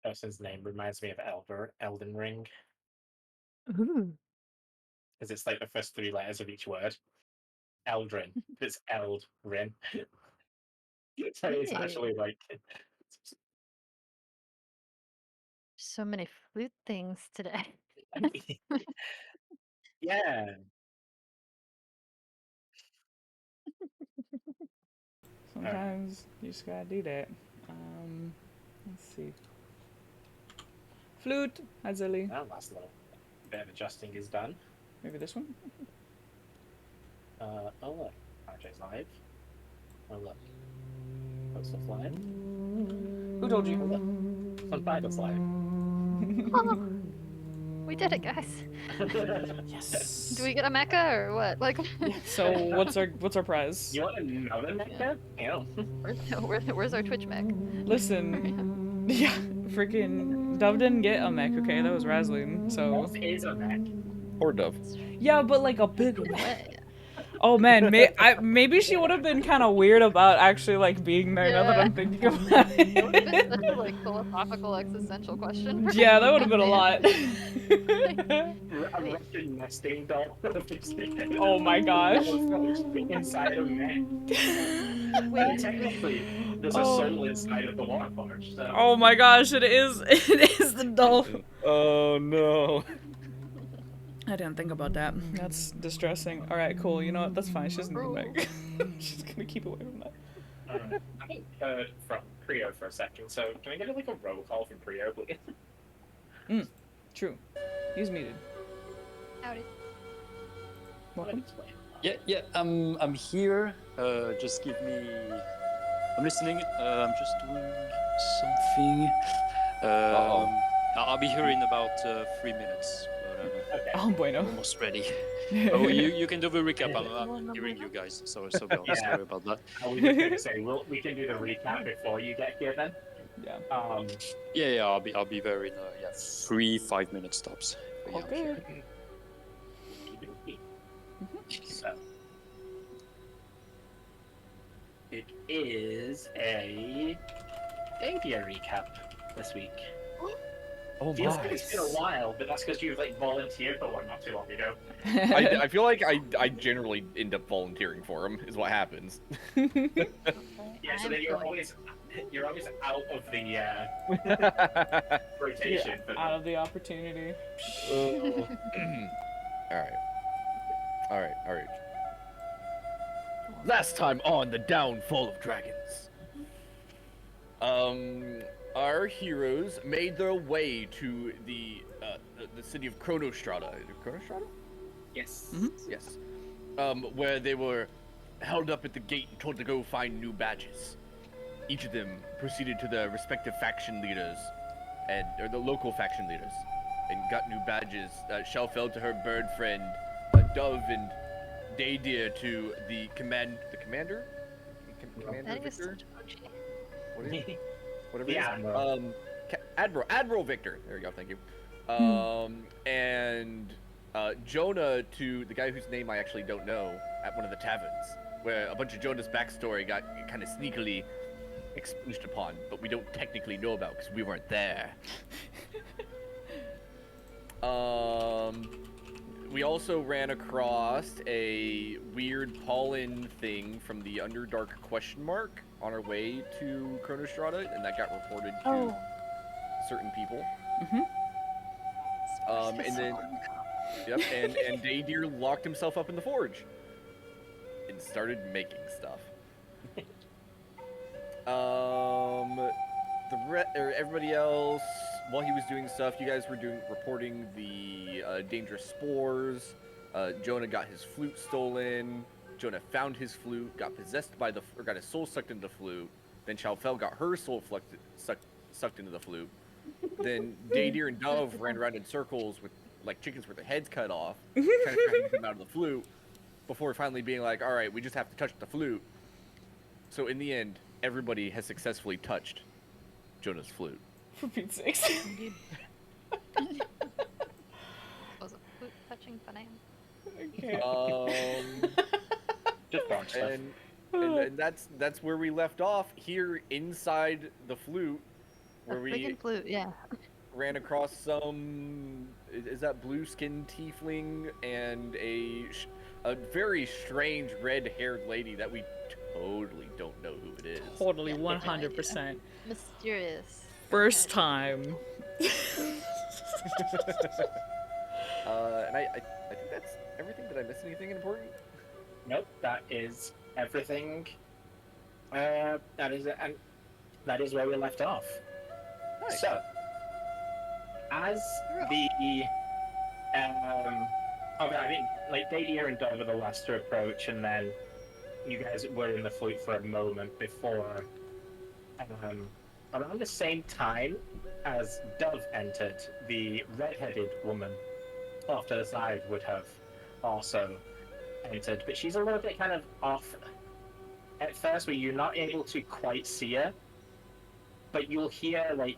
person's name reminds me of Elden Ring, Ooh. because it's like the first three letters of each word. Eldrin. It's Eldrin. So it's Hey. actually like So many flute things today. yeah. All right. Sometimes you just gotta do that. Let's see. Flute, Azali. Well, last little bit of adjusting is done. Maybe this one? Oh look, RJ's live. Oh look, Post of live. Who told Oh look, you? Fun Bibles live. Oh, we did it, guys. Do Yes. we get a mecha or what? Like, Yeah. So what's our prize? You want another yeah. Mecca? Yeah. Where's our Twitch mech? Listen, yeah, freaking Dove didn't get a mech. Okay, that was Raslin. So Wolf is a Mech. Or Dove. yeah, but like a big In a one. way. Oh man, maybe she would have been kind of weird about actually like being there. Now that Yeah. I'm thinking about It would have been such a it. like philosophical existential question. For Yeah, that would have been a man. lot. A Wait. Russian nesting doll. Oh my gosh. Inside of Mech. Wait. Technically, there's a Oh. soul inside of the Warforged. So. Oh my gosh, it is. It is the dolphin. Oh no. I didn't think about that. That's distressing. All right, cool. You know what? That's fine. She doesn't need the mic. She's gonna keep away from that. I haven't heard from Prio for a second, so can I get like a roll call from Prio, please? True. He's muted. Howdy. Welcome. Yeah, I'm here. Just give me. I'm listening. I'm just doing something. I'll be here in about 3 minutes. But, Okay. Oh, bueno. almost ready. Oh, you can do the recap. I'm hearing you guys. Sorry about that. I was just going to say, we can do the recap before you get here then. Yeah. Yeah, I'll be there in 3-5 minute stops. But, yeah, I'm Okay. here. So, it is a Davia recap this week. Oh Feels like it's been a while, but that's because you've like volunteered for one not too long ago. I feel like I generally end up volunteering for him. Is what happens. Yeah, so then you're always out of the rotation. Yeah, out of the opportunity. All right. Last time on the downfall of dragons. Our heroes made their way to the city of Chronostrata. Chronostrata? Yes. Yes. Where they were held up at the gate and told to go find new badges. Each of them proceeded to their respective faction leaders, or the local faction leaders, and got new badges. Shell fell to her bird friend, Dove and Daydeer to the commander. Commander That is Victor? such a Gucci. What is it? Whatever The it is. Admiral. Admiral Victor. There you go. Thank you. And Jonah to the guy whose name I actually don't know at one of the taverns, where a bunch of Jonah's backstory got kind of sneakily expunged upon, but we don't technically know about because we weren't there. We also ran across a weird pollen thing from the Underdark question mark on our way to Chronostrata, and that got reported to certain people. And then, yep, and Daydeer locked himself up in the forge and started making stuff. Everybody else, while he was doing stuff, you guys were reporting the dangerous spores. Jonah got his flute stolen. Jonah found his flute, got possessed by got his soul sucked into the flute. Then Chalfel got her soul sucked into the flute. Then Daydeer and Dove ran around in circles with like chickens with their heads cut off, trying to get them out of the flute, before finally being like, all right, we just have to touch the flute. So in the end, everybody has successfully touched Jonah's flute. For Pete's sakes. Was a flute touching banana. Just bounce stuff. And that's where we left off. Here inside the flute where we Friggin' flute, yeah. ran across some. Is that blue skinned tiefling and a very strange red-haired lady that we totally don't know who it is. Totally, Yeah, no idea. 100%. Mysterious. First time. And I think that's everything. Did I miss anything important? Nope, that is everything. That is where we left off. Nice. So, as the I mean, like Dadier and Dove were the last to approach, and then you guys were in the flute for a moment before. Around the same time as Dove entered, the red-headed woman off to the side would have also entered, but she's a little bit kind of off at first, where you're not able to quite see her, but you'll hear like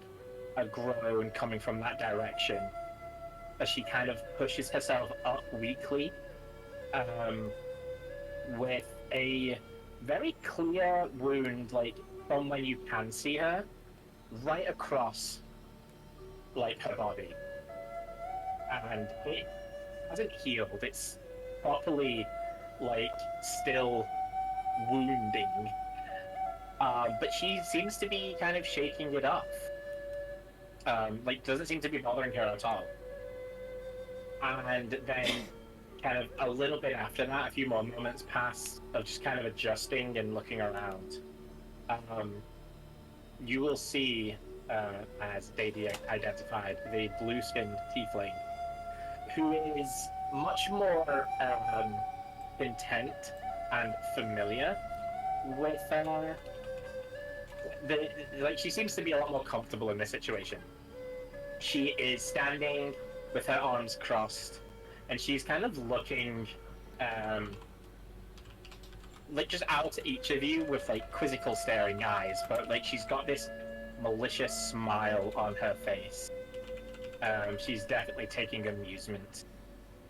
a groan coming from that direction as she kind of pushes herself up weakly, with a very clear wound, like from when you can see her, right across like her body, and it hasn't healed. It's properly like still wounding, but she seems to be kind of shaking it off. Like doesn't seem to be bothering her at all. And then kind of a little bit after that, a few more moments pass of just kind of adjusting and looking around. You will see, as Dadier identified, the blue-skinned tiefling, who is much more content and familiar with like she seems to be a lot more comfortable in this situation. She is standing with her arms crossed, and she's kind of looking like just out at each of you with like quizzical staring eyes, but like she's got this malicious smile on her face. She's definitely taking amusement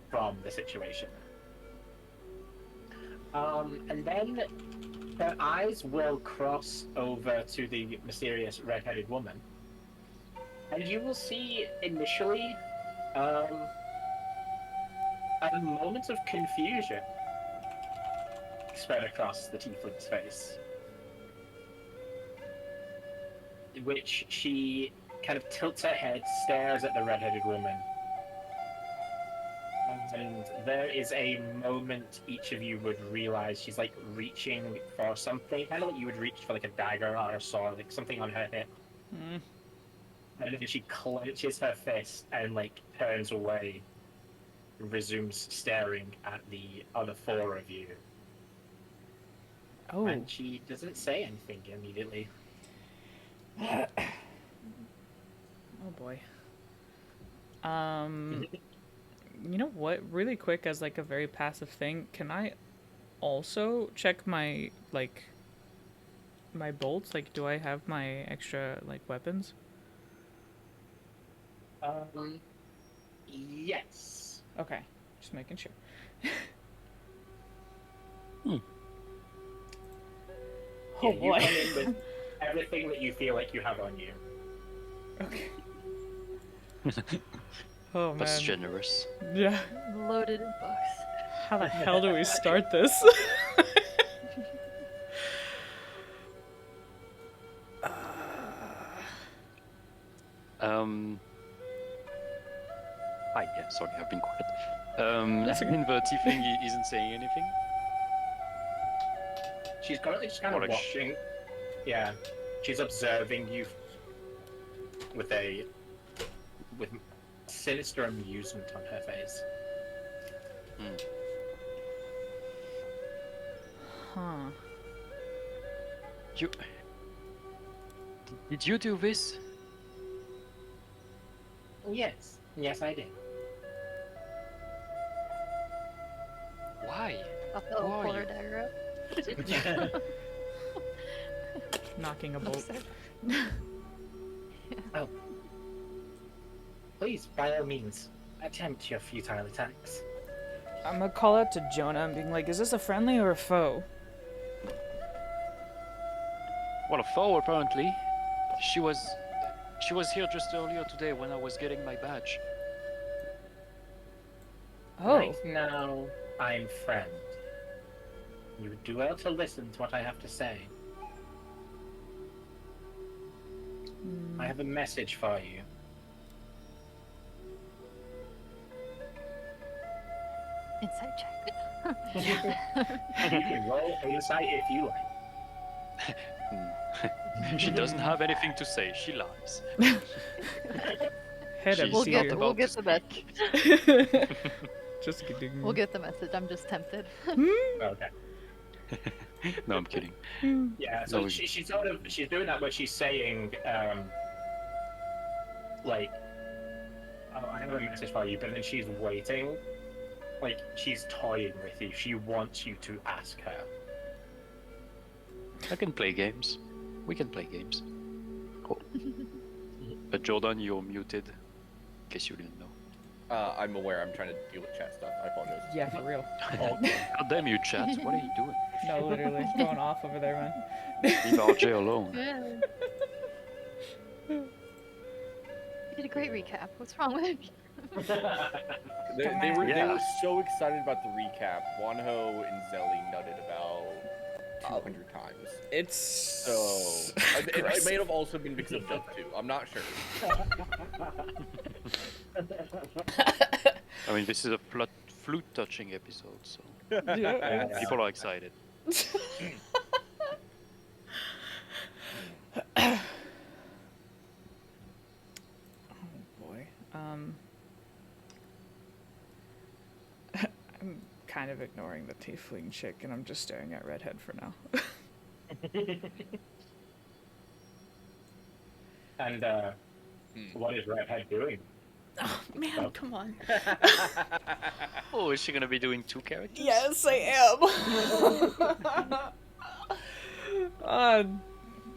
from the situation. And then her eyes will cross over to the mysterious red-headed woman, and you will see initially a moment of confusion spread across the tiefling's face, which she kind of tilts her head, stares at the red-headed woman, and there is a moment each of you would realize she's like reaching for something, kind of like you would reach for like a dagger or a sword, like something on her hip. And then she clenches her fist and like turns away, resumes staring at the other four of you. Oh. And she doesn't say anything immediately. Oh boy. You know what? Really quick, as like a very passive thing, can I also check my like my bolts? Like, do I have my extra like weapons? Yes. Okay, just making sure. Oh Yeah, you boy. come in with everything that you feel like you have on you. Okay. Oh man. That's generous. Yeah. Loaded in books. How the hell do we start this? Hi, yeah, sorry, I've been quiet. That's okay. And the tiefling isn't saying anything? She's currently just kind of What a watching. Yeah, she's observing you with sinister amusement on her face. Huh. Did you do this? Yes, I did. Why? Uh-oh, Who are pull her you? dagger out. Knocking a bolt. Oh, please, by all means, attempt your futile attacks. I'm gonna call out to Jonah and being like, is this a friendly or a foe? Well, a foe, apparently. She was She was here just earlier today when I was getting my badge. Oh. Right now, I'm friend. You would do well to listen to what I have to say. I have a message for you. Insight check. You can roll insight if you like. She doesn't have anything to say. She lies. Head She's We'll empty. not get, about we'll to get the message. Just kidding. We'll get the message. I'm just tempted. Okay. No, I'm kidding. Yeah, so No, she's doing that, but she's saying, like, oh, I have a message for you, but then she's waiting. Like, she's toying with you. She wants you to ask her. I can play games. We can play games. Cool. But Jordan, you're muted. In case you didn't know. I'm aware. I'm trying to deal with chat stuff. I apologize. Yeah, for real. God damn you, chat. What are you doing? No, literally. Going off over there, man. Leave RJ alone. You did a great recap. What's wrong with you? They were Yeah. so excited about the recap. Wanho and Zelly nutted about 200 times. It's So it may have also been because of Dub 2. I'm not sure. I mean, this is a flute touching episode, so Yeah. people are excited. Boy. I'm kind of ignoring the tiefling chick, and I'm just staring at Redhead for now. And what is Redhead doing? Oh, man, come on. Oh, is she gonna be doing 2 characters? Yes, I am.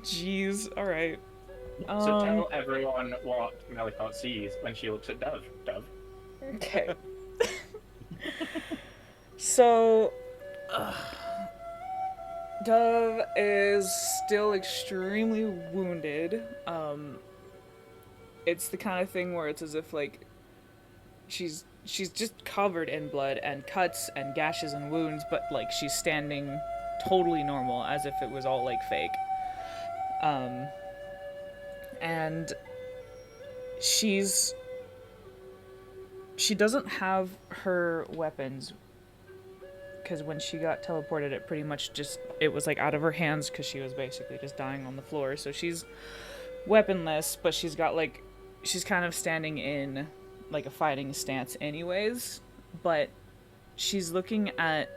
Jeez. All right. So tell everyone what Melicott sees when she looks at Dove. Dove. Okay. So, Dove is still extremely wounded. It's the kind of thing where it's as if like she's just covered in blood and cuts and gashes and wounds, but like she's standing totally normal, as if it was all like fake. And she doesn't have her weapons, because when she got teleported, it pretty much it was like out of her hands, because she was basically just dying on the floor. So she's weaponless, but she's kind of standing in like a fighting stance anyways, but she's looking at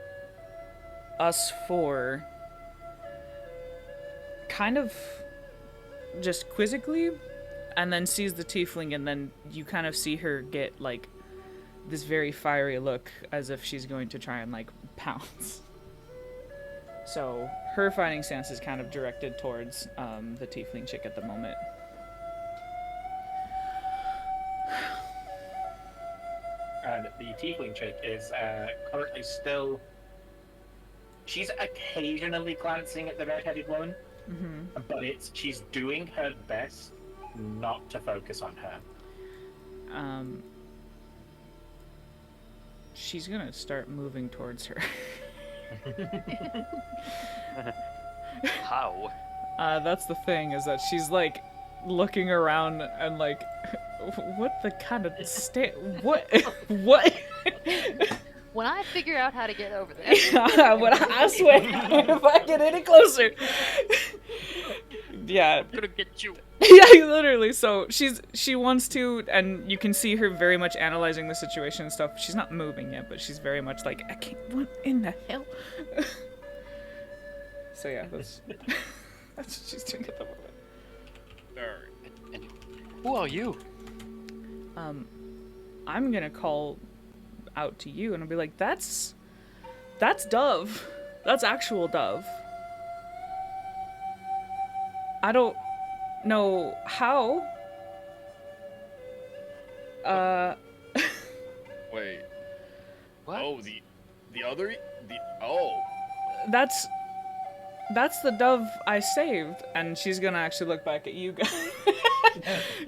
us four kind of just quizzically, and then sees the tiefling, and then you kind of see her get like this very fiery look, as if she's going to try and like pounce. So her fighting stance is kind of directed towards the tiefling chick at the moment. And the tiefling chick is currently still. She's occasionally glancing at the red-headed woman, but she's doing her best not to focus on her. She's gonna start moving towards her. How? That's the thing, is that she's like looking around and like, what the kind of what? When I figure out how to get over there. I swear, if I get any closer. Yeah. I'm gonna get you. Yeah, literally. So she wants to, and you can see her very much analyzing the situation and stuff. She's not moving yet, but she's very much like, I can't. What in the hell? So yeah, that's what she's doing at the moment. And who are you? I'm gonna call out to you, and I'll be like, that's Dove. That's actual Dove. I don't know how. Wait. What? Oh, oh. That's the Dove I saved, and she's gonna actually look back at you guys.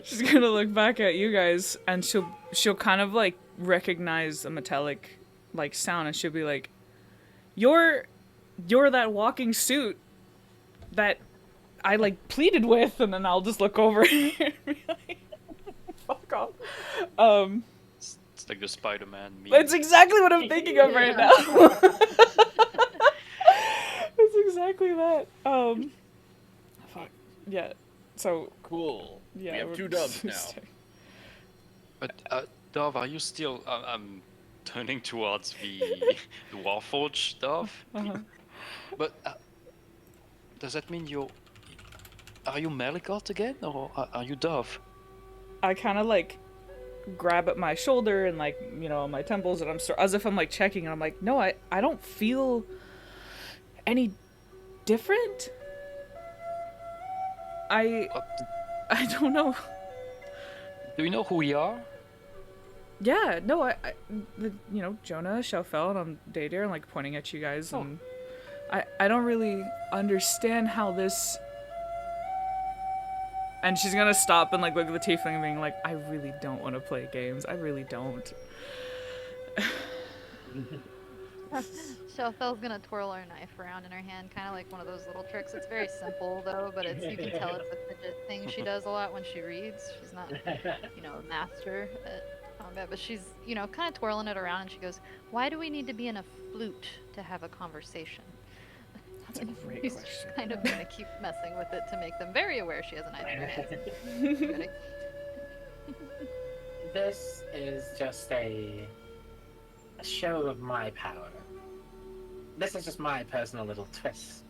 She's gonna look back at you guys, and she'll kind of like recognize a metallic like sound, and she'll be like, "You're that walking suit that I like pleaded with," and then I'll just look over and be like, "Fuck off." It's like the Spider-Man meme. That's exactly what I'm thinking of right now. That's exactly that. Fuck. Yeah. So Cool. yeah. We have we're 2 dubs just- now. But Dove, are you still? I'm turning towards the Warforged Dove. Uh-huh. But does that mean are you Melicott again, or are you Dove? I kind of like grab at my shoulder and like my temples, and I'm as if I'm like checking, and I'm like, no, I don't feel any different. I don't know. Do you know who we are? Yeah, no, Jonah, Shelfel, and I'm Daydir, and like pointing at you guys, and I don't really understand how this. And she's gonna stop and like look at the tiefling and being like, I really don't want to play games. I really don't. Shelfel's gonna twirl her knife around in her hand, kind of like one of those little tricks. It's very simple though, but you can tell it's a fidget thing she does a lot when she reads. She's not, a master at combat, but she's, kind of twirling it around, and she goes, "Why do we need to be in a flute to have a conversation?" That's a great She's question. kind of gonna keep messing with it to make them very aware she has a knife in her hand. Ready? This is just a show of my power. This is just my personal little twist.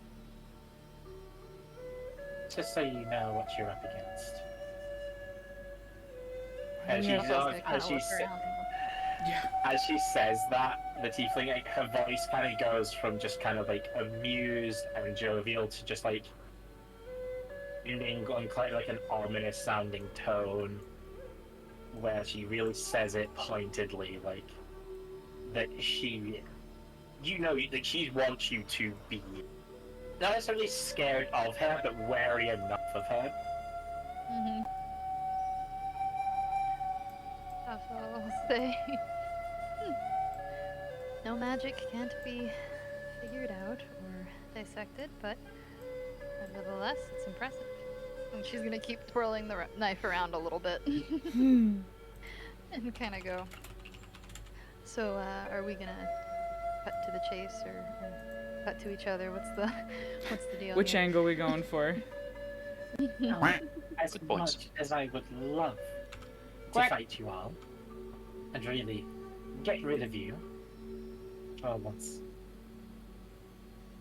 Just so you know what you're up against. As she, Yeah. as she says that, the tiefling, like, her voice kind of goes from just kind of like amused and jovial to just like on quite like an ominous sounding tone, where she really says it pointedly, like that she, that she wants you to be not necessarily scared of her, but wary enough of her. Mm-hmm. I'll say, no magic can't be figured out or dissected, but nevertheless, it's impressive. And she's gonna keep twirling the knife around a little bit and kind of go. So, are we gonna cut to the chase or cut to each other? What's the deal? Which here? angle are we going for? As Good points. much as I would love to fight you all and really get rid of you all at once,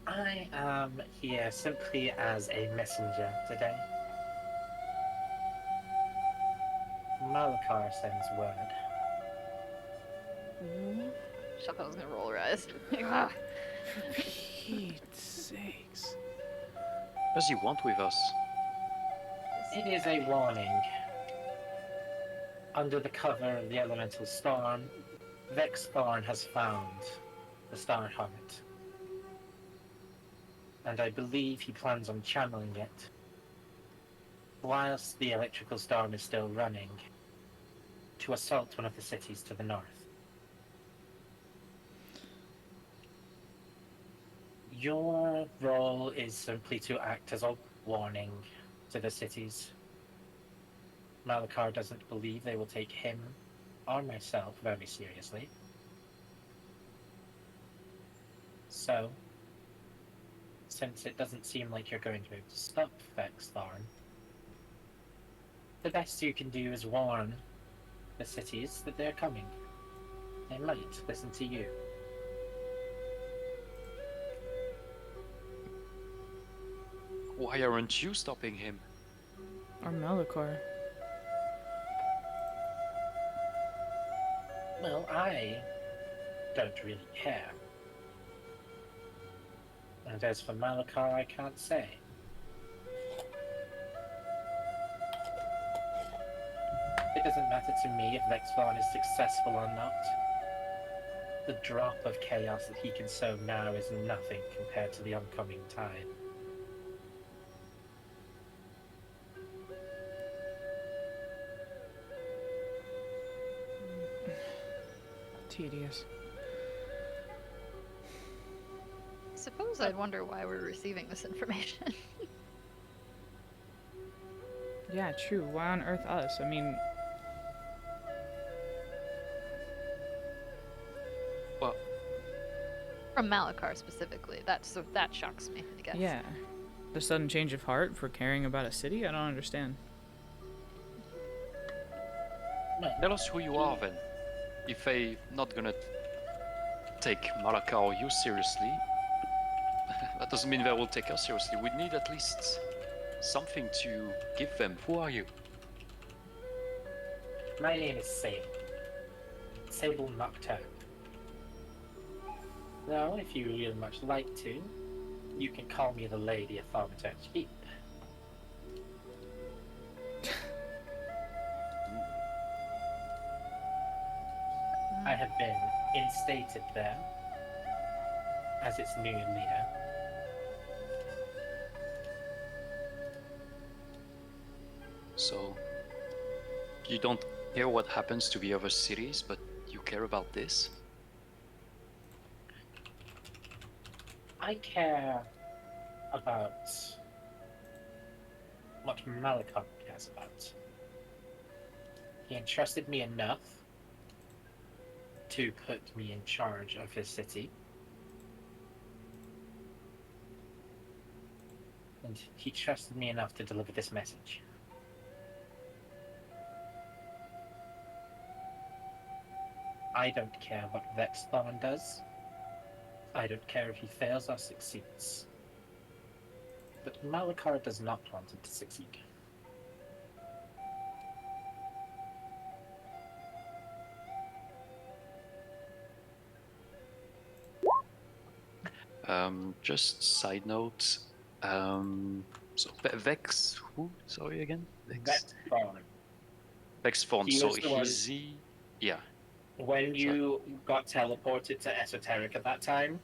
I am here simply as a messenger today. Malakar sends word. Shelfel's gonna roll her eyes. Ah. For Pete's sakes. What does he want with us? It is a warning. Under the cover of the elemental storm, Vexthorn has found the Star Heart. And I believe he plans on channeling it whilst the electrical storm is still running to assault one of the cities to the north. Your role is simply to act as a warning to the cities. Malakar doesn't believe they will take him or myself very seriously. So, since it doesn't seem like you're going to be able to stop Vexthorn, the best you can do is warn the cities that they're coming. They might listen to you. Why aren't you stopping him? Or Malakar. Well, I don't really care. And as for Malakar, I can't say. It doesn't matter to me if Vexthorn is successful or not. The drop of chaos that he can sow now is nothing compared to the oncoming tide. Tedious. I suppose I'd wonder why we're receiving this information. Yeah, true. Why on earth us? I mean, Well, From Malachar specifically. That shocks me, I guess. yeah. The sudden change of heart for caring about a city? I don't understand. tell us who you are then. If they not gonna take Malaka or you seriously, that doesn't mean they will take us seriously. We need at least something to give them. Who are you? My name is Sable. Sable Nocturne. Now, if you really much like to, you can call me the Lady of Thaumaturge Keep. I have been instated there as its new leader. So, you don't care what happens to the other cities, but you care about this? I care about what Malachar cares about. He entrusted me enough to put me in charge of his city. And he trusted me enough to deliver this message. I don't care what Vexthorn does. I don't care if he fails or succeeds. But Malachar does not want him to succeed. Just side note. So Vex, who? Sorry again. Vexthorn. Vex Fawn. He So was the one- is he? Yeah. When you got teleported to Esoteric at that time,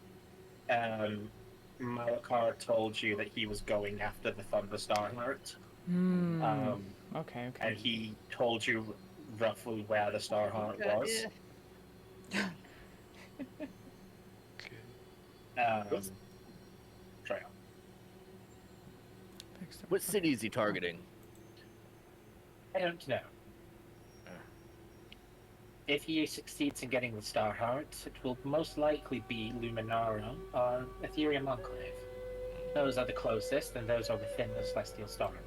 Malachar told you that he was going after the Thunderstar Heart. Hmm. Okay, Okay. and he told you roughly where the Star Heart was. Yeah. Okay. Try on. What city is he targeting? I don't know. If he succeeds in getting the Star Heart, it will most likely be Luminara or Ethereum Enclave. Those are the closest, and those are within the Celestial Storm.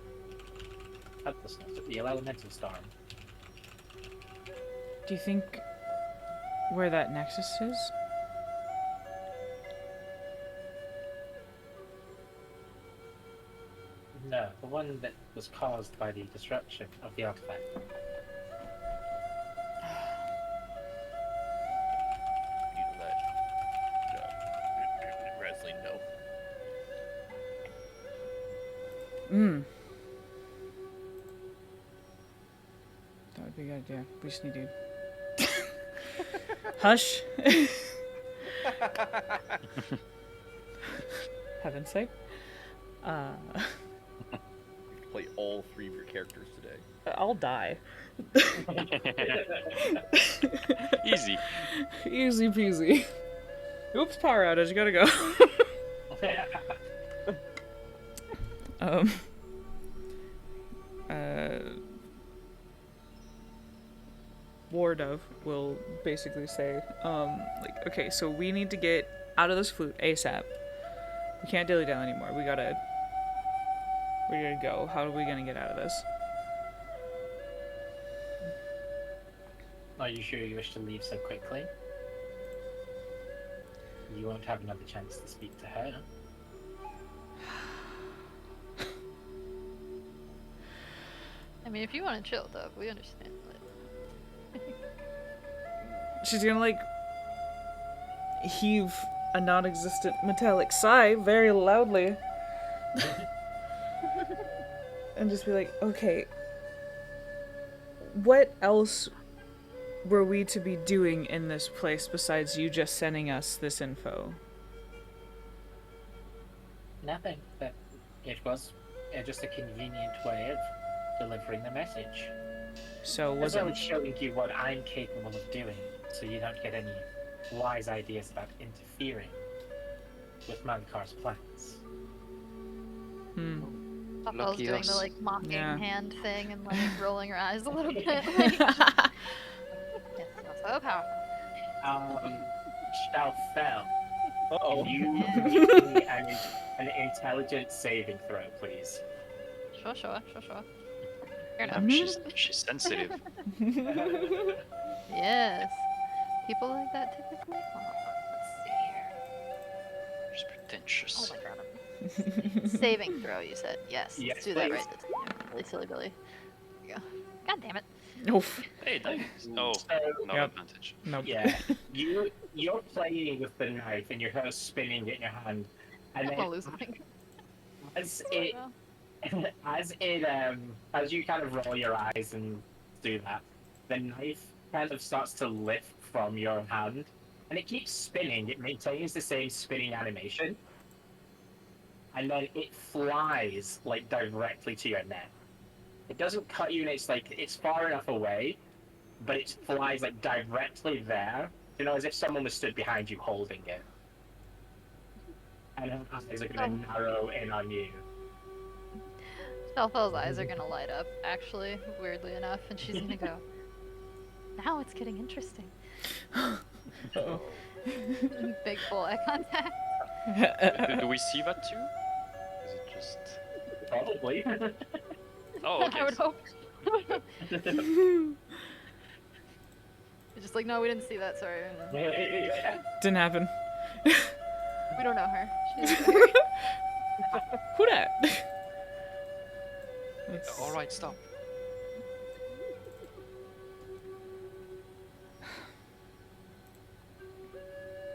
The Elemental Storm. Do you think where that nexus is? No, the one that was caused by the disruption of the artifact. You let Wrestling know. That would be a good idea. We just need to hush. Heaven's sake. Play all three of your characters today. I'll die. Easy. Easy peasy. Oops, power outage. Gotta go. War Dove will basically say, like, okay, so we need to get out of this flute ASAP. We can't dilly dally anymore. We gotta go. How are we gonna get out of this? Are you sure you wish to leave so quickly? You won't have another chance to speak to her. I mean, if you want to chill, Dove, we understand. She's gonna, like, heave a non-existent metallic sigh very loudly. And just be like, okay, what else were we to be doing in this place besides you just sending us this info? Nothing, but it was just a convenient way of delivering the message. So As was well it as showing you what I'm capable of doing. so you don't get any wise ideas about interfering with Mankar's plans. Papa's Lucky doing us. the like mocking Yeah. hand thing and like rolling her eyes a little bit. Like, yes, so powerful. Shall fell. Uh-oh. Can you Yeah. make me an intelligence saving throw, please? Sure. Fair enough. She's sensitive. Yes. People like that typically. Let's see here. She's pretentious. Oh my god. Saving throw, you said. Yes. Yes, Let's do that please. right this time. Really silly Billy. There you go. God damn it. Oof. Hey, nice. No, So, no Yep. advantage. Nope. yeah, you're playing with the knife and you're kind of spinning it in your hand, and I'm then gonna lose a finger. as it as you kind of roll your eyes and do that, the knife kind of starts to lift from your hand, and it keeps spinning. It maintains the same spinning animation, and then it flies like directly to your neck. It doesn't cut you, and it's far enough away, but it flies like directly there. You know, as if someone was stood behind you holding it. And her eyes are gonna narrow in on you. Shelfel's eyes are gonna light up, actually, weirdly enough, and she's gonna go, now it's getting interesting. Uh-oh. Big full eye contact. Do we see that too? Is it just? Probably. Oh, okay. I would hope. It's just like, no, we didn't see that, sorry. Didn't happen. We don't know her. She's Who dat? All right, stop.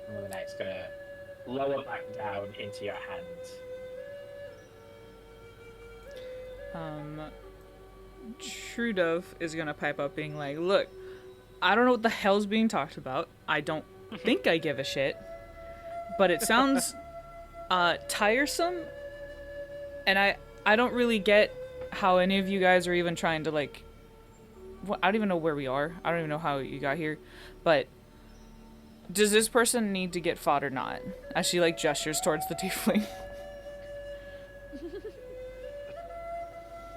And the knife's gonna lower back down into your hand. True Dove is gonna pipe up being like, look, I don't know what the hell's being talked about. I don't think I give a shit. But it sounds tiresome, and I don't really get how any of you guys are even trying to like I don't even know where we are. I don't even know how you got here. But does this person need to get fought or not? As she like gestures towards the tiefling.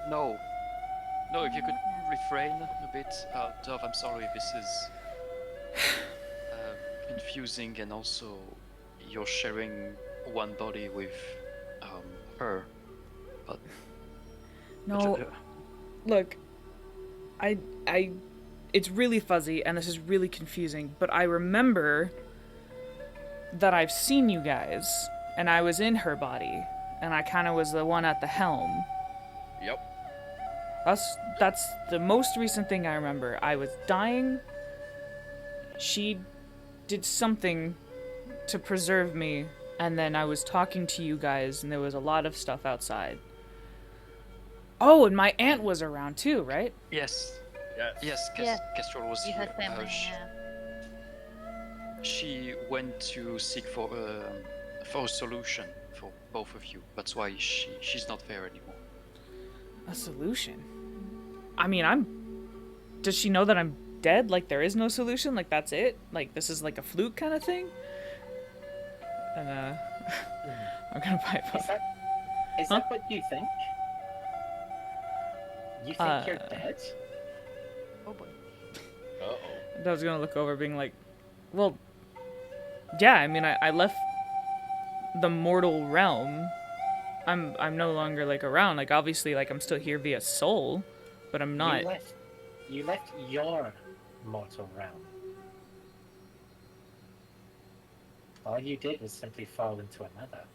No. No, if you could refrain a bit. Dove, I'm sorry, this is confusing, and also you're sharing one body with her. But No, look, I, it's really fuzzy and this is really confusing, but I remember that I've seen you guys, and I was in her body, and I kind of was the one at the helm. Yep. That's the most recent thing I remember. I was dying. She did something to preserve me, and then I was talking to you guys, and there was a lot of stuff outside. Oh, and my aunt was around too, right? yes, Yes. Yeah. Kestrel was You here. had family, yeah. She went to seek for a solution for both of you. That's why she's not there anymore. A solution? I mean, does she know that I'm dead? Like, there is no solution? Like, that's it? Like, this is like a flute kind of thing? And, I'm gonna pipe up. Is that what you think? You think you're dead? Oh boy. Uh-oh. I was gonna look over being like, well, yeah, I mean, I left the mortal realm. I'm no longer, like, around. Like, obviously, like, I'm still here via soul, but I'm not. You left your mortal realm. All you did was simply fall into another.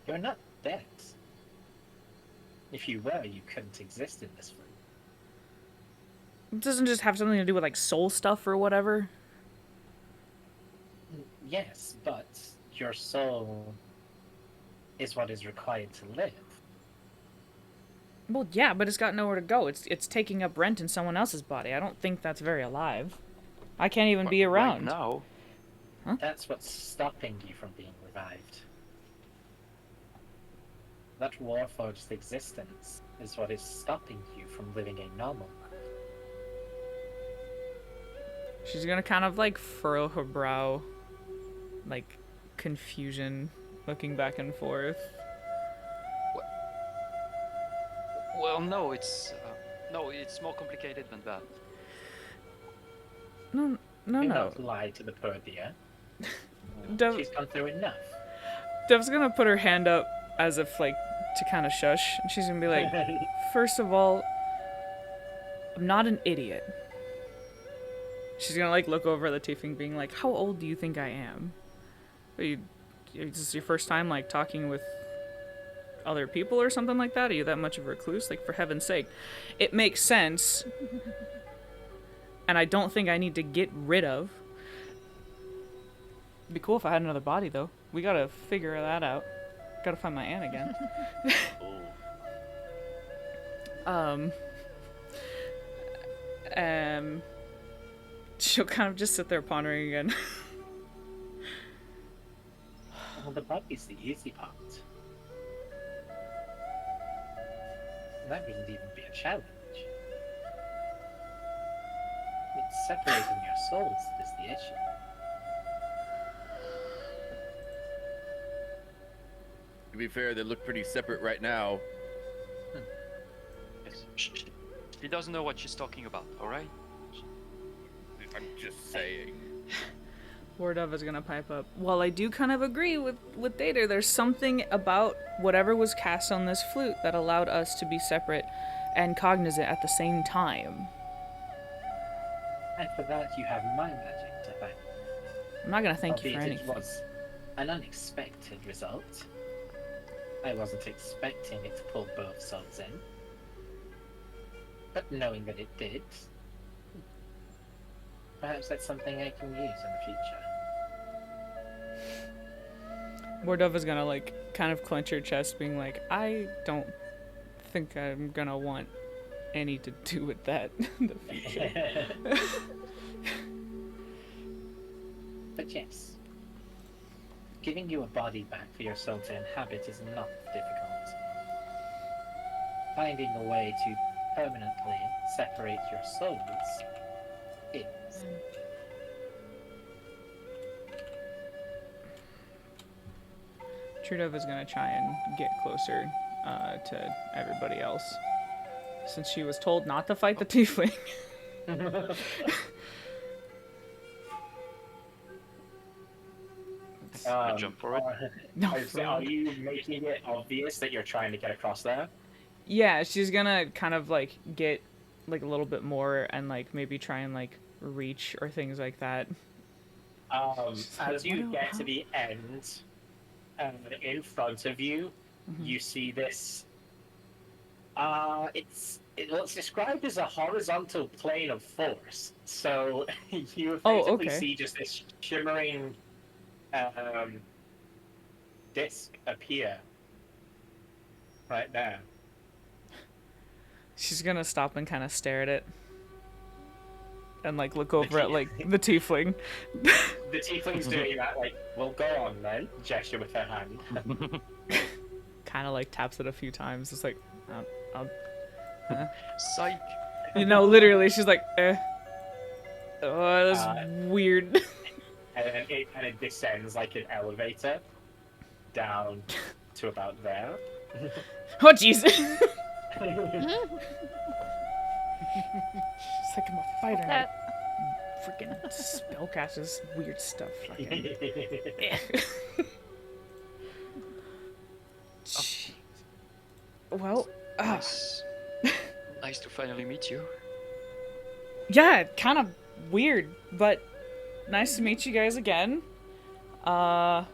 You're not dead. If you were, you couldn't exist in this room. It doesn't just have something to do with, like, soul stuff or whatever. Yes, but your soul is what is required to live. Well, yeah, but it's got nowhere to go. It's taking up rent in someone else's body. I don't think that's very alive. I can't even be around. Right now, That's what's stopping you from being revived. That Warforged's existence is what is stopping you from living a normal life. She's gonna kind of like furrow her brow, like confusion, looking back and forth. Well, no, it's more complicated than that. No, no, Do no. not lie to the poor dear. Dove, She's gone through enough. Dove's gonna put her hand up as if like to kind of shush, and she's gonna be like, first of all, I'm not an idiot. She's gonna like look over at the tiefling, being like, how old do you think I am? Is this your first time like talking with other people or something like that? Are you that much of a recluse? Like, for heaven's sake. It makes sense. And I don't think I need to get rid of. It'd be cool if I had another body, though. We gotta figure that out. Gotta find my aunt again. She'll kind of just sit there pondering again. Well, the body's the easy part. That wouldn't even be a challenge. It's separating your souls is the issue. To be fair, they look pretty separate right now. She doesn't know what she's talking about, alright? I'm just saying. Word of is gonna pipe up. Well, I do kind of agree with Data. There's something about whatever was cast on this flute that allowed us to be separate and cognizant at the same time. And for that, you have my magic to thank. I'm not gonna thank you for Albeit anything. It was an unexpected result. I wasn't expecting it to pull both souls in. But knowing that it did, perhaps that's something I can use in the future. Mordov is gonna like kind of clench her chest, being like, I don't think I'm gonna want any to do with that in the future. But yes, giving you a body back for your soul to inhabit is not difficult. Finding a way to permanently separate your souls is. Trudov is gonna try and get closer to everybody else, since she was told not to fight the tiefling. Jump for it. No, Are you making it obvious that you're trying to get across there? yeah, she's gonna kind of like get like a little bit more and like maybe try and like reach or things like that. As you get to the end, in front of you, you see this. It's described as a horizontal plane of force. So you effectively see just this shimmering disc appear right there. She's gonna stop and kind of stare at it. And like look over at like the tiefling. The tiefling's doing that, like, well, go on then. Gesture with her hand. Kind of like taps it a few times. It's like, Psych. you know, literally, she's like, eh. Oh, that's weird. And then it kind of descends like an elevator down to about there. Oh, jeez. She's like, I'm a fighter. And I freaking spellcast this weird stuff. Fucking. Jeez. Well, Nice to finally meet you. yeah, kind of weird, but nice to meet you guys again. That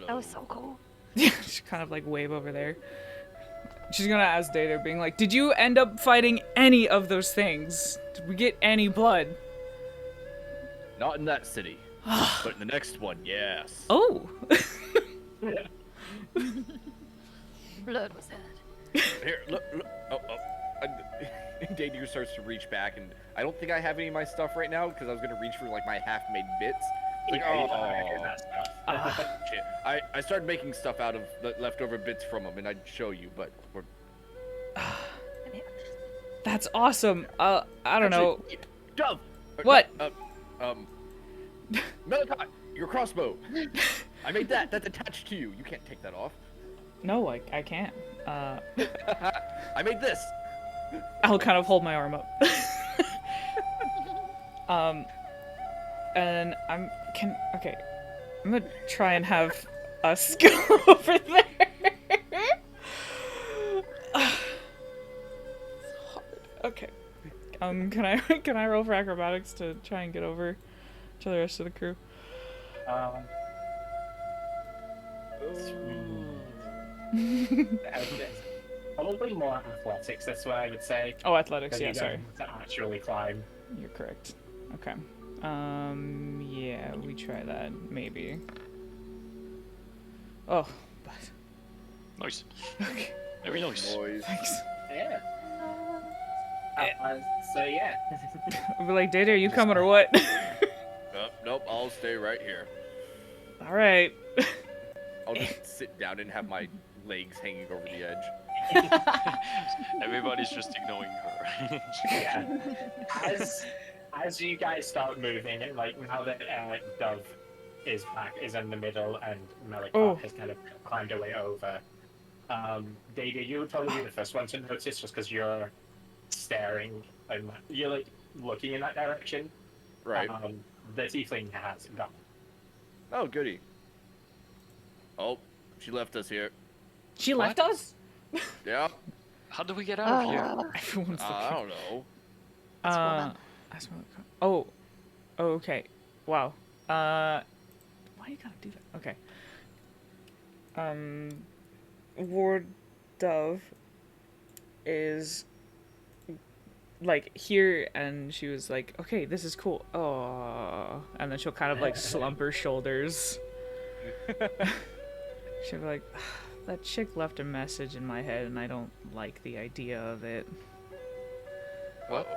was so cool. Yeah, she kind of like wave over there. She's gonna ask Data, being like, did you end up fighting any of those things? Did we get any blood? Not in that city, but in the next one, yes. Oh. Blood was had. Here, look. Data starts to reach back, and I don't think I have any of my stuff right now because I was gonna reach for like my half-made bits. Like, shit. I started making stuff out of the leftover bits from them, and I'd show you, but we're... That's awesome. I don't know. Dove! What? Malachi, your crossbow. I made that. That's attached to you. You can't take that off. No, I can't. I made this. I'll kind of hold my arm up. And okay. I'm gonna try and have us go over there. It's hard. Okay. Can I roll for acrobatics to try and get over to the rest of the crew? Probably more athletics. That's what I would say. Oh, athletics. 'Cause Yeah, you sorry. don't have to actually climb. You're correct. Okay. Yeah, we try that maybe. Oh, but Nice. okay. Very nice. Boys. Thanks. Yeah. So yeah. I'll be like, Data, are you coming or what? Nope, I'll stay right here. All right. I'll just sit down and have my legs hanging over the edge. Everybody's just ignoring her. Yeah. As you guys start moving, and like now that Dove is in the middle, and Melikop has kind of climbed her way over. Data, you would probably be the first one to notice, just because you're staring and you're like looking in that direction. Right. The tiefling has gone. Oh, goody. Oh, she left us here. She left us? Yeah. How do we get out of here? Everyone's looking. I don't know. That's woman. Oh, okay. Wow. Why you gotta do that? Okay. Ward Dove is like here, and she was like, okay, this is cool. Oh, and then she'll kind of like slump her shoulders. She'll be like, that chick left a message in my head, and I don't like the idea of it. What?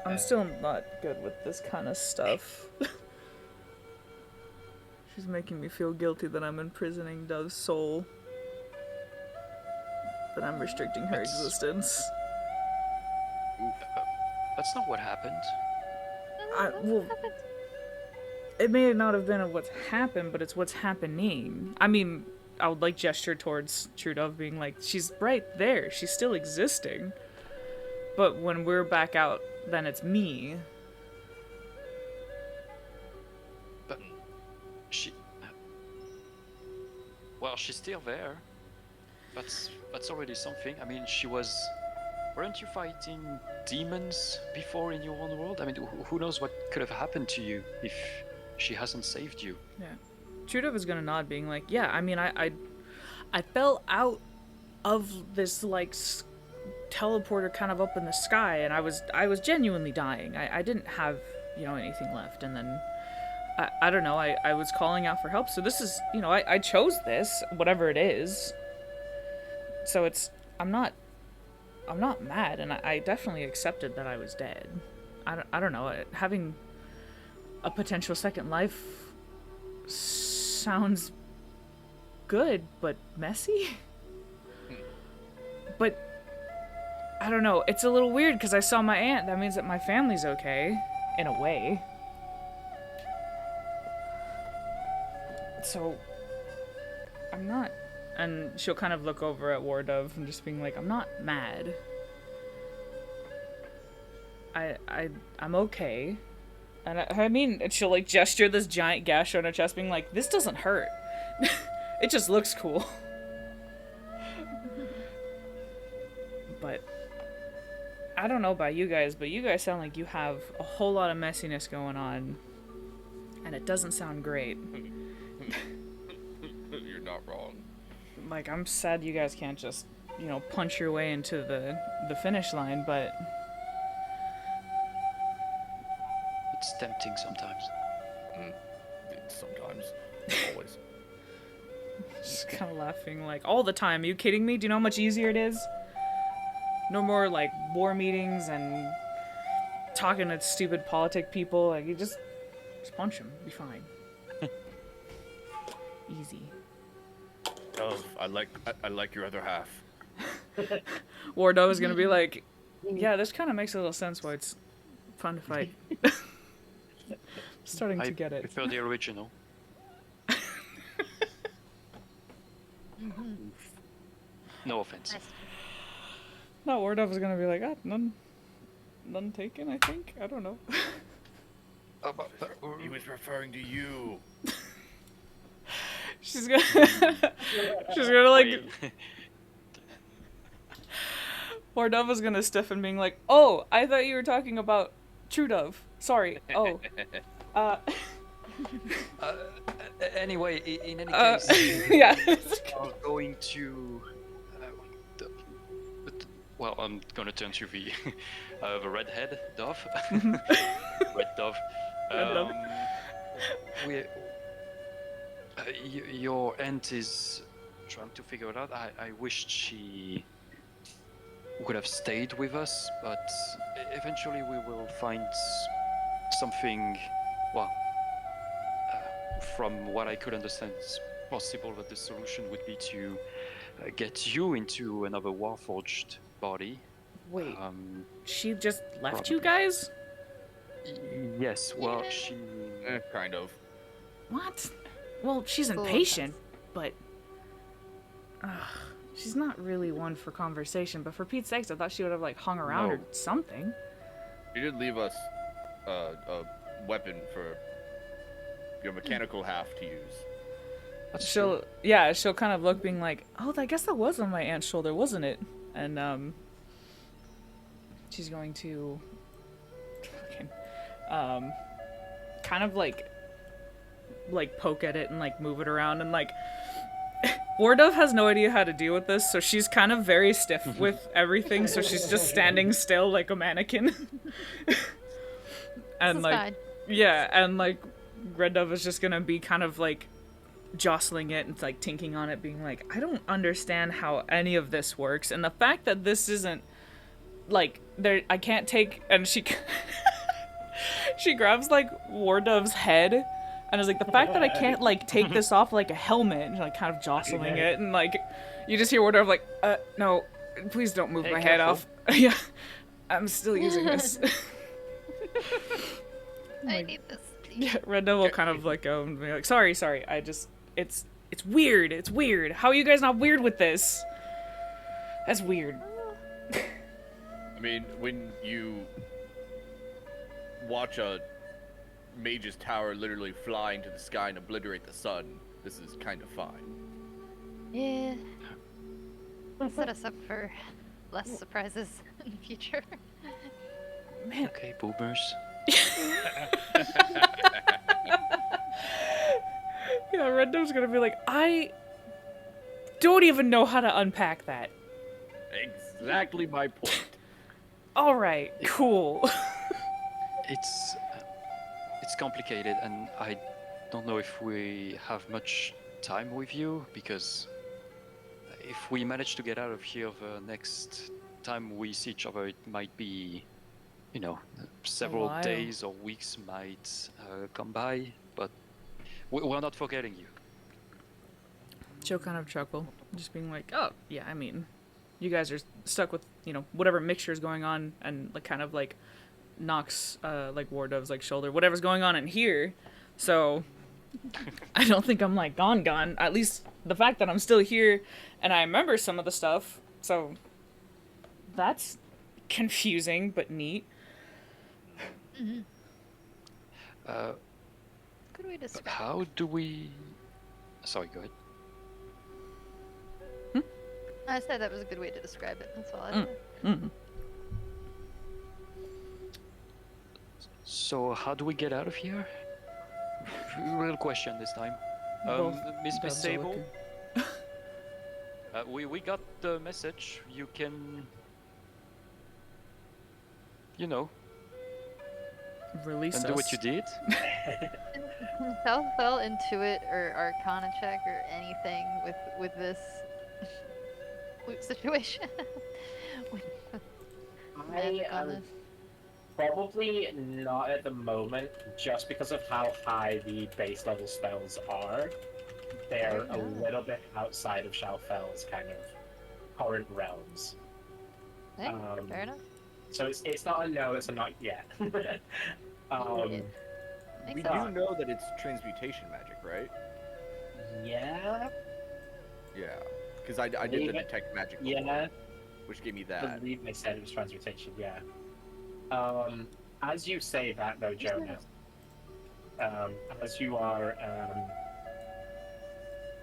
I'm still not good with this kind of stuff. She's making me feel guilty that I'm imprisoning Dove's soul. That I'm restricting her existence. That's not what happened. Well, it may not have been what's happened, but it's what's happening. I mean, I would like gesture towards True Dove, being like, she's right there. She's still existing. But when we're back out, then it's me. But well, she's still there. That's already something. I mean, weren't you fighting demons before in your own world? I mean, who knows what could have happened to you if she hasn't saved you? Yeah. True Dove is gonna nod, being like, yeah, I mean, I fell out of this, like, teleporter kind of up in the sky, and I was genuinely dying. I didn't have, anything left, and then I don't know, I was calling out for help, so this is, I chose this, whatever it is. So I'm not mad, and I definitely accepted that I was dead. I don't know, having a potential second life sounds good, but messy? But I don't know, it's a little weird because I saw my aunt. That means that my family's okay, in a way. So, I'm not... And she'll kind of look over at War Dove and just being like, I'm not mad. I'm okay. And I mean, she'll like gesture this giant gash on her chest, being like, this doesn't hurt. It just looks cool. But I don't know about you guys, but you guys sound like you have a whole lot of messiness going on, and it doesn't sound great. You're not wrong. Like, I'm sad you guys can't just, punch your way into the finish line, but It's tempting sometimes. Sometimes. Always. just kind of laughing like, all the time. Are you kidding me? Do you know how much easier it is? No more, like, war meetings and talking to stupid politic people. Like, you just punch them. Be fine. Easy. Oh, I like your other half. Wardo is gonna be like, Yeah, this kind of makes a little sense why it's fun to fight. Starting I to get it. prefer the original. No offense. Nice. No, Ward Up is gonna be like, none taken, I think? I don't know. He was referring to you. She's gonna... she's gonna, like... Ward Dove is gonna stiff and being like, oh, I thought you were talking about True Dove. Sorry. Oh. Anyway, in any case, yeah. I'm going to. Well, I'm gonna turn to the redhead dove. Red dove. Red dove. We, your aunt is trying to figure it out. I wished she would have stayed with us, but eventually we will find something. Well, from what I could understand, it's possible that the solution would be to get you into another Warforged body. Wait, she just left you probably. guys? Yes, well, she... Kind of. What? Well, she's Full of impatient, but... she's not really one for conversation, but for Pete's sakes, I thought she would have, like, hung around No. or something. You did leave us a weapon for your mechanical half to use. She'll kind of look being like, oh, I guess that was on my aunt's shoulder, wasn't it? And, she's going to... fucking... kind of, like, poke at it and, like, move it around and, like... Wardove has no idea how to deal with this, so she's kind of very stiff with everything, so she's just standing still like a mannequin. And, like... fine. Yeah, and, like, Red Dove is just gonna be kind of, like, jostling it and, like, tinking on it, being like, I don't understand how any of this works, and the fact that this isn't, like, there, I can't take, and she, she grabs, like, War Dove's head, and is like, the fact that I can't, like, take this off like a helmet, and, like, kind of jostling it, and, like, you just hear War Dove, like, no, please don't move my head off. Yeah, I'm still using this. I need this. Yeah, Red Devil kind of like go and be like, sorry, I just, it's weird, How are you guys not weird with this? That's weird. I mean, when you watch a mage's tower literally fly into the sky and obliterate the sun, this is kind of fine. Yeah. Set us up for less surprises in the future. Man. Okay, boomers. Yeah, Red Dove's gonna be like, I don't even know how to unpack that. Exactly my point. Alright, cool. It's complicated, and I don't know if we have much time with you, because if we manage to get out of here the next time we see each other, it might be, you know, several while. days or weeks might come by, but we're not forgetting you. She'll kind of chuckle, just being like, oh, yeah, I mean, you guys are stuck with, you know, whatever mixture is going on, and, like, kind of, like, knocks, like, War Dove's, like, shoulder, whatever's going on in here, so I don't think I'm, like, gone. At least the fact that I'm still here, and I remember some of the stuff, so that's confusing, but neat. Good way to describe How do we... Sorry, go ahead. it. I said that was a good way to describe it. That's all I said. Mm-hmm. So how do we get out of here? Real question this time. Miss Dove's Sable, looking. we got the message. You can, you know, Release undo us. what you did. Fell intuit or Arcana check or anything with this situation. I am probably not at the moment, just because of how high the base level spells are. They're a little bit outside of Shalfel's kind of current realms. Hey, fair enough. So it's not a no, it's a not yet. um, Makes We sense. do know that it's transmutation magic, right? yeah, Yeah. Because I did the Believe it. detect magic before, yeah. which gave me I that. believe they said it was transmutation. Yeah. As you say that though, Jonah, as you are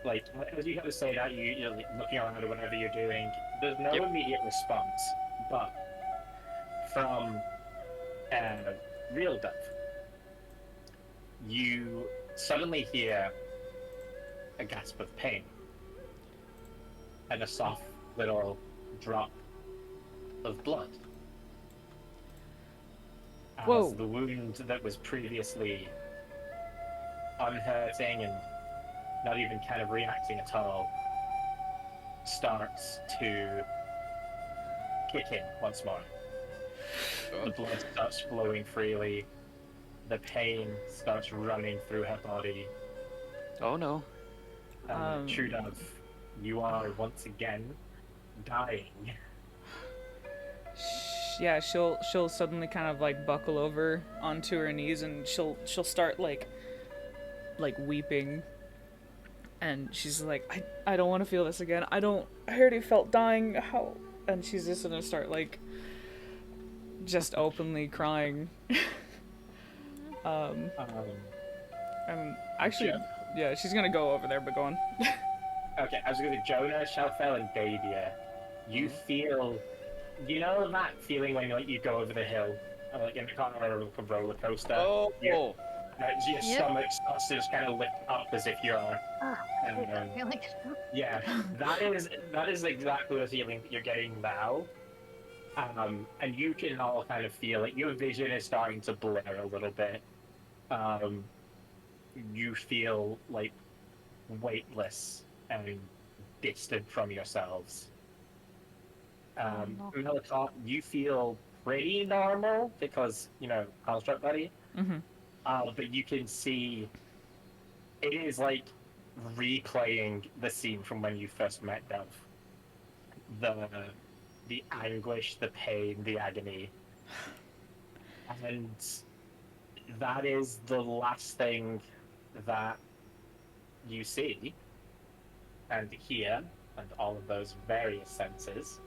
like as you have to say that you're like, looking around or whatever you're doing, there's no Yep. immediate response, but from uh, real dove, you suddenly hear a gasp of pain and a soft little drop of blood as Whoa. the wound that was previously unhurting and not even kind of reacting at all starts to kick in once more. The blood starts flowing freely. The pain starts running through her body. Oh no. True Dove, you are once again dying. Yeah, she'll suddenly kind of like buckle over onto her knees and she'll start like weeping, and she's like, I don't want to feel this again. I already felt dying. How? And she's just gonna start like just openly crying. And actually, Joe- yeah, she's gonna go over there, but go on. Okay, I was going to Jonah, Shalfel, and Davia. You feel, you know that feeling when like you go over the hill, like in the corner of a roller coaster. Oh, Your Yep. stomach starts to just kind of lift up as if you're. Ah, Um, feeling. yeah, that is exactly the feeling that you're getting now. And you can all kind of feel it. Your vision is starting to blur a little bit. You feel like weightless and distant from yourselves. No. Melicott, you feel pretty normal because, construct buddy. Mhm. But you can see it is like replaying the scene from when you first met Dove. The anguish, the pain, the agony. And that is the last thing that you see and hear, and all of those various senses,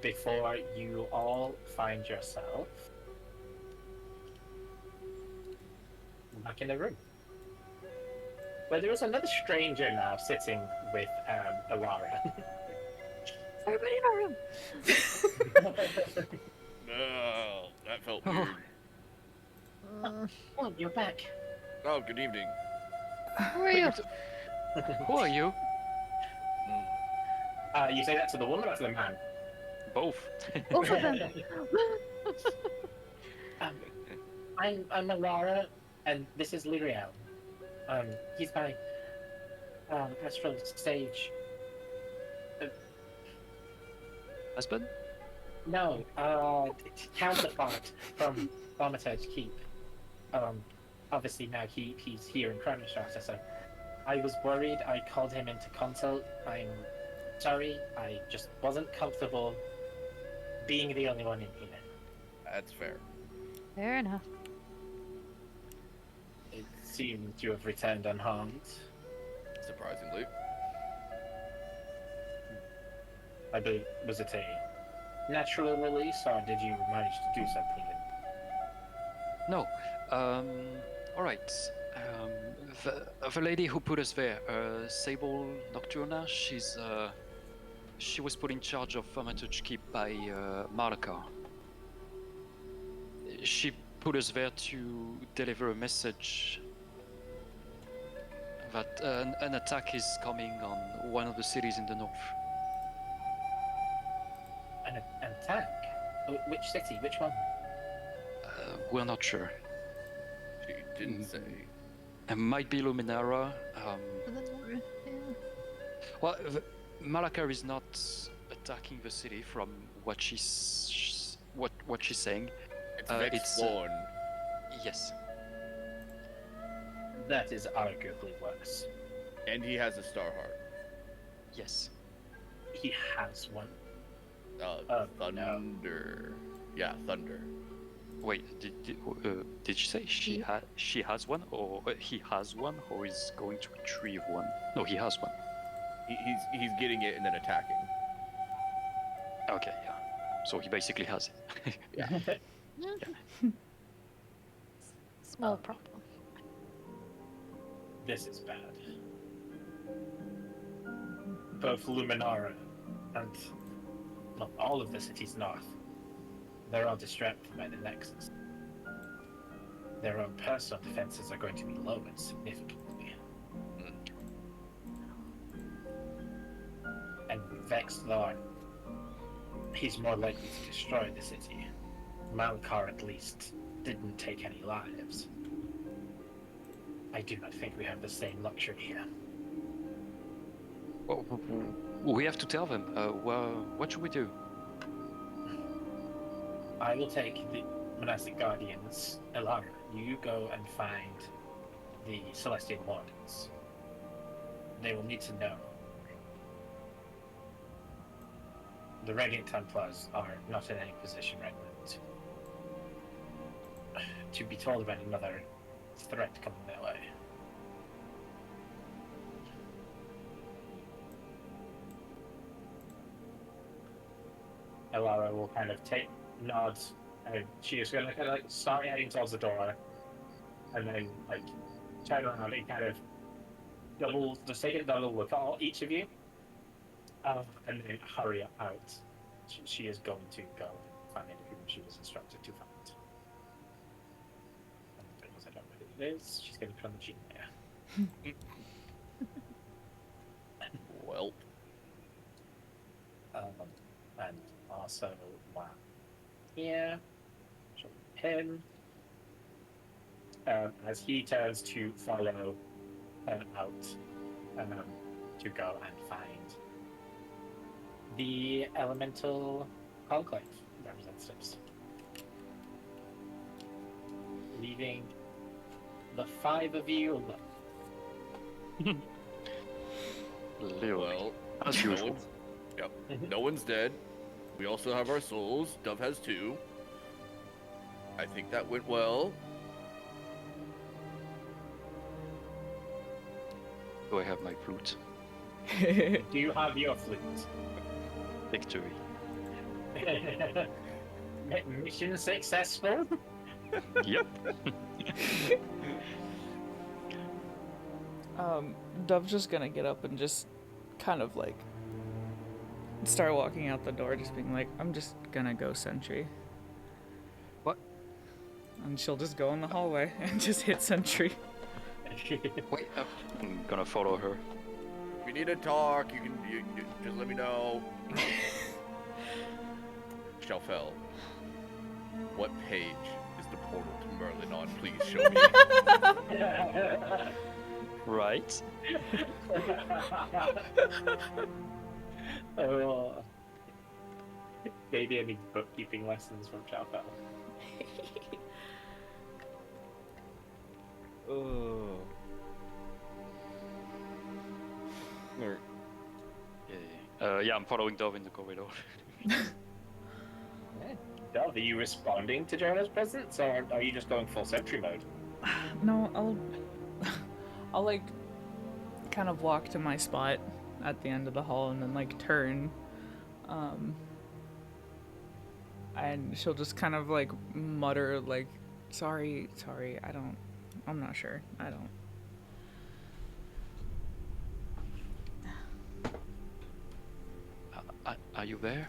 before you all find yourself back in the room. Where there is another stranger now sitting with Alara. Everybody in our room. No, that felt weird. Oh, you're back. Oh, good evening. Who are you? Who are you? You say that to the woman or to the man? Both. Both of them. I'm Alara, and this is Lyriel. He's my astral stage. Husband? No, counterpart from Armitage Keep. Obviously now he's here in Chronostrata, so I was worried. I called him into consult. I'm sorry, I just wasn't comfortable being the only one in here. That's fair. Fair enough. It seemed you have returned unharmed. Surprisingly. I believe, was it a natural release, or did you manage to do something? No. All right. The lady who put us there, Sable Nocturna, she was put in charge of Hermitage Keep by Malaka. She put us there to deliver a message that an attack is coming on one of the cities in the north. An attack? Which city? Which one? We're not sure. She didn't say. It might be Luminara. To the north, yeah. Well, Malaka is not attacking the city from what she's what she's saying. It's it's Vexthorn. Yes. That is arguably worse. And he has a star heart. Yes. He has one. No. Thunder. Yeah, thunder. Wait, did you say she has one, or he has one, or is going to retrieve one? No, he has one. He's getting it and then attacking. Okay, yeah. So he basically has it. Yeah. Small problem. This is bad. Both Luminara and all of the cities north, they're all distracted by the Nexus. Their own personal defenses are going to be lowered significantly. And Vex Lord, he's more likely to destroy the city. Malkar, at least, didn't take any lives. I do not think we have the same luxury here. Well, we have to tell them. What should we do? I will take the monastic guardians. Elara, you go and find the Celestial Wardens. They will need to know. The Radiant Templars are not in any position right now to be told about another threat coming their way. Elara will kind of nod, and she is going to kind of like start heading towards the door, and then like turn around and kind of just take a double look at each of you, and then hurry out. She is going to go and find whom she was instructed to find. And because I don't know who it is, she's going to put on the cheat there. Well. And also, wow. Yeah. Show him. As he turns to follow out to go and find the elemental conclave representatives, leaving the 5 of you alone. Well, As usual. Yep. No one's dead. We also have our souls. Dove has 2. I think that went well. Do I have my flute? Do you have your flute? Victory. Mission successful? Yep. Dove's just gonna get up and just kind of like start walking out the door, just being like, I'm just gonna go sentry. What? And she'll just go in the hallway and just hit sentry. Wait, I'm gonna follow her. If you need to talk, you just let me know. Shelfel, what page is the portal to Merlin on? Please show me. Right. Oh, maybe I need bookkeeping lessons from Chalfel. Oh. Yeah, I'm following Dove in the corridor. Dove, are you responding to Jonah's presence, or are you just going full sentry mode? No, I'll like kind of walk to my spot at the end of the hall and then like turn, and she'll just kind of like mutter like, sorry, I'm not sure, I don't. Are you there?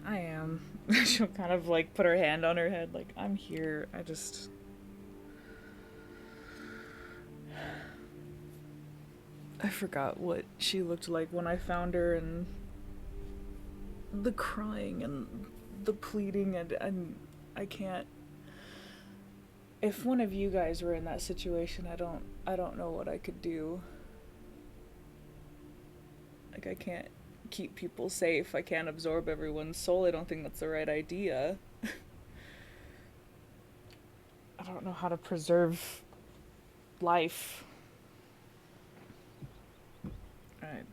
I am. She'll kind of like put her hand on her head like, I'm here, I forgot what she looked like when I found her, and the crying and the pleading, and I can't. If one of you guys were in that situation, I don't know what I could do. Like, I can't keep people safe. I can't absorb everyone's soul. I don't think that's the right idea. I don't know how to preserve life. Alright.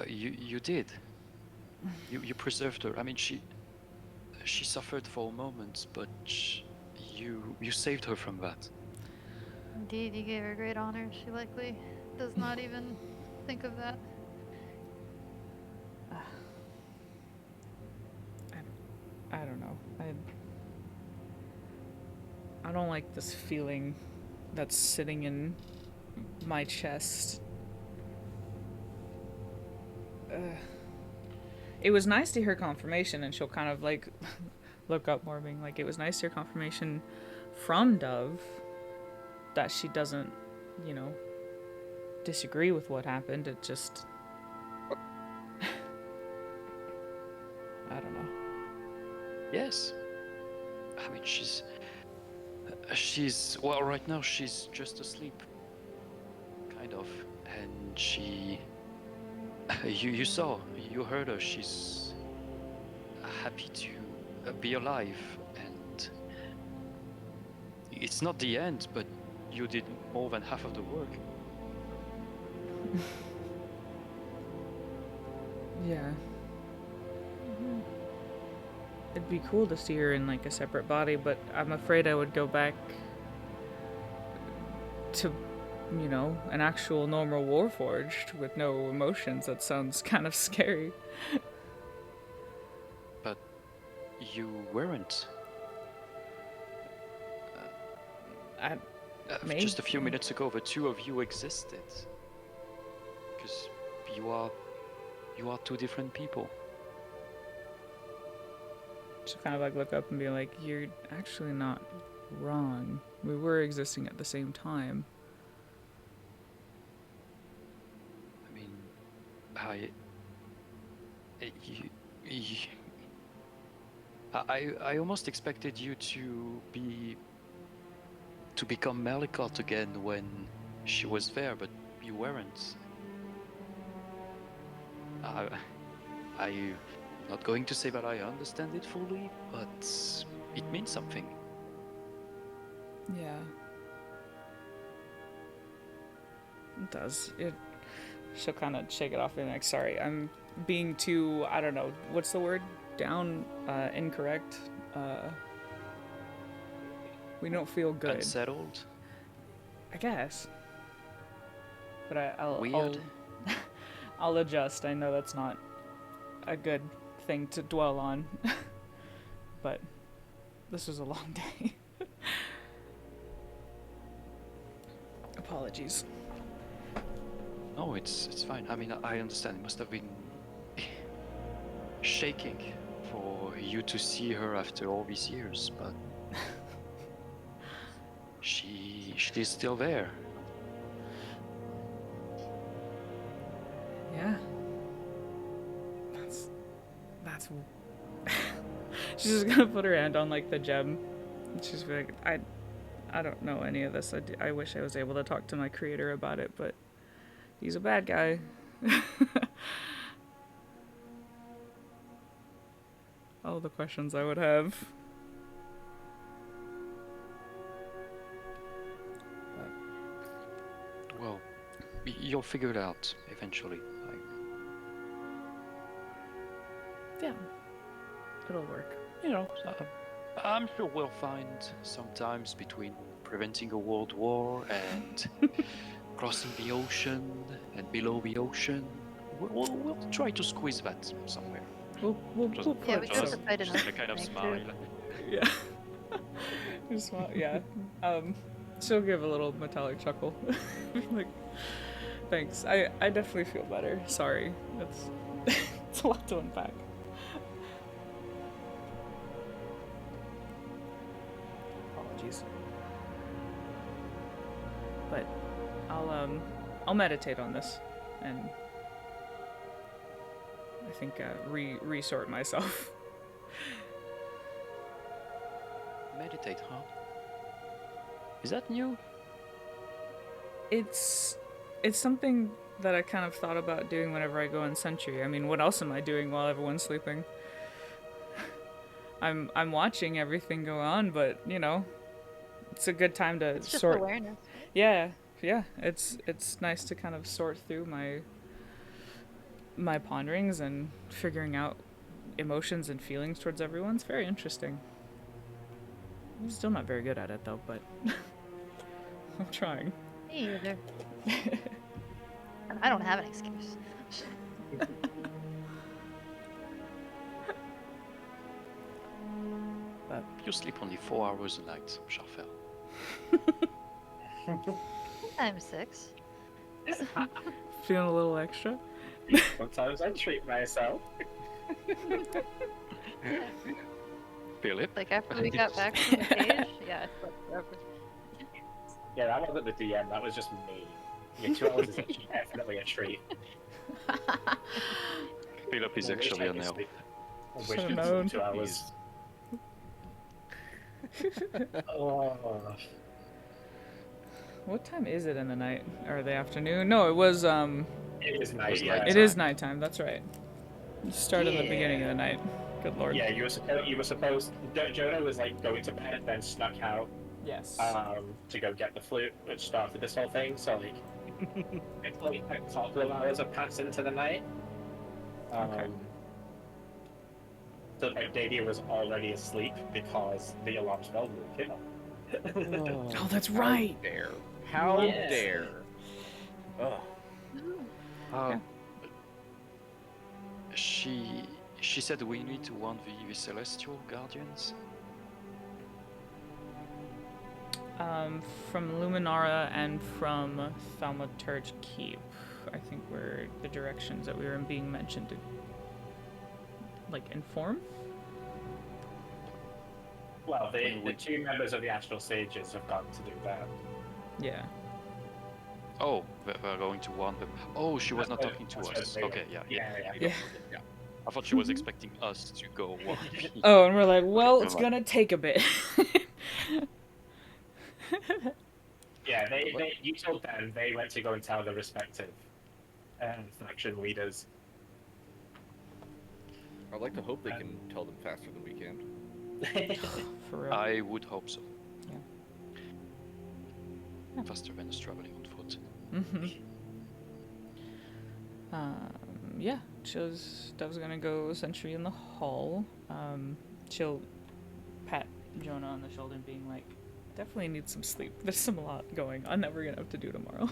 You did. You preserved her. I mean, she suffered for a moment, but you saved her from that. Indeed, you gave her great honor. She likely does not even think of that. I don't know. I don't like this feeling that's sitting in my chest. It was nice to hear confirmation, and she'll kind of like look up more, being like, it was nice to hear confirmation from Dove that she doesn't, you know, disagree with what happened. It just, I don't know. Yes. I mean, she's well, right now she's just asleep, kind of, and she. You saw, you heard her. She's happy to be alive, and it's not the end, but you did more than half of the work. Yeah. It'd be cool to see her in like a separate body, but I'm afraid I would go back to, you know, an actual normal Warforged with no emotions. That sounds kind of scary. But you weren't. Just a few minutes ago, the two of you existed. Because you are two different people. She'll kind of like look up and be like, you're actually not wrong. We were existing at the same time. I mean, I almost expected you to become Malicot again when she was there, but you weren't. I'm not going to say that I understand it fully, but it means something. Yeah. It does. She'll kind of shake it off and like, sorry, I'm being too, I don't know, what's the word? Incorrect. We don't feel good. Unsettled? I guess. But I'll Weird. I'll adjust. I know that's not a good thing to dwell on. But this was a long day. Apologies. No, it's fine. I mean, I understand. It must have been shaking for you to see her after all these years, but she's still there. Yeah. That's she's just gonna put her hand on like the gem. And she's like, I don't know any of this. I wish I was able to talk to my creator about it, but he's a bad guy. All the questions I would have. Well, you'll figure it out eventually. Yeah. It'll work. You know, I'm sure we'll find sometimes between preventing a world war and crossing the ocean and below the ocean. We'll try to squeeze that somewhere. We'll Yeah, we put just some- fight enough. Just a kind of Thank smile. you. Yeah. Just yeah. She'll give a little metallic chuckle. Like, thanks. I definitely feel better. Sorry. It's a lot to unpack. Apologies. But I'll meditate on this and I think resort myself. Meditate, huh? Is that new? It's something that I kind of thought about doing whenever I go on Sentry. I mean, what else am I doing while everyone's sleeping? I'm watching everything go on, but you know, it's a good time to It's just sort. awareness. Yeah. It's nice to kind of sort through my my ponderings and figuring out emotions and feelings towards everyone's very interesting. I'm still not very good at it though, but I'm trying. Me either. I don't have an excuse. But You sleep only 4 hours a night, Charfel. I'm 6. feeling a little extra. Sometimes I treat myself. Philip? Like after we got back from the cage, yeah, I slept forever. Yeah, that wasn't the DM, that was just me. Yeah, 2 hours is definitely a treat. Philip is I wish actually I an could elf. sleep- I wish Should've I could known. sleep 2 hours. Oh. What time is it in the night or the afternoon? No, it was It is night, was yeah. it is nighttime. That's right. You start in the beginning of the night. Good lord. Yeah, you were supposed. Jonah was like going to bed, then snuck out Yes. to go get the flute, which started this whole thing. So like, it's like a couple of hours have passed into the night. Okay. So like, Dadia was already asleep because the alarm spell didn't kill. Oh, that's right. How dare? How Yes. dare? Ugh. Uh, she said we need to warn the celestial guardians. From Luminara and from Thaumaturge Keep, I think were the directions that we were being mentioned to, like, inform. Well, the two members of the Astral Sages have gone to do that. Yeah. Oh, we're going to warn them. Oh, she was not That's talking to what us. they- Okay, yeah. Yeah. I thought she was expecting us to go warn. Oh, and we're like, well, Okay, it's never mind. gonna take a bit. Yeah, you told them they went to go and tell the respective faction leaders. I'd like to hope they can tell them faster than we can. For real. I would hope so. Yeah. Faster than us traveling on foot. Yeah, Dove's gonna go sentry in the hall. She'll pat Jonah on the shoulder and being like, definitely need some sleep. There's a lot going on that we're gonna have to do tomorrow.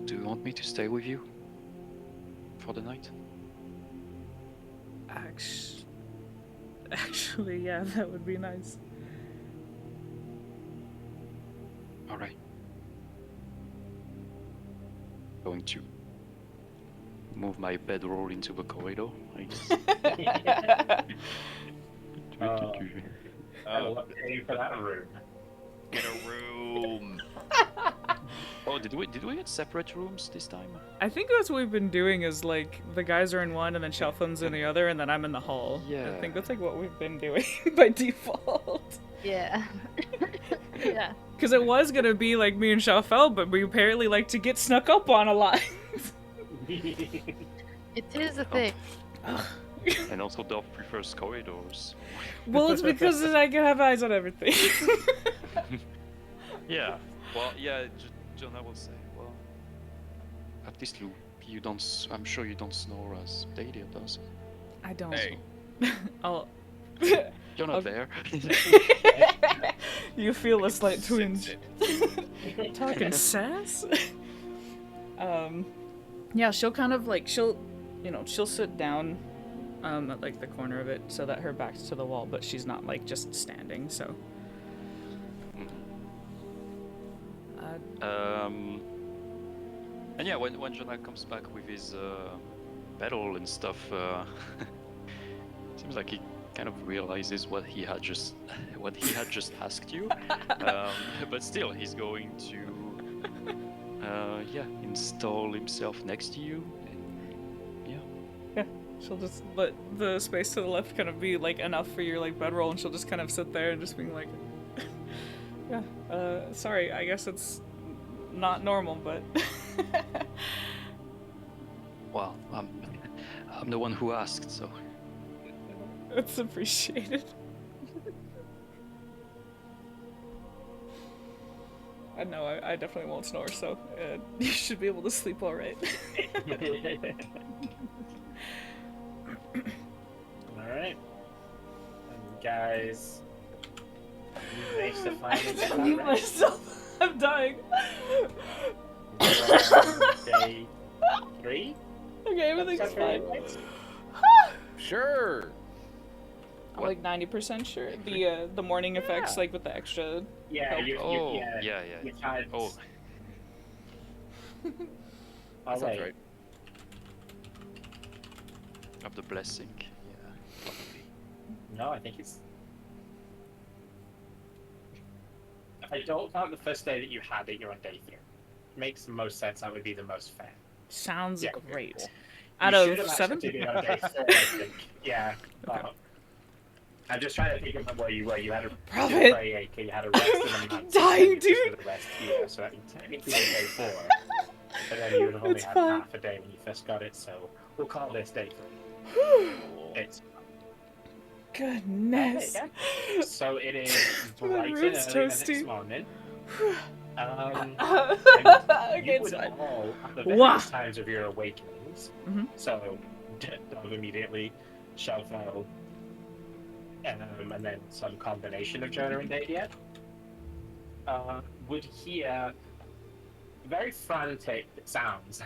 Do you want me to stay with you for the night? Actually, yeah, that would be nice. All right. Going to move my bedroll into the corridor, I guess. I love paying for that room. Get a room. Oh, did we get separate rooms this time? I think that's what we've been doing is like the guys are in one and then Shelfun's in the other and then I'm in the hall. Yeah. I think that's like what we've been doing by default. Yeah. Yeah. Because it was gonna be like me and Shelfel, but we apparently like to get snuck up on a lot. It is a thing. And also Dove prefers corridors. Well, it's because I can have eyes on everything. Yeah. Well, yeah. Jonah will say, well, at least you don't. I'm sure you don't snore as Dalia does. I don't. Hey. I'll. You're not I'll- there. You feel a slight Sense twinge. it. Talking sass. Yeah, she'll kind of like she'll sit down, at like the corner of it so that her back's to the wall, but she's not like just standing. So. And yeah, when Jonah comes back with his pedal and stuff, seems like he kind of realizes what he had just asked you. But still, he's going to install himself next to you. Yeah, she'll just let the space to the left kind of be like enough for your like bedroll, and she'll just kind of sit there and just being like, yeah, sorry, I guess it's not normal, but. Well, I'm the one who asked, so. It's appreciated. I know I definitely won't snore, so you should be able to sleep all right. Alright. And guys, you managed to finally get that mute right. myself. I'm dying. Day 3? Okay, everything's fine. Sure. I'm like 90% sure. The morning effects, Yeah. like with the extra. Yeah, Help. yeah. You had... Oh, That sounds right. of the blessing. Yeah, probably. No, I think it's... If I don't count the first day that you had it, you're on day 3. Makes the most sense. That would be the most fair. Sounds Yeah, great. cool. Out You of should have 7? actually been on day 4, I think. Yeah. Okay. I'm just trying to think of where you were. You had a Prophet. you had a rest in a month. Dying, dude. With a rest here, so that means technically day 4. But then you would have only It's had fine. half a day when you first got it, so we'll call this day 3. It's Goodness. yeah. So it is My bright and room's early the toasty. next morning. Okay, You it's would fine. all, at the Wah. various times of your awakenings, Mhm. so Dove immediately, Shelfo, and then some combination of Jonah and Dadiet, would hear very frantic sounds.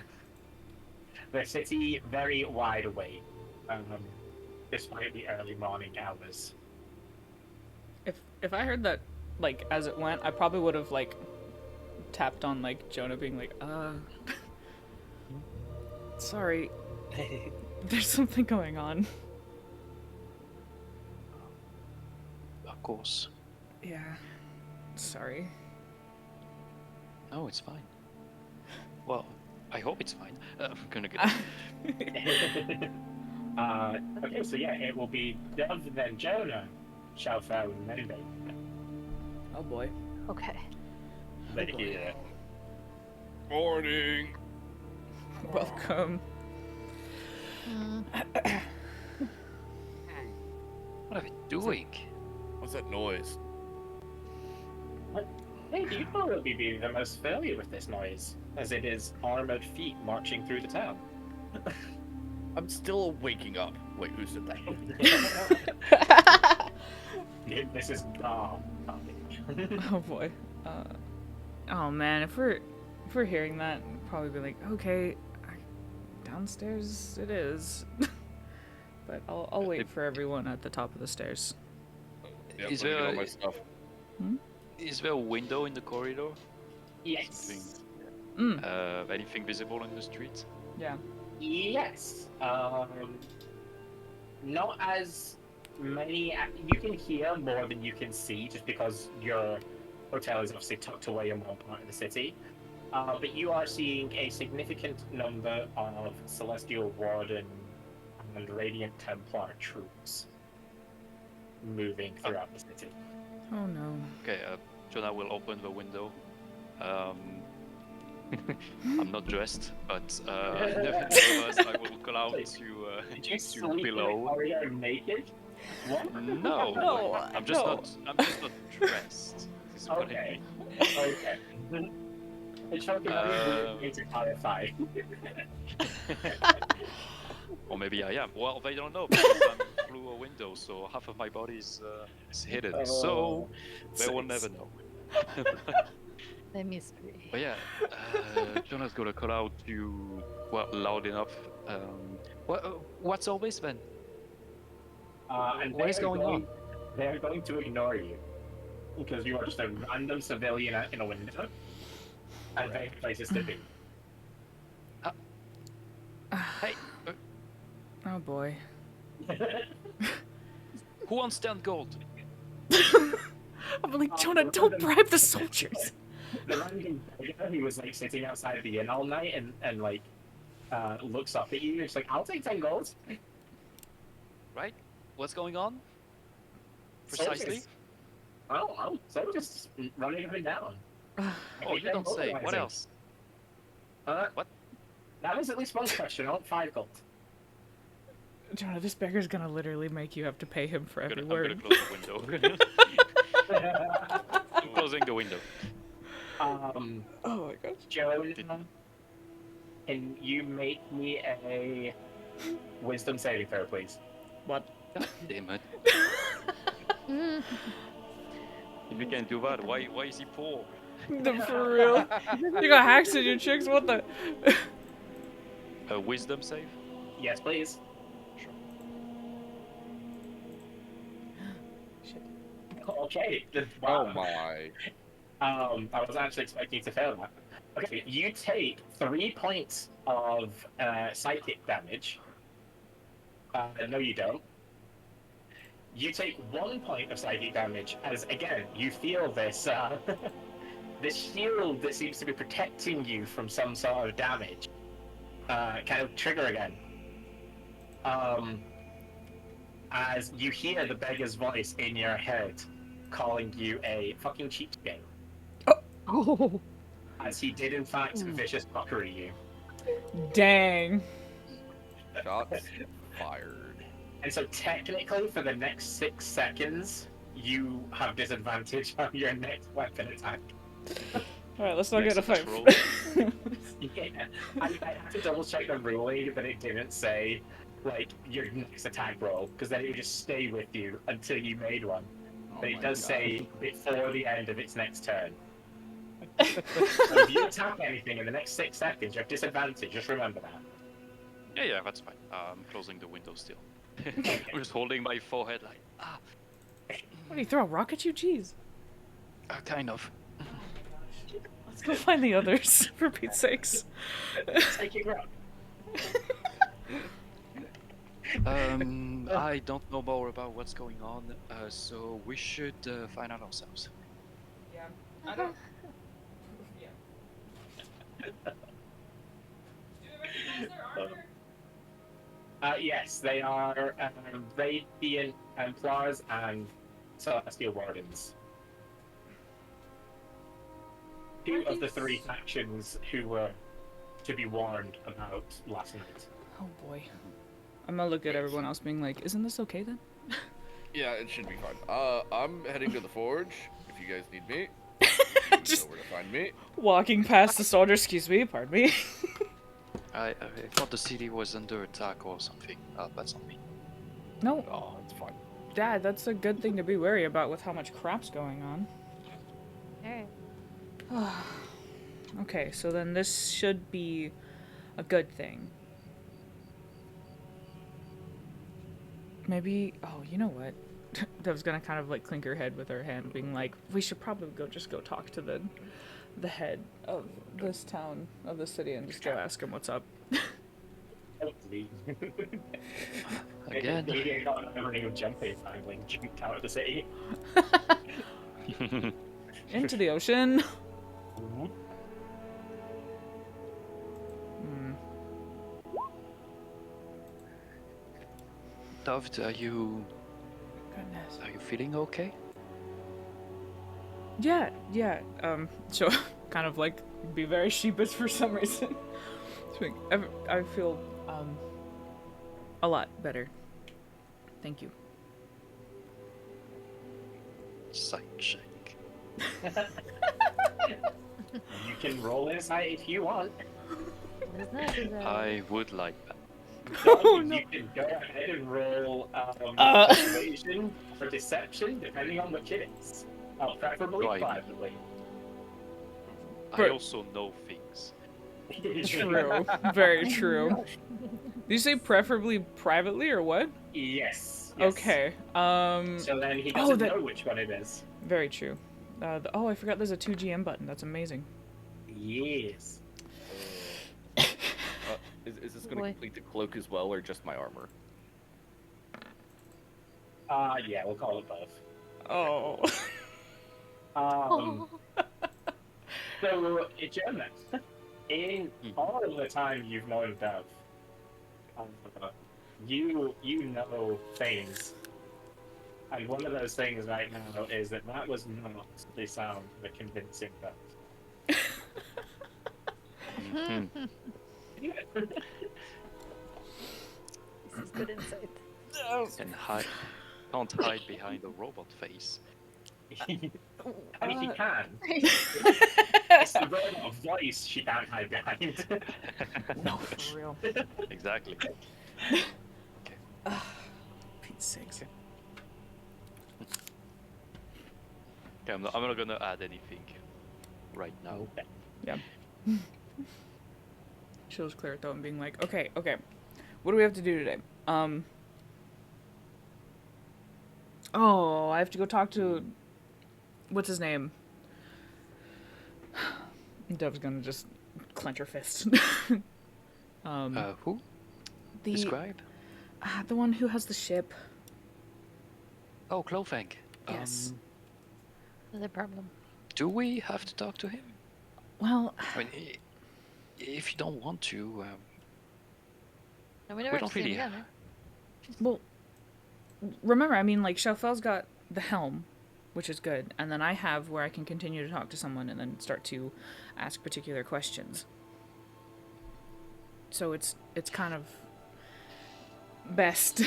The city very wide awake, despite the early morning hours. If I heard that, like, as it went, I probably would have, like, tapped on, like, Jonah being like, sorry, there's something going on. Of course. Yeah, sorry. No, it's fine. Well, I hope it's fine. I'm gonna get. Okay, so yeah, it will be Dove, then Jonah, Shelfo, and then Dave. Oh boy. Okay. But yeah. Morning. Welcome. What are we doing? What's that noise? Hey, you probably be the most familiar with this noise, as it is armored feet marching through the town. I'm still waking up. Wait, who said that? This is Dom. Oh boy. Oh man, if we're hearing that, we'll probably be like, okay, downstairs it is. But I'll wait for everyone at the top of the stairs. Yeah, Is let me get there all a- my stuff. Is there a window in the corridor? Yes. Anything visible in the street? Yeah. Yes. Not as many. You can hear more than you can see, just because your hotel is obviously tucked away in one part of the city. But you are seeing a significant number of Celestial Warden and Radiant Templar troops moving throughout the city. Oh no. Okay, Jonah will open the window. I'm not dressed, but nevertheless, I will call out Did to you sleep below. Are you naked? What? No, No, I'm just no. not. I'm just not dressed. This is what I Okay. mean. Okay. It's something I need to clarify. Or maybe I am. Well, they don't know because I'm through a window, so half of my body is hidden. So they will never know. The mystery. But yeah, Jonah's gonna call out to loud enough. What's all this then? And What is they're going on? They're going to ignore you because you are just a random civilian in a window, and they have places to be. Hey, Oh boy. who wants 10 gold? I'm like, Jonah, don't bribe the soldiers. The random beggar who was like sitting outside the inn all night and like looks up at you. It's like, I'll take 10 gold. Right? What's going on? Precisely. Soldiers. Oh, so just running up and down. Oh, you don't say. What else? What? That was at least one question. I want 5 gold. Jonah, this beggar's gonna literally make you have to pay him for every I'm word. gonna close the window. I'm closing the window. Oh my gosh. Joan, can you make me a wisdom saving throw, please? What? God damn it. If you can do that, why is he poor? For real? You got hacks in your chicks? What the? A wisdom save? Yes, please. Sure. Shit. Okay. Oh Wow. my. I was actually expecting you to fail that. Okay, you take 3 points of psychic damage. No, you don't. You take 1 point of psychic damage as, again, you feel this this shield that seems to be protecting you from some sort of damage kind of trigger again. As you hear the beggar's voice in your head calling you a fucking cheapskate. Oh. As he did, in fact, vicious mockery you. Dang. Shots fired. And so technically, for the next 6 seconds, you have disadvantage on your next weapon attack. Alright, let's not get a fight. roll. Yeah, I have to double check the ruling, but it didn't say, like, your next attack roll, because then it would just stay with you until you made one. But it does say before the end of its next turn. So if you attack anything in the next 6 seconds, you have disadvantage, just remember that. Yeah, that's fine. I'm closing the window still. I'm just holding my forehead like, What, do you throw a rock at you? Jeez. kind of. Let's go find the others, for Pete's sakes. Take your grab. I don't know more about what's going on, so we should find out ourselves. Yeah, I don't... Yes, they are Radiant Templars and Celestial Wardens. 2 of the 3 factions who were to be warned about last night. Oh boy. I'm gonna look at everyone else being like, isn't this okay then? Yeah, it should be fine. I'm heading to the forge. If you guys need me, Just you know where to find me. walking past the soldier, excuse me, pardon me. I thought the city was under attack or something. That's on me. No, Oh, it's fine. Dad, that's a good thing to be wary about with how much crap's going on. Alright. Okay, so then this should be a good thing. Maybe, oh, you know what? Dev's gonna kind of like clink her head with her hand, being like, we should probably go talk to the head of this town, of the city, and just go ask him what's up. Again. Maybe I got a running of Junpei finally jumped out of the city. Into the ocean. Dove, are you Goodness. feeling okay? Yeah. So kind of like be very sheepish for some reason. I feel a lot better. Thank you. Sight check. You can roll insight if you want. What is that? Is that... I would like that. Oh, You no. can go ahead and roll Uh. persuasion or deception, depending on which it is. Preferably Right. privately. I also know things. True. Very true. Did you say preferably privately or what? Yes. Okay. So then he doesn't that- know which one it is. Very true. Oh, I forgot there's a 2GM button. That's amazing. Yes. Is this going to Boy. complete the cloak as well, or just my armor? Yeah, we'll call it both. Oh. So, Jonah, in all of the time you've known Dove, you know things. And one of those things right now is that was not the sound of a convincing Dove. This is good insight. And can't hide behind a robot face. I mean, she Uh, can. It's the word of voice she can't hide behind. No, for real. Exactly. Pete's sakes. Okay, I'm not gonna add anything right now. Okay. Yeah. She'll just clear her throat and being like, okay, what do we have to do today? Oh, I have to go talk to, what's his name? Dove's gonna just clench her fist. Who? the Describe? the one who has the ship. Oh, Clofang. Yes. The problem. Do we have to talk to him? Well, I mean, if you don't want to, No, we never don't have to see really- him again, well, remember, I mean, like, Shelfel's got the helm, which is good, and then I have where I can continue to talk to someone and then start to ask particular questions. So it's kind of best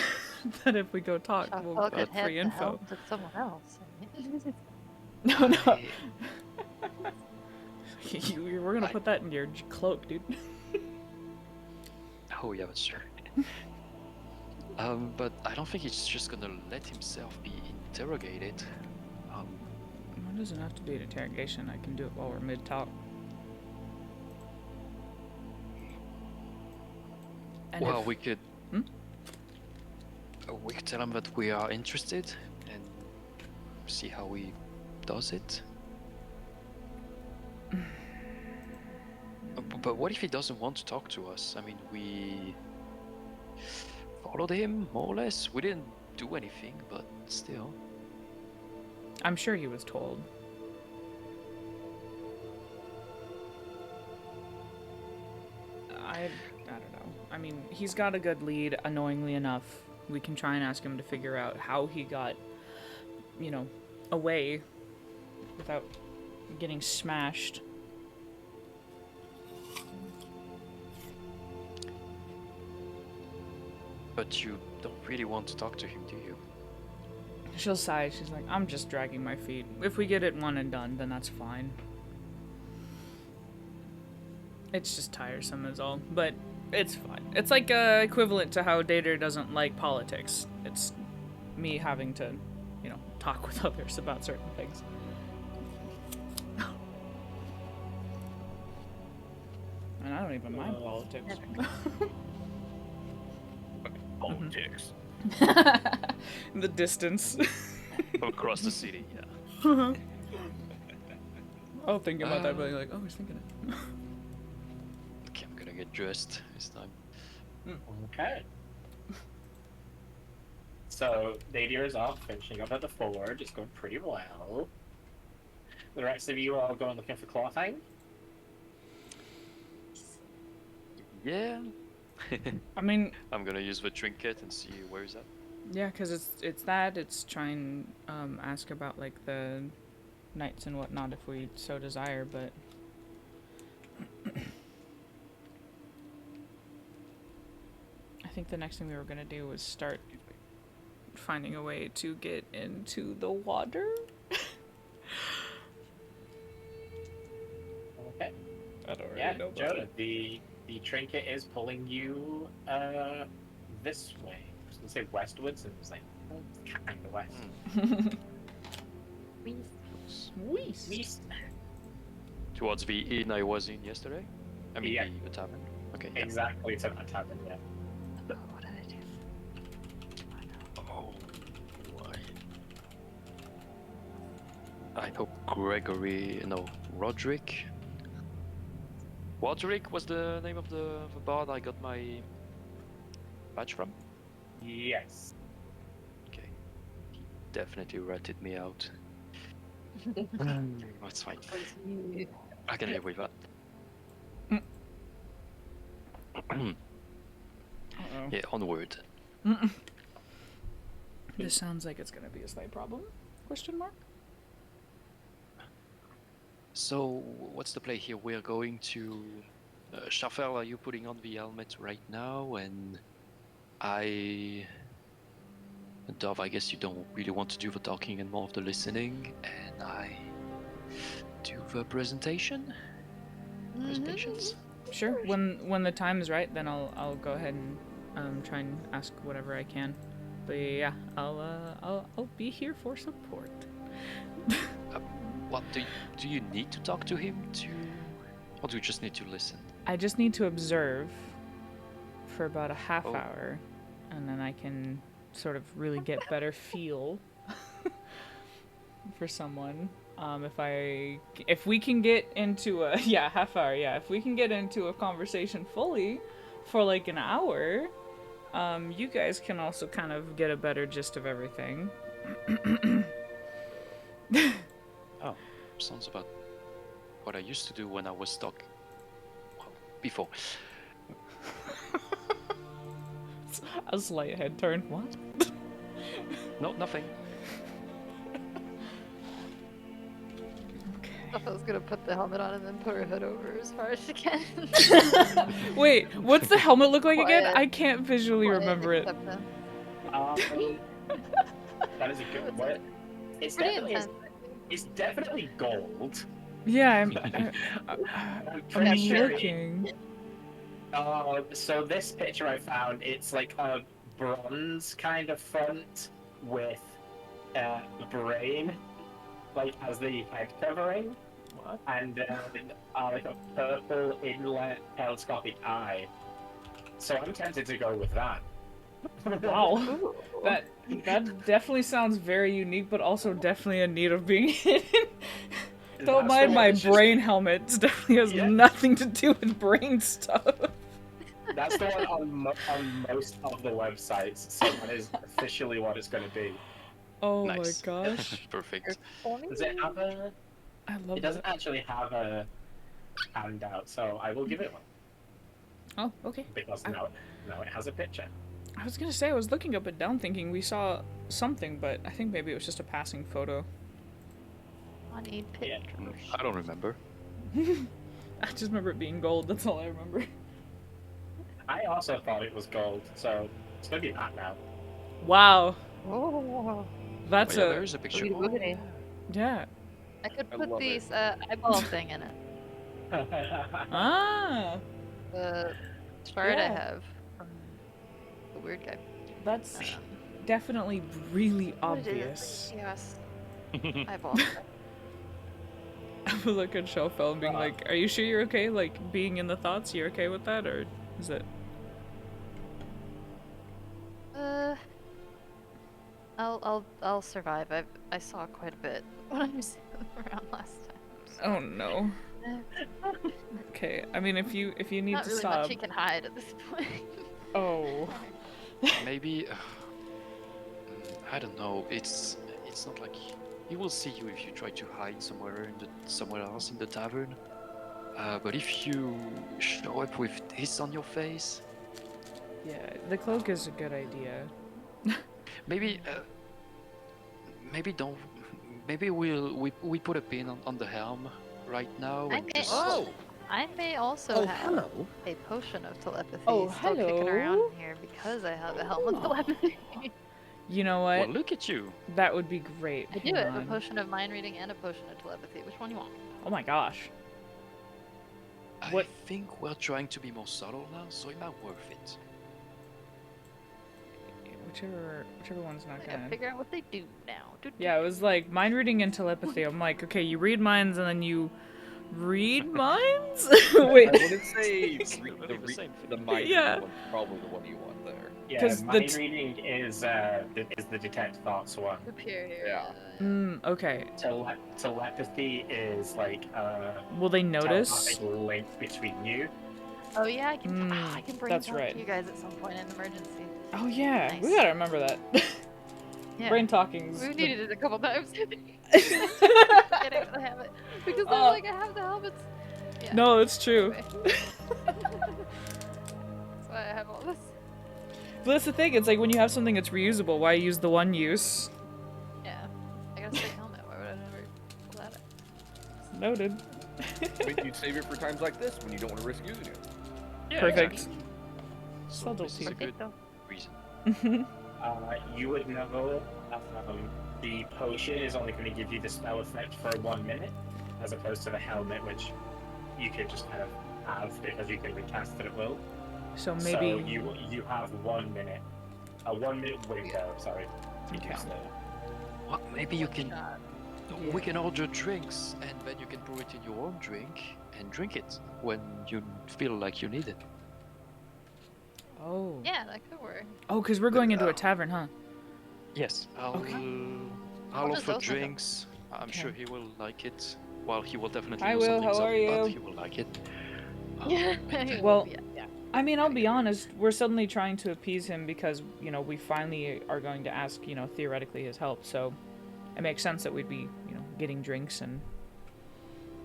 that if we go talk, right? we'll Well, get could hand free the info. helm to someone else. No, no. I- We're gonna put that in your cloak, dude. Oh yeah, that's true. But I don't think he's just gonna let himself be interrogated. It doesn't have to be an interrogation. I can do it while we're mid-talk. And Well, if- we could. Hmm? We could tell him that we are interested and see how he does it. But what if he doesn't want to talk to us? I mean, we followed him more or less. We didn't do anything, but still. I'm sure he was told. I don't know. I mean, he's got a good lead, annoyingly enough. We can try and ask him to figure out how he got, away without getting smashed. But you don't really want to talk to him, do you? She'll sigh. She's like, I'm just dragging my feet. If we get it one and done, then that's fine. It's just tiresome is all. But it's fine. It's like equivalent to how Dater doesn't like politics. It's me having to, talk with others about certain things. And I don't even mind politics. Politics. In the distance. Across the city, yeah. I'll think about that, being like, oh, he's thinking it. Okay, I'm gonna get dressed this time. Okay. So, Nadir is off, finishing up at the forward, it's going pretty well. The rest of you are going looking for Clawfang? Yeah. I mean, I'm gonna use the trinket and see where is that. yeah, because it's try and ask about, like, the knights and whatnot if we so desire, but... I think the next thing we were going to do was start finding a way to get into the water. Okay. I don't really Yeah, know about Jonah, it. the trinket is pulling you this way. I was going to say westwards, and it's like, kind of west. Sweet. East. Towards the inn I was in yesterday? I mean, Yeah. the tavern. Okay, yeah. Exactly to that tavern, yeah. What did I do? Oh, why? I hope Roderick. Roderick was the name of the bard I got my badge from? Yes. Okay. He definitely ratted me out. That's fine. I can live with that. Uh-oh. Yeah, onward. This sounds like it's going to be a slight problem? Question mark? So, what's the play here? We're going to... Shafel, are you putting on the helmet right now? And I Dove, I guess you don't really want to do the talking and more of the listening, and I do the presentation. Presentations. Sure. When the time is right, then I'll go ahead and try and ask whatever I can. But yeah, I'll be here for support. What do you need to talk to him to, or do you just need to listen? I just need to observe for about a half Oh. hour, and then I can sort of really get better feel for someone. If we can get into a half hour, if we can get into a conversation fully for like an hour, you guys can also kind of get a better gist of everything. Oh, sounds about what I used to do when I was stuck. Well, before. A slight head turn. What? No, nothing. I was gonna put the helmet on and then put her hood over as far as she can. Wait, what's the helmet look like again? Quiet. I can't visually Quiet remember it. acceptance. That is a good one. It's Pretty definitely, intense. it's definitely gold. Yeah, I'm I'm pretty sure looking. So this picture I found, it's like a bronze kind of font with a brain, like as the head covering, What? and like a purple inlet telescopic eye. So I'm tempted to go with that. Wow. That definitely sounds very unique, but also definitely in need of being hidden. Don't That's mind the my one that's just- brain helmet. It definitely has Yeah. nothing to do with brain stuff. That's the one on most of the websites, so that is officially what it's going to be. Oh Nice. my gosh. Perfect. Does it have a... I love It doesn't that. actually have a handout, so I will give it one, Oh, okay. because now it has a picture. I was gonna say, I was looking up and down thinking we saw something, but I think maybe it was just a passing photo. I need Yeah. pictures. I don't remember. I just remember it being gold, that's all I remember. I also thought it was gold, so it's going to be that now. Wow. Oh, That's Oh, yeah, a... there's a picture. Boogity boogity. Yeah. I could I put love these eyeball thing in it. Ah. The shard I Yeah. have from the weird guy. That's Um, definitely really what it obvious. is, yes. Eyeball. I would look at Shelfell and being like, are you sure you're okay? Like, being in the thoughts, you're okay with that? Or is it... I'll survive. I saw quite a bit when I was around last time. So. Oh no. Okay, I mean, if you need Not to really stop... much he can hide at this point. Oh. Maybe I don't know. It's not like he will see you if you try to hide somewhere else in the tavern. But if you show up with this on your face, Yeah, the cloak is a good idea. maybe don't. Maybe we put a pin on the helm right now I and may, just. Oh! I may also Oh, have hello. a potion of telepathy Oh, still kicking around hello. here because I have a helmet telepathy. You know Well, what? look at you. That would be great. I do Hang have a on. potion of mind reading and a potion of telepathy. Which one you want? Oh my gosh. I What- think we're trying to be more subtle now, so it might worth it. Whichever one's not I gotta gonna... figure out what they do now. Yeah, it was like mind reading and telepathy. I'm like, okay, you read minds and then you read minds? Wait. I wouldn't say It's literally the same the mind Yeah. one's probably the one you want there. Yeah, 'Cause the mind t- reading is the detect thoughts one. Superior. Yeah. Okay. Telepathy is like Will they notice? telepathic link between you. Oh yeah, I can. I can bring that's talk right. to you guys at some point in emergency. Oh yeah, we Nice. gotta remember that. Yeah. Brain talking's... We the- needed it a couple times. Getting the habit because I'm like I have the helmets. Yeah. No, it's true. Anyway. That's why I have all this. But that's the thing, it's like when you have something that's reusable, why use the one use? Yeah. I got a sick helmet. Why would I never pull that out? Noted. I mean, you'd save it for times like this when you don't want to risk using it. Yeah, Perfect. exactly. So Subtlety. this is a good Perfecto. reason. You would know the potion is only going to give you the spell effect for 1 minute, as opposed to the helmet, which you could just kind of have because you can recast it at will. So So maybe. you have 1 minute, a 1 minute window. Sorry. To Okay. use the- Well, maybe you can. Shot. We can order drinks, and then you can brew it in your own drink and drink it when you feel like you need it. Oh. Yeah, that could work. Oh, because we're going into a tavern, huh? Yes, I'll I'll just offer open them. drinks. I'm Okay. sure he will like it. Well, he will definitely Hi, know Will, something's how up, are you? but he will like it. Yeah. Well, yeah. I mean, I'll be honest, we're suddenly trying to appease him because, you know, we finally are going to ask, you know, theoretically his help, so it makes sense that we'd be, you know, getting drinks and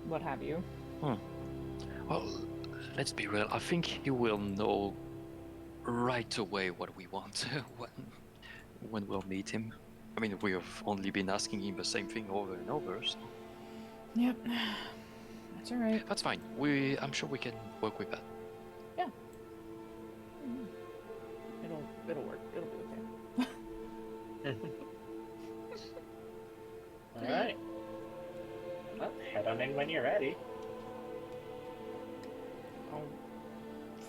what have you. Well, let's be real. I think he will know right away what we want when we'll meet him. I mean, we have only been asking him the same thing over and over, so Yep. That's alright. that's fine. I'm sure we can work with that. It'll work. It'll be okay. All right. Well, head on in when you're ready. I'll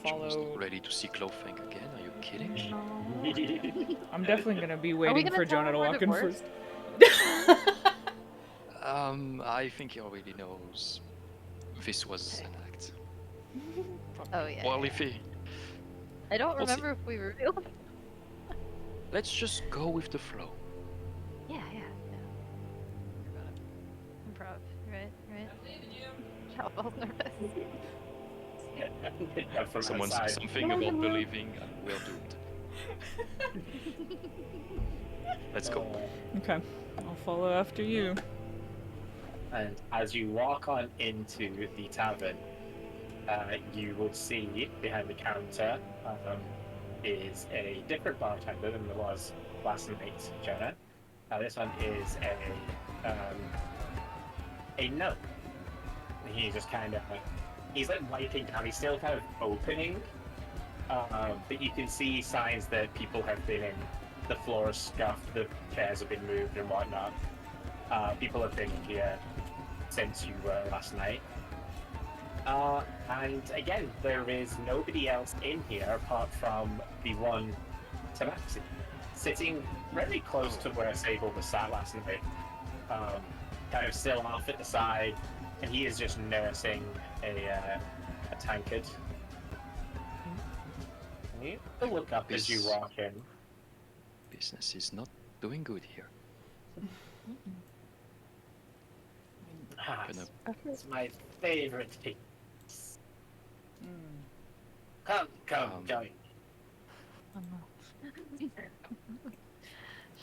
John's follow. not ready to see Clothing again. Are you kidding? I'm definitely gonna be waiting gonna for tell Jonah him to where walk to in work? first. I think he already knows this was an act. Oh yeah. Well, if he, I don't we'll see. remember if we revealed. let's just go with the flow. Yeah. Improv, right? Chalfel's nervous. From Someone outside. said something about believing and we're doomed. Let's go. Okay. I'll follow after you. And as you walk on into the tavern, you would see behind the counter is a different bartender than there was last night, Jonah. This one is a gnome. He's just kind of he's like wiping down. He's still kind of opening, but you can see signs that people have been in. The floor is scuffed, the chairs have been moved and whatnot. People have been here since you were last night. And again, there is nobody else in here apart from the one Tabaxi, sitting really close to where Sable was sat last night, kind of still off at the side, and he is just nursing a tankard. You look up as you walk in. Business is not doing good here. Ah, Gonna- it's my favorite piece. Come, join.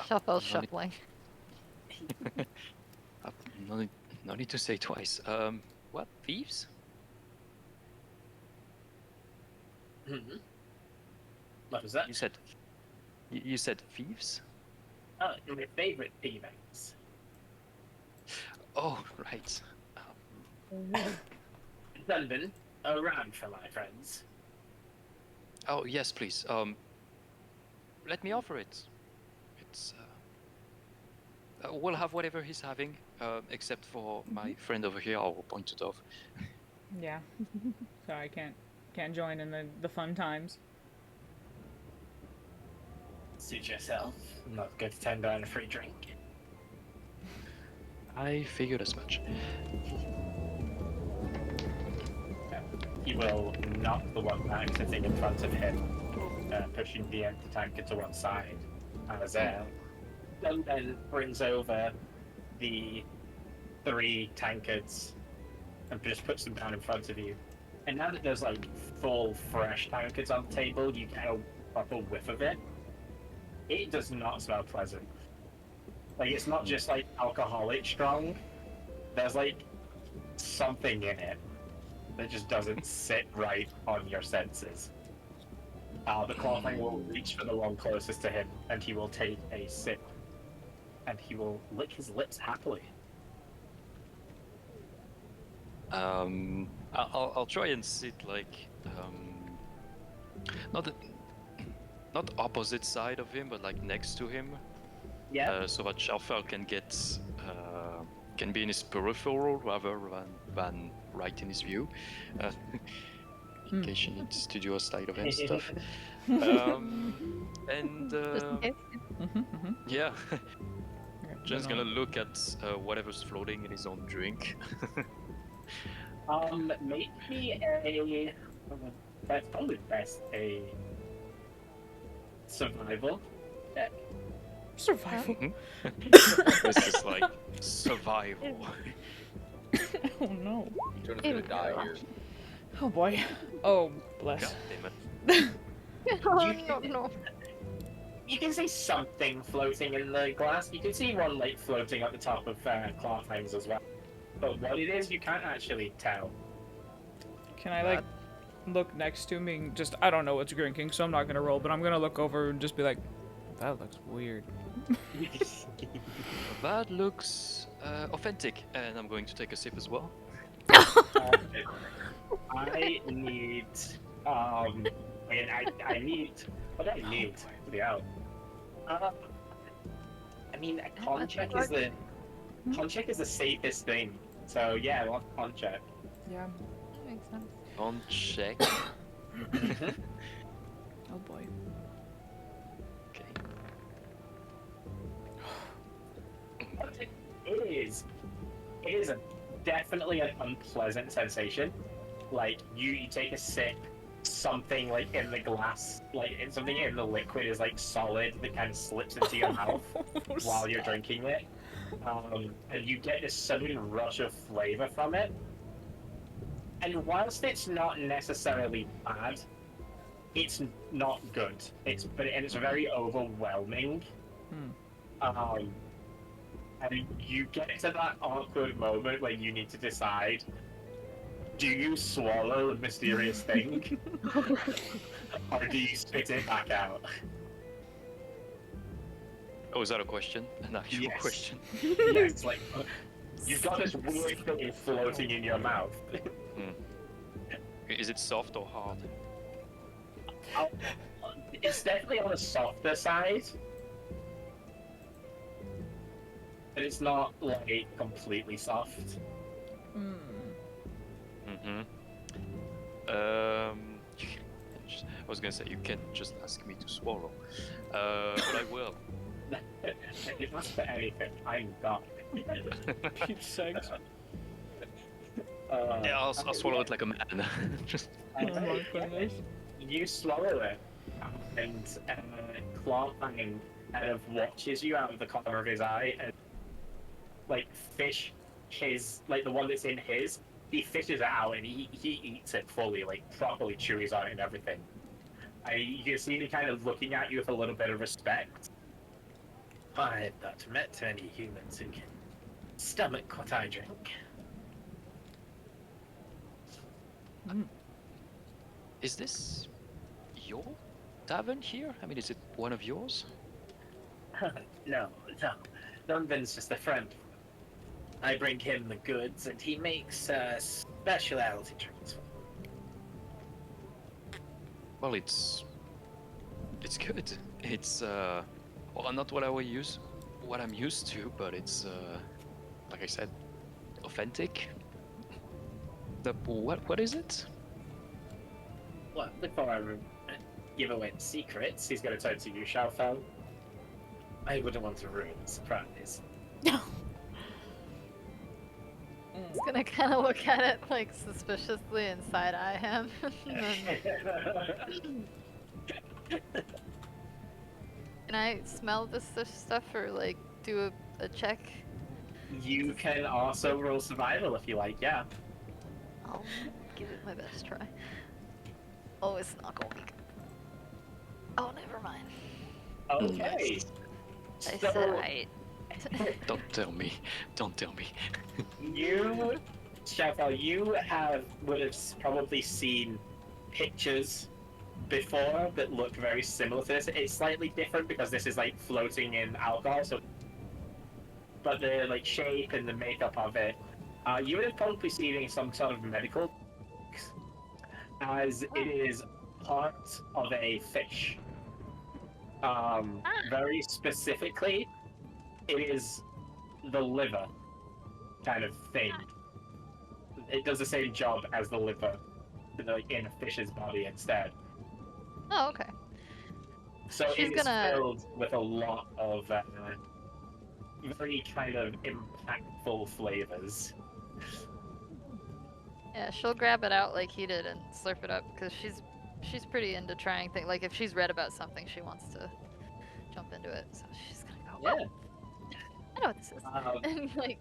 Shuffle, no need- shuffling. no need to say twice. What? Thieves? What was that? You said thieves? Oh, my favorite thieves. Oh, right. London, around for my friends. Oh, yes, please. Let me offer it. It's we'll have whatever he's having, except for my friend over here. I'll point it off. Yeah. Sorry, I can't join in the fun times. Suit yourself. I'm not going to turn down a free drink. I figured as much. He will knock the one man sitting in front of him, pushing the empty tanker to one side. As then brings over the 3 tankards and just puts them down in front of you. And now that there's like full fresh tankards on the table, you get a proper whiff of it. It does not smell pleasant. Like, it's not just like alcoholic strong. There's like something in it that just doesn't sit right on your senses. The Clawfang will reach for the one closest to him, and he will take a sip, and he will lick his lips happily. I'll try and sit like not not opposite side of him, but like next to him, Yeah. so that Schaufel can be in his peripheral rather than right in his view, in case she needs to do a sleight of hand stuff. And Just in case. yeah, Yeah, Jen's then gonna look at whatever's floating in his own drink. Make me a. That's probably best a survival check. Survival. This is like survival. Oh no. Jonah's gonna die here. Oh boy. Oh bless. God damn it. Oh no. You can see something floating in the glass. You can see one like floating at the top of Clarkheim's as well. But what it is, you can't actually tell. Can I like look next to me? And just I don't know what's drinking, so I'm not gonna roll. But I'm gonna look over and just be like, that looks weird. That looks authentic, and I'm going to take a sip as well. I need. I need. What do I need to be out? I mean, a con check is the safest thing. So yeah, I want con check. Yeah. That makes sense. On check. Oh boy. Okay. It is definitely an unpleasant sensation. Like you take a sip, something like in the glass, something in the liquid is like solid that kind of slips into your mouth while you're drinking it, and you get this sudden rush of flavor from it. And whilst it's not necessarily bad, it's not good. It's very overwhelming. And you get to that awkward moment when you need to decide: do you swallow the mysterious thing, or do you spit it back out? Oh, is that a question? An actual Yes. question? Yes, like you've got this weird thing floating in your mouth. Is it soft or hard? It's definitely on the softer side, but it's not like completely soft. Mm-hmm. I was gonna say you can't just ask me to swallow, but I will. If that's for anything, I'm God. Keep sex. Yeah, I'll swallow it like a man. Just Oh my goodness. You swallow it, and Clawfang kind of watches you out of the corner of his eye, and like fish his, like the one that's in his, he fishes it out and he eats it fully, like properly chews on it and everything. You can see him kind of looking at you with a little bit of respect. I've not met any humans who can stomach what I drink. Is this your tavern here? I mean, is it one of yours? No. Dunvan's just a friend. I bring him the goods, and he makes specialty drinks. Well, it's good. It's well, not what I'm used to, but it's like I said, authentic. What is it? Well, before I give away the secrets, he's going to turn to you, Xiaofeng. I wouldn't want to ruin the surprise. He's gonna kind of look at it like suspiciously and side-eye him. Can I smell this stuff or like do a check? You can also roll survival if you like, yeah. I'll give it my best try. Oh, it's not going to be good. Oh, never mind. Okay. I So, said I. Don't tell me. Don't tell me. you, Xiaofeng, you would have probably seen pictures before that look very similar to this. It's slightly different because this is like floating in alcohol, so but the like shape and the makeup of it, you would have probably seen some sort of medical, as it is part of a fish. Very specifically, it is the liver kind of thing. It does the same job as the liver, like in a fish's body instead. Oh, okay. So She's it is gonna- filled with a lot of very kind of impactful flavors. Yeah, she'll grab it out like he did and slurp it up because she's pretty into trying things. Like if she's read about something, she wants to jump into it. So she's gonna go. Yeah. Oh, I know what this is. And like,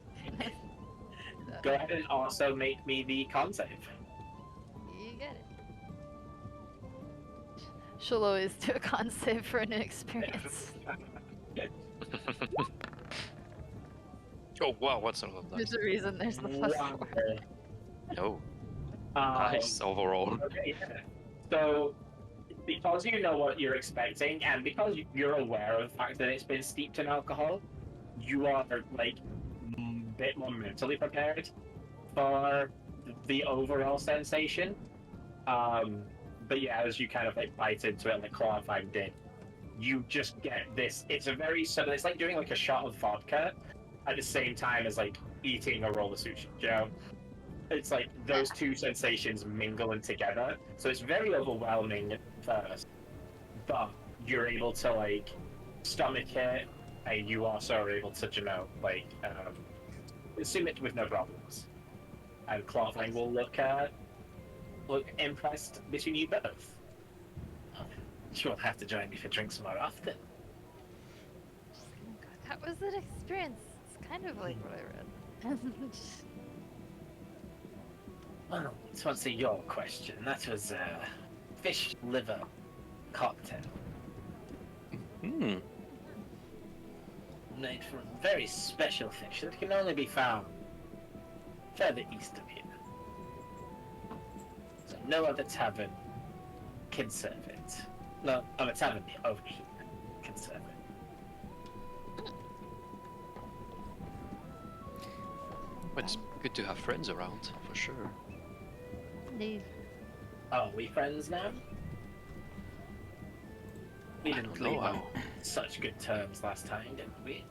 Go ahead and also make me the con save. you get it. She'll always do a con save for an inexperience. Oh wow, what's all of There's that? a reason there's the plus Wow. 4. Oh, Um, nice overall. Okay, yeah. So, because you know what you're expecting, and because you're aware of the fact that it's been steeped in alcohol, you are like a bit more mentally prepared for the overall sensation. But yeah, as you kind of like bite into it, like Clarifying did, you just get this. It's a very subtle. It's like doing like a shot of vodka at the same time as like eating a roll of sushi. You know? It's like those two sensations mingling together. So it's very overwhelming at first, but you're able to like stomach it, and you also are able to, you know, like consume it with no problems. And Clarifying will look impressed between you both. You'll have to join me for drinks more often. That was an experience. It's kind of like what I read. Well, to answer your question, that was a fish liver cocktail Hmm. made from very special fish that can only be found further east of here. So no other tavern can serve it. No, other tavern over here can serve it. But it's good to have friends around, for sure. Indeed. Are we friends now? We I didn't don't know leave on how. such good terms last time, didn't we?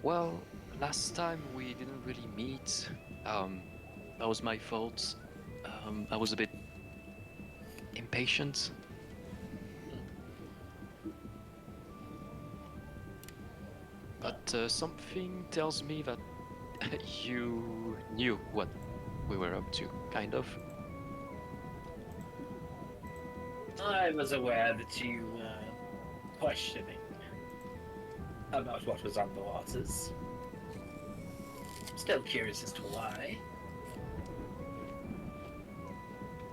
Well, last time we didn't really meet. That was my fault. I was a bit impatient. But something tells me that you knew what we were up to, kind of. I was aware that you were questioning about what was on the waters. Still curious as to why.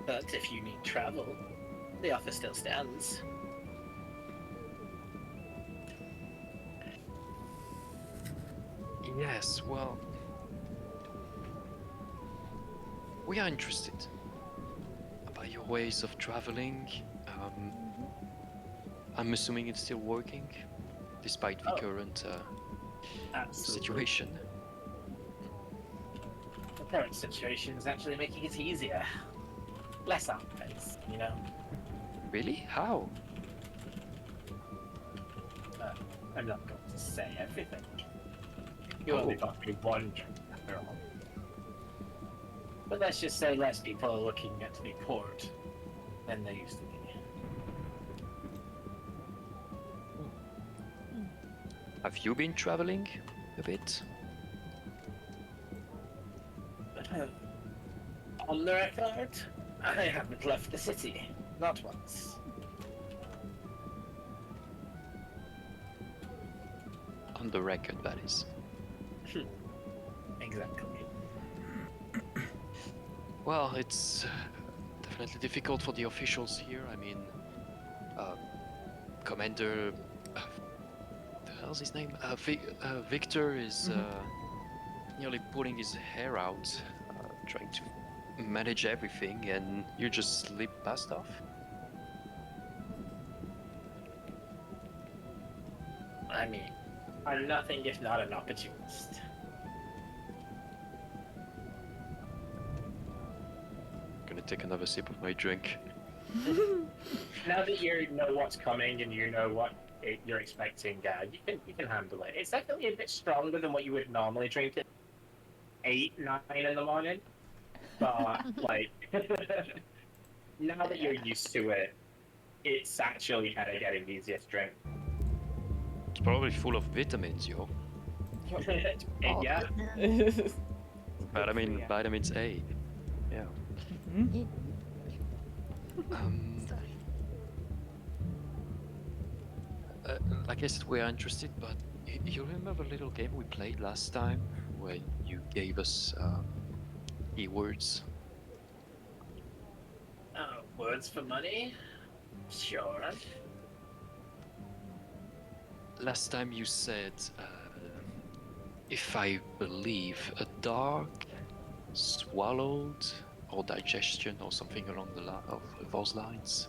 But if you need travel, the offer still stands. Yes, well, we are interested about your ways of traveling. I'm assuming it's still working, despite the current Absolutely. situation. The current situation is actually making it easier. Less outlays, you know? Really? How? I'm not going to say everything. You only got me one drink after all. But let's just say less people are looking at the port than they used to be. Have you been traveling a bit? On the record, I haven't left the city. Not once. On the record, that is. Exactly. Well, it's definitely difficult for the officials here. I mean, Commander, the hell's his name? Victor is nearly pulling his hair out, trying to manage everything, and you just slip past off. I mean, I'm nothing if not an opportunist. Gonna take another sip of my drink. Now that you know what's coming and you know what you're expecting, you can handle it. It's definitely a bit stronger than what you would normally drink at 8, 9 in the morning. But like, now that you're used to it, it's actually kind of getting easier to drink. It's probably full of vitamins, yo. Yeah. Vitamins A. Yeah. Mhm. Sorry. I guess we're interested, but you remember the little game we played last time where you gave us keywords? Oh, words for money? Sure. Last time you said, if I believe, a dark, swallowed, or digestion, or something along of those lines.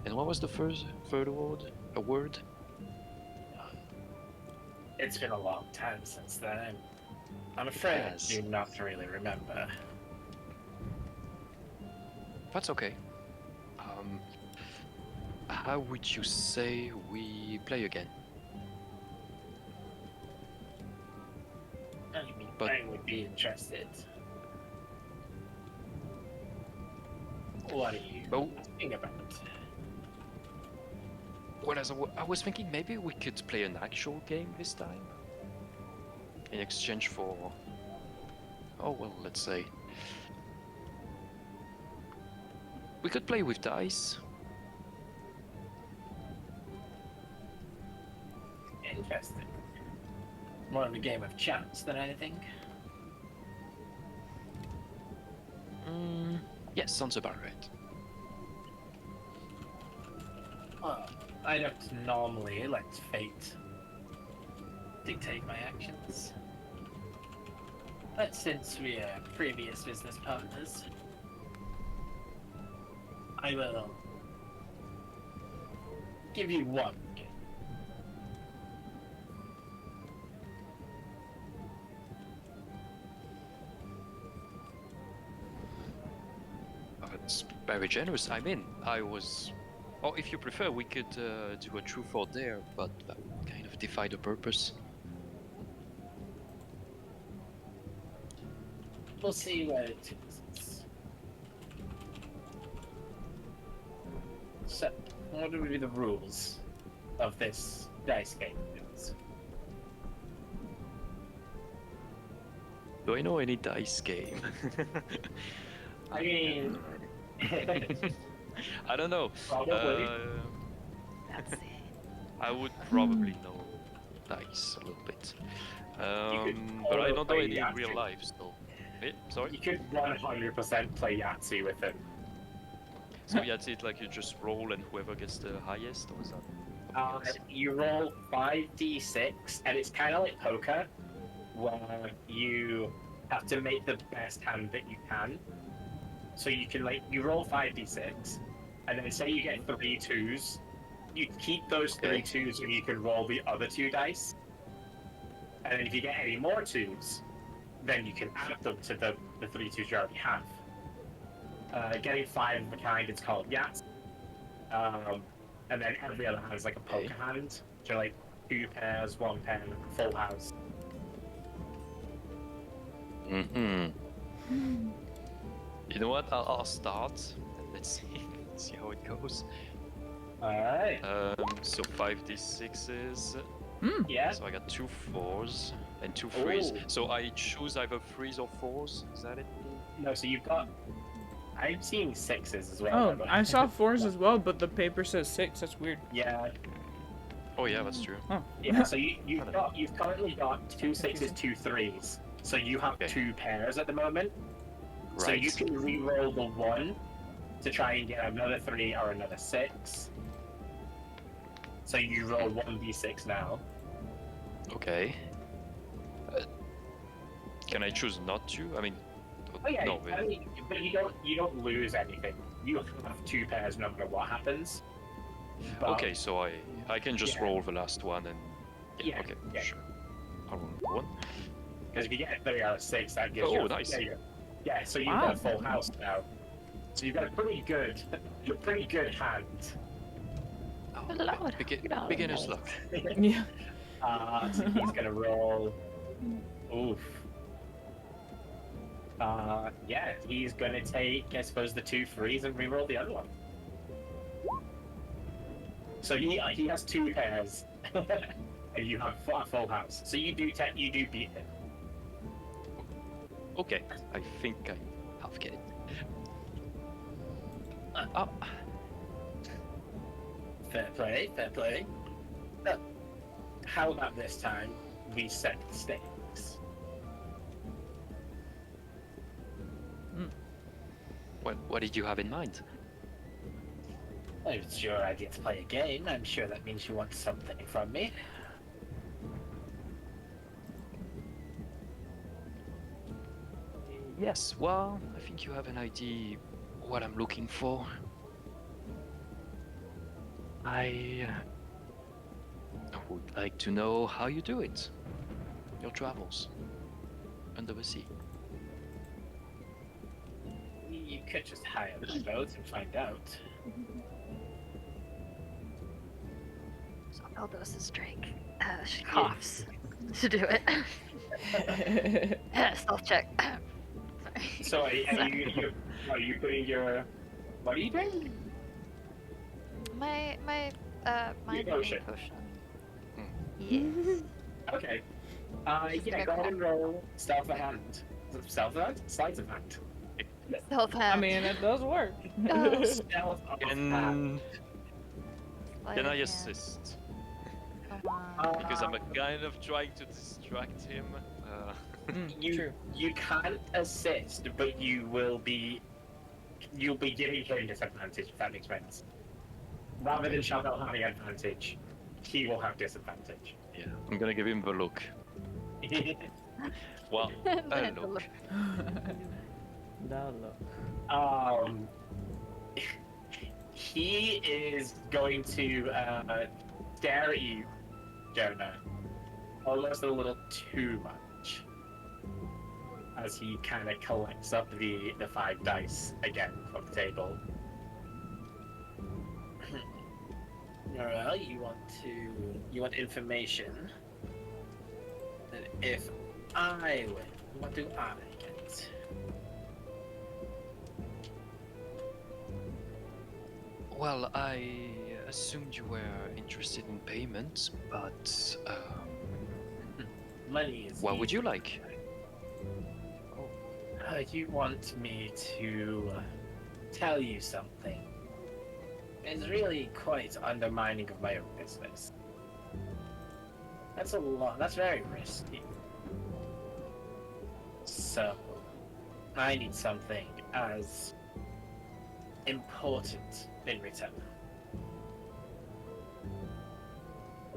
And what was the third word? A word? It's been a long time since then. I'm afraid I do not really remember. That's okay. How would you say we play again? I mean, But- I would be interested. What are you thinking about? Well, I was thinking maybe we could play an actual game this time. In exchange for... Oh, well, let's say... We could play with dice. Interesting. More of a game of chance than anything. Yes, sounds about right. Well, I don't normally let fate dictate my actions. But since we are previous business partners, I will give you one. It's very generous. I mean, I was... Or if you prefer, we could do a truth or dare, but that would kind of defy the purpose. We'll see where it takes us. So, what would be the rules of this dice game? Please? Do I know any dice game? I mean, I don't know. probably. That's it. I would probably know dice a little bit. But I don't know play any in Yahtzee. real life, so... sorry? You could 100% play Yahtzee with him. So yeah, it's like you just roll and whoever gets the highest, or is that something else? You roll 5d6, and it's kind of like poker, where you have to make the best hand that you can. So you can you roll 5d6, and then say you get 3 2s, you keep those 3 2s and you can roll the other 2 dice. And then if you get any more 2s, then you can add them to the 3 2s you already have. Getting 5 of a kind, it's called Yahtzee. And then every other hand is like a poker hand. So like 2 pairs, 1 pair, full house. Mm-hmm. You know what? I'll start. And let's see how it goes. Alright. So 5d6s. Yeah. So I got 2 4s and 2 3s. Ooh. So I choose either 3s or 4s. Is that it? No, so you've got. I'm seeing 6s as well. Oh, by the way. I saw 4s as well, but the paper says 6. That's weird. Yeah. Oh yeah, that's true. Oh. Yeah. So you've currently got 2 6s, 2 3s. So you have 2 pairs at the moment. Right. So you can re-roll the 1 to try and get another 3 or another 6. So you roll 1d6 now. Okay. Can I choose not to? I mean, Oh yeah, no. I mean, but you don't lose anything. You have 2 pairs no matter what happens. But, Okay, so I can just Yeah. roll the last one and Yeah, okay, yeah. sure. I'll roll 1. Because if you get a 3 out of 6, that gives Oh, you. nice. Yeah, so you've Wow. got a full house now. So you've got a pretty good hand. Oh, Good lord. beginner's luck. Yeah. So he's gonna roll. Oof. Yeah, he's gonna take, I suppose, the 2 threes and reroll the other one. So he has 2 pairs, and you have a full house. So you do beat him. Okay, I think I half get it. Oh, Fair play, fair play. How about this time we set the stakes? what did you have in mind? Well, if it's your idea to play a game, I'm sure that means you want something from me. Yes, well, I think you have an idea what I'm looking for. I would like to know how you do it. Your travels under the sea. You could just hire the boat and find out. So Aldous' drink. She coughs to do it. Stealth check. Sorry. So are you putting your... What are you doing? My mind potion. potion. Yes. Okay. Yeah, go ahead and roll stealth of hand. Stealth of hand? Sleight of hand. Stealth hand. I mean, it does work. Oh. Stealth of hand. Sleight Can of I hand. assist? Come on. Because I'm kind of trying to distract him. True. You can't assist, but you'll be giving him disadvantage, if that makes sense. Rather than Charbel having advantage, he will have disadvantage. Yeah, I'm gonna give him the look. Well, a look. That look. He is going to stare at you, Jonah, almost a little too much, as he kind of collects up the 5 dice again from the table. Alright, you want information? And if I win, what do I get? Well, I assumed you were interested in payment, but Money is. what would you easy. like? You want me to tell you something? It's really quite undermining of my own business. That's a lot. That's very risky. So, I need something as important in return.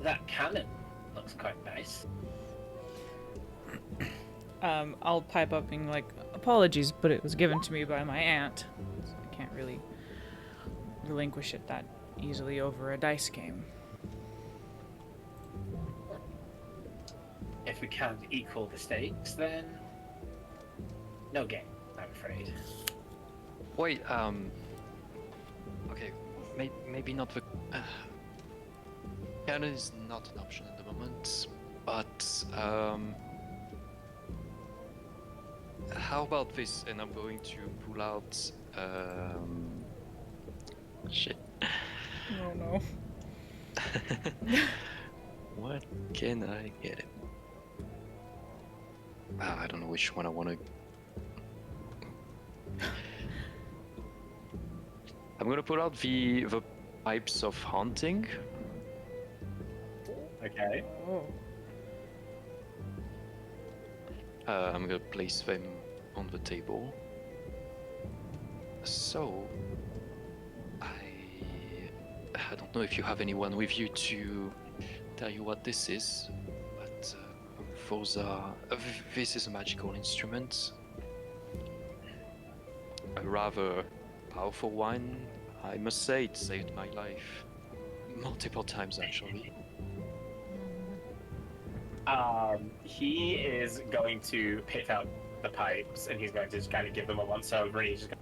That cannon looks quite nice. I'll pipe up being like, apologies, but it was given to me by my aunt, so I can't really relinquish it that easily over a dice game. If we can't equal the stakes, then no game, I'm afraid. Wait, okay, maybe not the... Cannon is not an option at the moment, but, how about this? And I'm going to pull out, shit. Oh no. What can I get it? I don't know which one I want to... I'm gonna pull out the pipes of hunting. Okay. Oh. I'm gonna place them on the table. So, I don't know if you have anyone with you to tell you what this is, but those are. This is a magical instrument. A rather powerful one, I must say. It saved my life multiple times, actually. He is going to pick up the pipes and he's going to just kind of give them a once over and he's just going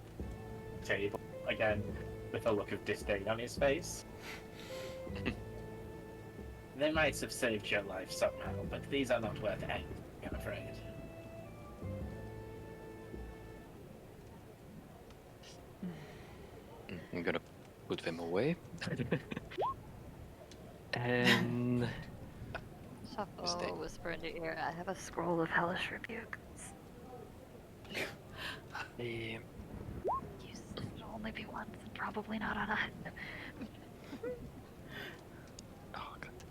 to table, again, with a look of disdain on his face. They might have saved your life somehow, but these are not worth anything, I'm afraid. I'm gonna put them away. And Stay. Shuffle, whisper into your ear. I have a scroll of hellish rebukes. the It'll only be once, and probably not on us. oh god.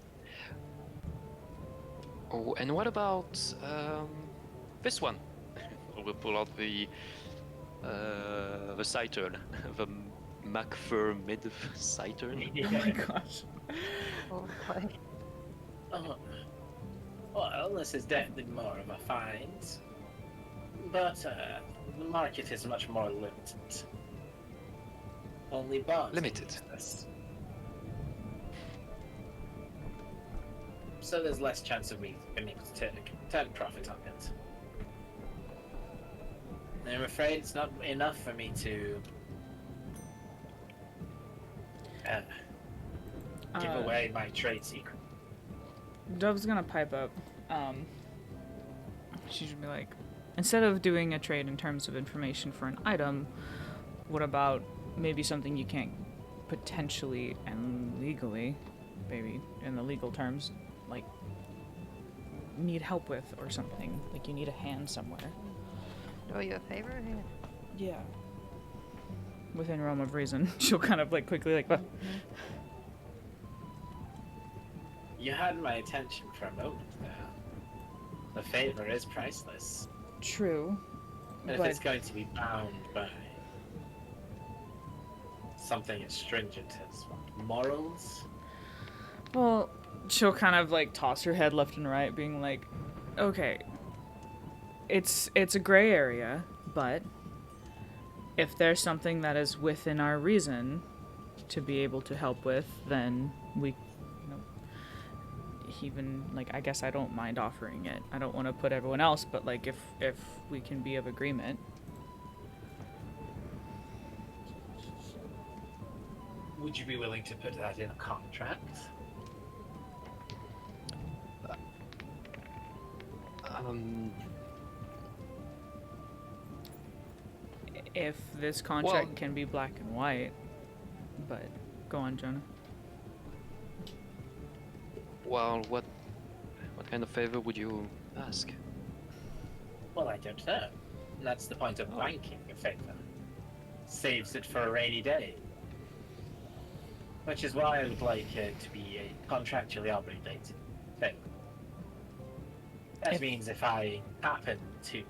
Oh, and what about this one? We'll pull out the Citurn, the Macfur Citurn. Oh my gosh. Oh boy. Oh. Well, this is definitely more of a find. But the market is much more limited. Only bars. Limited. This. So there's less chance of me being able to turn profit on it. And I'm afraid it's not enough for me to give away my trade secret. Dove's gonna pipe up. She's gonna be like, instead of doing a trade in terms of information for an item, what about maybe something you can't potentially and legally, maybe in the legal terms, like need help with or something? Like you need a hand somewhere. Do you a favor? Yeah. Yeah. Within realm of reason, she'll kind of like quickly like. You had my attention for a moment there. The favor is priceless. True. And if it's going to be bound by something as stringent as what, morals? Well, she'll kind of like toss her head left and right, being like, okay, it's a gray area, but if there's something that is within our reason to be able to help with, then we, even like I guess I don't mind offering it. I don't want to put everyone else, but like if we can be of agreement. Would you be willing to put that in a contract? If this contract Well- can be black and white, but go on, Jonah. Well, what kind of favor would you ask? Well, I don't know. That's the point of blanking a favor. Saves it for a rainy day. Which is why I would like it to be a contractually obligated favor. That means if I happen to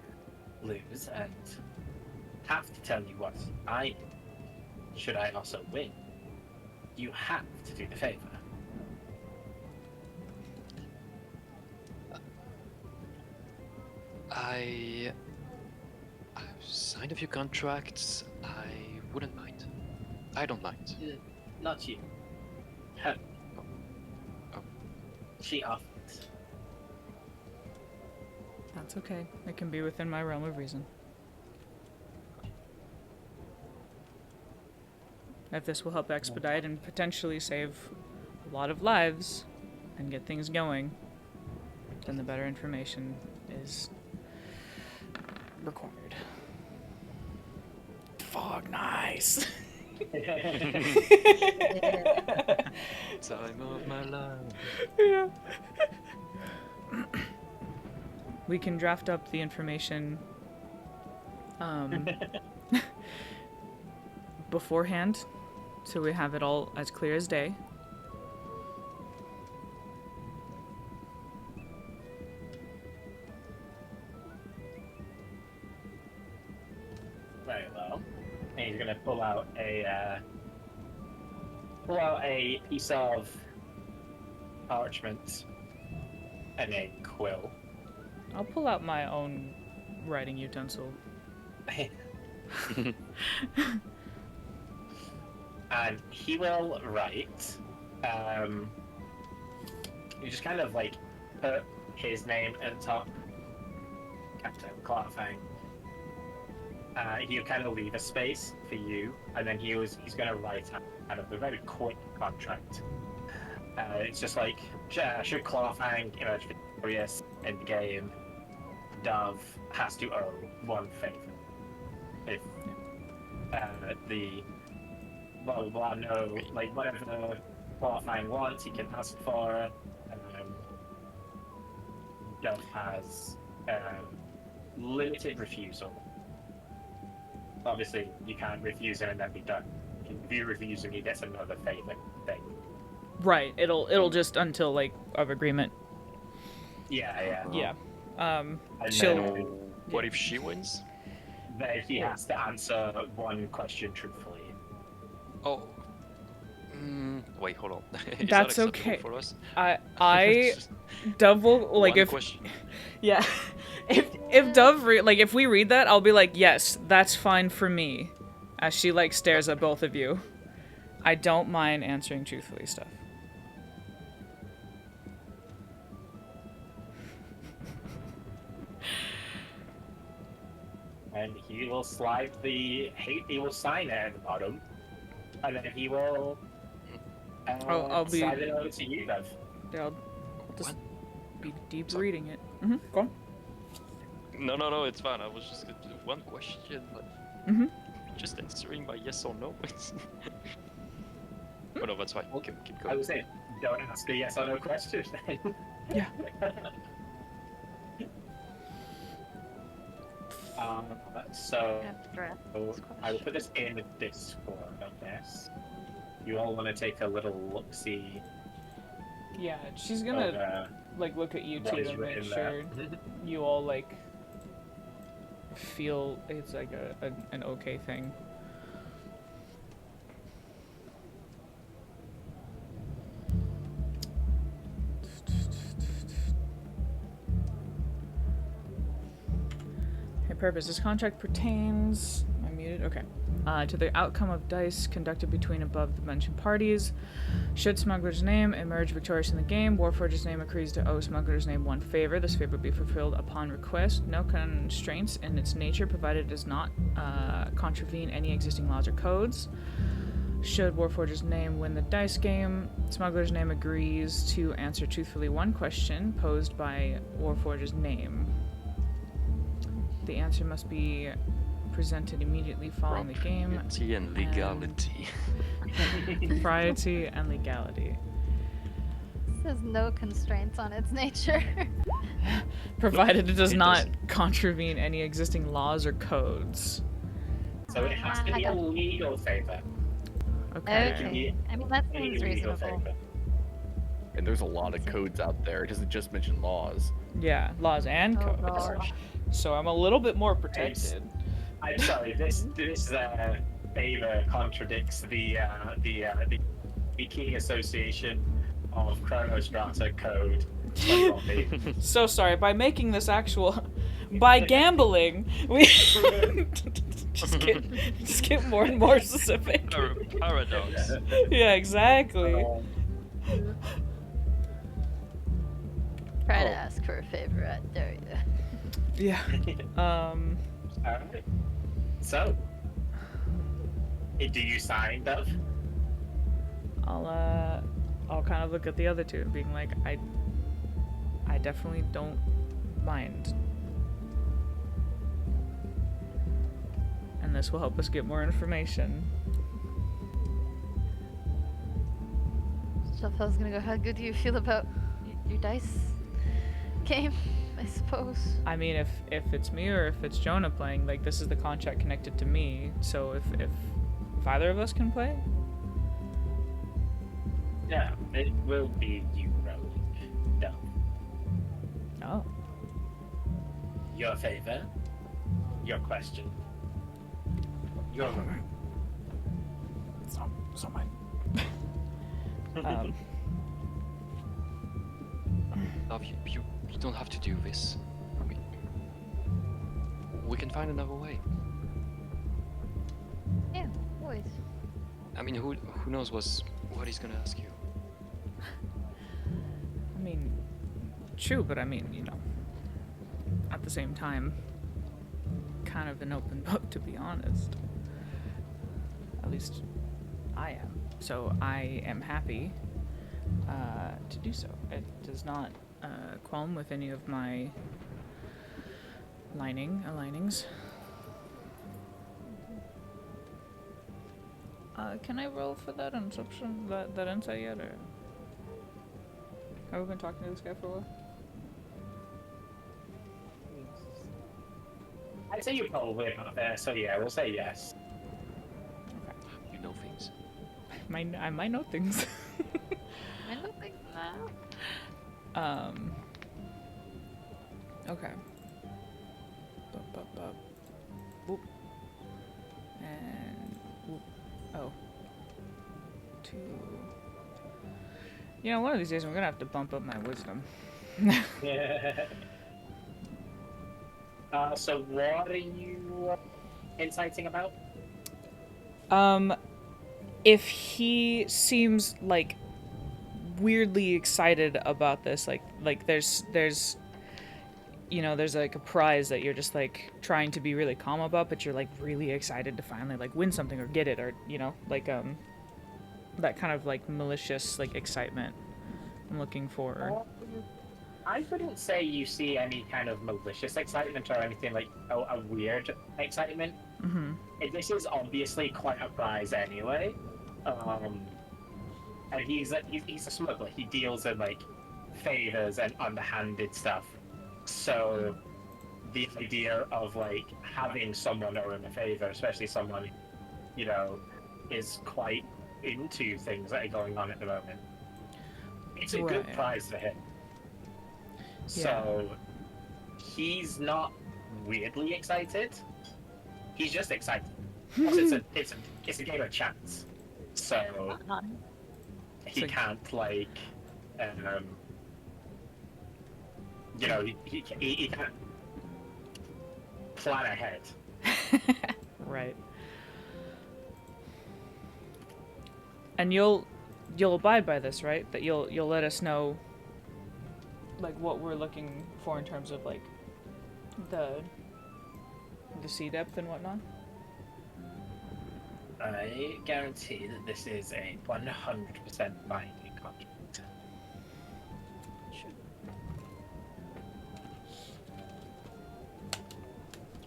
lose and have to tell you what I do, should I also win, you have to do the favor. I've signed a few contracts. I wouldn't mind. I don't mind. Not you. Her. Oh. She offered. That's okay. It can be within my realm of reason. If this will help expedite and potentially save a lot of lives and get things going, then the better information is required. Fog, nice. Time of my life. Yeah. We can draft up the information beforehand, so we have it all as clear as day. Very well. And he's gonna pull out a piece of parchment and a quill. I'll pull out my own writing utensil. And he will write. You just kind of like put his name at the top, Captain Clarifying, he'll kind of leave a space for you, and then he's going to write out of a very quick contract. It's just like, should Clawfang emerge victorious in the game, Dove has to owe one favor. If blah blah blah, no, like whatever Clawfang wants, he can ask for. Dove has limited refusal. Obviously, you can't refuse him and then be done. If you refuse him, he gets another favor thing. Right. It'll just until like of agreement. Yeah. Yeah. And She'll. then, What if she wins? then he has to answer one question truthfully. Oh. Wait, hold on. Is That's that acceptable okay. for us? I Dove will like One if question. yeah if Dove like if we read that, I'll be like, yes, that's fine for me, as she like stares at both of you. I don't mind answering truthfully stuff. And he will slide he will sign it at the bottom, and then he will I'll be- slide it over to you, Bev. Yeah, I'll just What? be deep Sorry. reading it. Go on. No, it's fine. I was just gonna do one question, but just answering by yes or no. Oh no, that's fine. Keep I going. would say, don't ask a yes or no question. Yeah. So After I will put this in the Discord, I guess. You all want to take a little look-see Yeah, she's gonna of like look at you what two is to make written sure there. you all like feel it's like an okay thing. Hey, purpose. This contract pertains. Am I muted? Okay. To the outcome of dice conducted between above mentioned parties. Should Smuggler's Name emerge victorious in the game, Warforge's name agrees to owe Smuggler's Name one favor. This favor will be fulfilled upon request. No constraints in its nature, provided it does not contravene any existing laws or codes. Should Warforge's Name win the dice game, Smuggler's Name agrees to answer truthfully one question posed by Warforge's Name. The answer must be presented immediately following the game. Propriety and legality. Propriety and legality. Says no constraints on its nature. Provided it does It not doesn't. contravene any existing laws or codes. So it has to be a legal favor. Okay. Okay. I mean, that Any seems legal reasonable. favor. And there's a lot of codes out there. It doesn't just mention laws. Yeah, laws and Oh, codes. gosh. So I'm a little bit more protected. I'm sorry. This favor contradicts the Key Association of Chronostrata Code. 21B. So sorry. By making this actual, by gambling, we just get more and more specific. Paradox. Yeah, exactly. Try to ask for a favor, I dare you. Yeah. Alright. So, do you sign, Dove? I'll kind of look at the other two and being like, I definitely don't mind. And this will help us get more information. So if I was gonna go, how good do you feel about your dice game? I suppose. I mean, if it's me or if it's Jonah playing, like this is the contract connected to me. So if either of us can play, Yeah, it will be you rolling. Dove. oh, Your favor. Your question. Your room. it's not mine. Love, you don't have to do this. We can find another way. Yeah, always. I mean, who knows what he's gonna ask you? I mean, true, but I mean, at the same time, kind of an open book, to be honest. At least I am. So I am happy to do so. It does not qualm with any of my alignings. Can I roll for that inception, that insight yet, or have we been talking to this guy for a while? I'd say you're probably not there, so yeah, we'll say yes. You know things. I might know things. I don't think now. Okay. Whoop. And whoop. Oh. 2. You know, one of these days I'm gonna have to bump up my wisdom. Yeah. So what are you inciting about? If he seems like weirdly excited about this, like there's you know, there's like a prize that you're just like trying to be really calm about, but you're like really excited to finally like win something or get it, or you know, like that kind of like malicious like excitement I'm looking for. I wouldn't say you see any kind of malicious excitement or anything like a weird excitement. Mm-hmm. This is obviously quite a prize anyway. And he's a smuggler. He deals in like favors and underhanded stuff. So the idea of like having someone owe him a favor, especially someone, you know, is quite into things that are going on at the moment. It's a good Right. prize for him. So he's not weirdly excited. He's just excited. Also, it's a game of chance. So he can't like you know, he can't plan ahead. Right. And you'll abide by this, right? That you'll let us know like what we're looking for in terms of like the sea depth and whatnot. I guarantee that this is a 100% binding contract.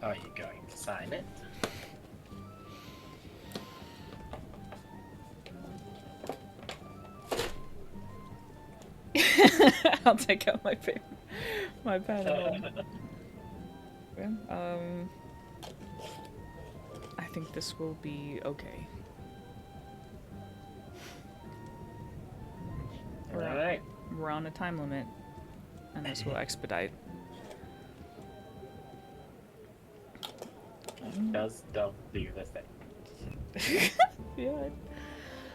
Are you going to sign it? I'll take out my pen. My pen. I think this will be okay. Alright. We're on a time limit, and this will expedite. Does Dove do the thing? Yeah.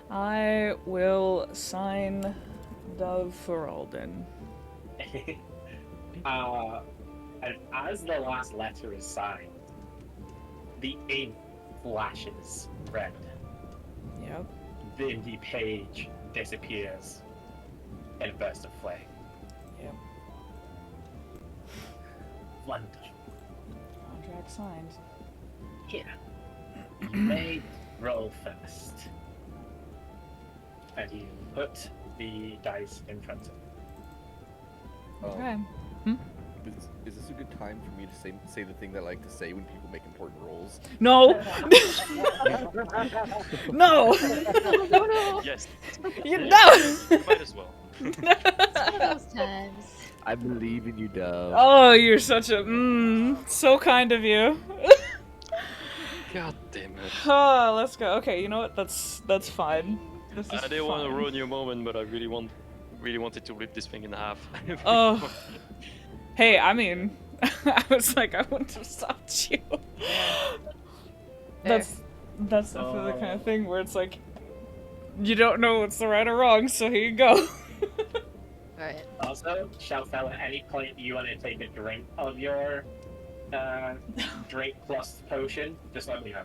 I will sign Dove for Alden. And as the last letter is signed, the ink flashes red. Yep. Then the page disappears in a burst of flame. Yep. Wonderful. Contract signed. Here. You may roll first. And you put the dice in front of you. Okay. Is this a good time for me to say the thing that I like to say when people make important rolls? No. No. No. Yes, You know. might as well. Those times. I believe in you, Dove. Oh, you're such a so kind of you. God damn it. Oh, let's go. Okay, you know what? That's fine. This is I didn't want to fine. ruin your moment, but I really wanted to rip this thing in half. Oh. Hey, I mean, I was like, I wouldn't have stopped you. That's definitely the kind of thing where it's like, you don't know what's the right or wrong, so here you go. Alright. Also, Shelfell, at any point you want to take a drink of your drink plus potion, just let me know.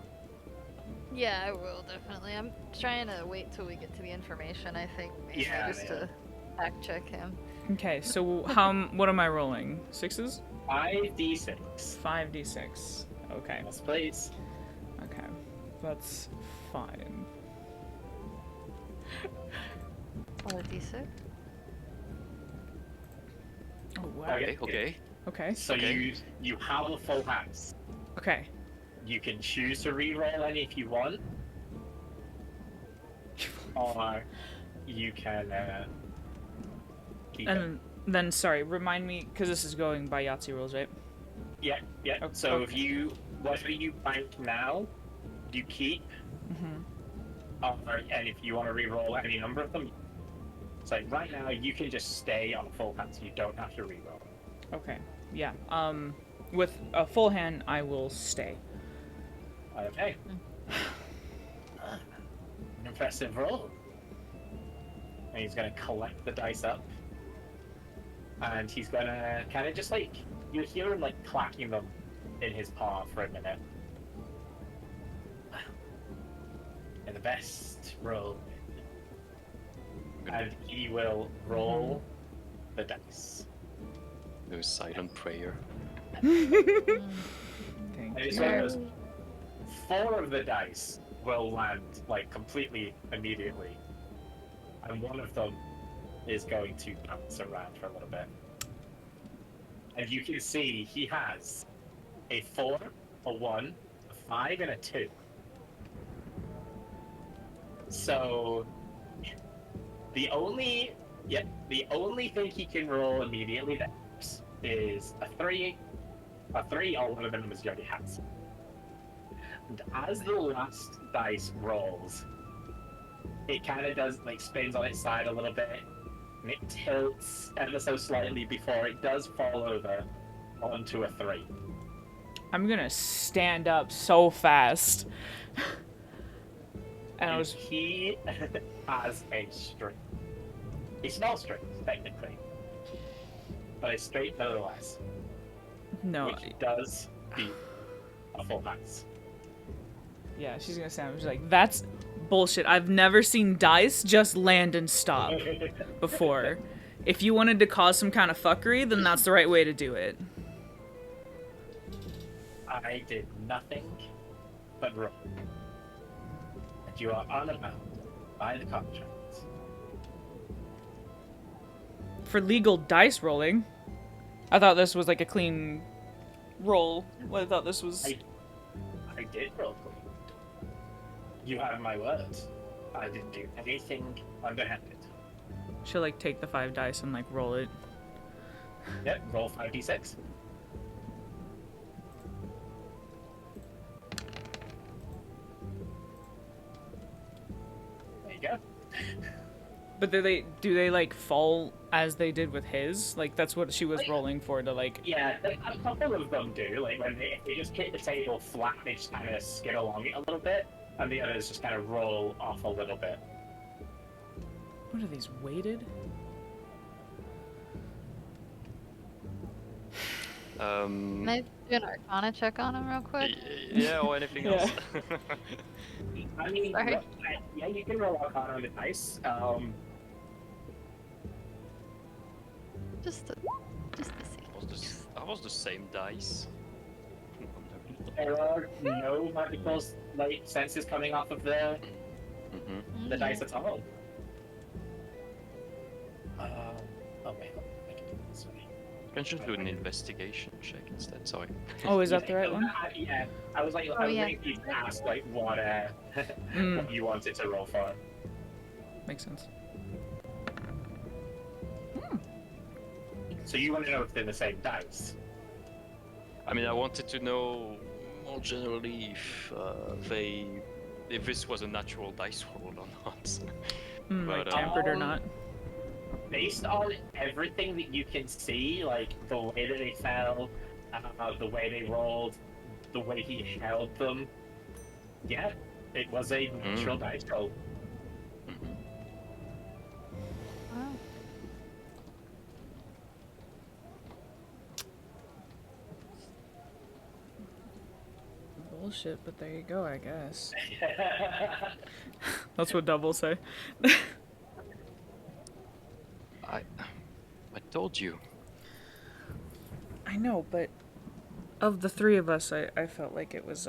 Yeah, I will definitely. I'm trying to wait till we get to the information, I think, maybe, Yeah, just yeah. to fact check him. Okay, so what am I rolling? 6s? 5d6. 5d6. Okay. Yes, please. Okay. That's fine. Roll a d6. Oh wow. Okay. Okay. So Okay. you have a full house. Okay. You can choose to re-roll any if you want, or you can keep it. And then, sorry, remind me, because this is going by Yahtzee rules, right? Yeah. Okay. So if you whatever you bank now, you keep, and if you want to re-roll any number of them, it's like right now you can just stay on full house. You don't have to re-roll. Okay. Yeah. With a full hand, I will stay. Okay. An impressive roll. And he's gonna collect the dice up. And he's gonna kind of just like, you hear him like clacking them in his paw for a minute. And the best roll. And he will roll the dice. Do a silent prayer. Thank And it's you. one of those, 4 of the dice will land like completely immediately. And one of them is going to bounce around for a little bit. And you can see he has a 4, a 1, a 5, and a 2. So the only thing he can roll immediately that is a 3, or one of the numbers he already has. And as the last dice rolls, it kind of does like spins on its side a little bit, and it tilts ever so slightly before it does fall over onto a 3. I'm gonna stand up so fast. And I was. He has a straight. A small straight, technically, but a straight nonetheless, No. which does beat a full house. Yeah, she's gonna stand up. She's like, that's bullshit. I've never seen dice just land and stop before. If you wanted to cause some kind of fuckery, then that's the right way to do it. I did nothing but roll. And you are unbound by the contract. For legal dice rolling, I thought this was like a clean roll. I thought this was. I did roll clean. You have my word. I didn't do anything underhanded. She'll like take the 5 dice and like roll it. Yep, roll 5d6. There you go. But do they like fall as they did with his? Like that's what she was rolling for to like. Yeah, a couple of them do. Like when they just hit the table flat, they just kind of skid along it a little bit, and the others just kind of roll off a little bit. What are these, weighted? Can I do an Arcana check on him real quick? Yeah, or anything Yeah. else. I mean, Sorry. yeah, you can roll Arcana on the dice. Just to see. That was the same dice. There are no magical like senses coming off of the dice at all. Oh wait, I can do it this way. You can just do an investigation check instead. Sorry. Oh, is that the right one? Yeah, I was like, I was waiting for you to ask like what what you wanted to roll for. Makes sense. So you want to know if they're the same dice? I mean, I wanted to know more generally if this was a natural dice roll or not. Like But, tempered or not? Based on everything that you can see, like the way that they fell, the way they rolled, the way he held them, yeah, it was a natural dice roll. Wow. Bullshit, but there you go, I guess. That's what doubles say. I told you. I know, but of the three of us, I felt like it was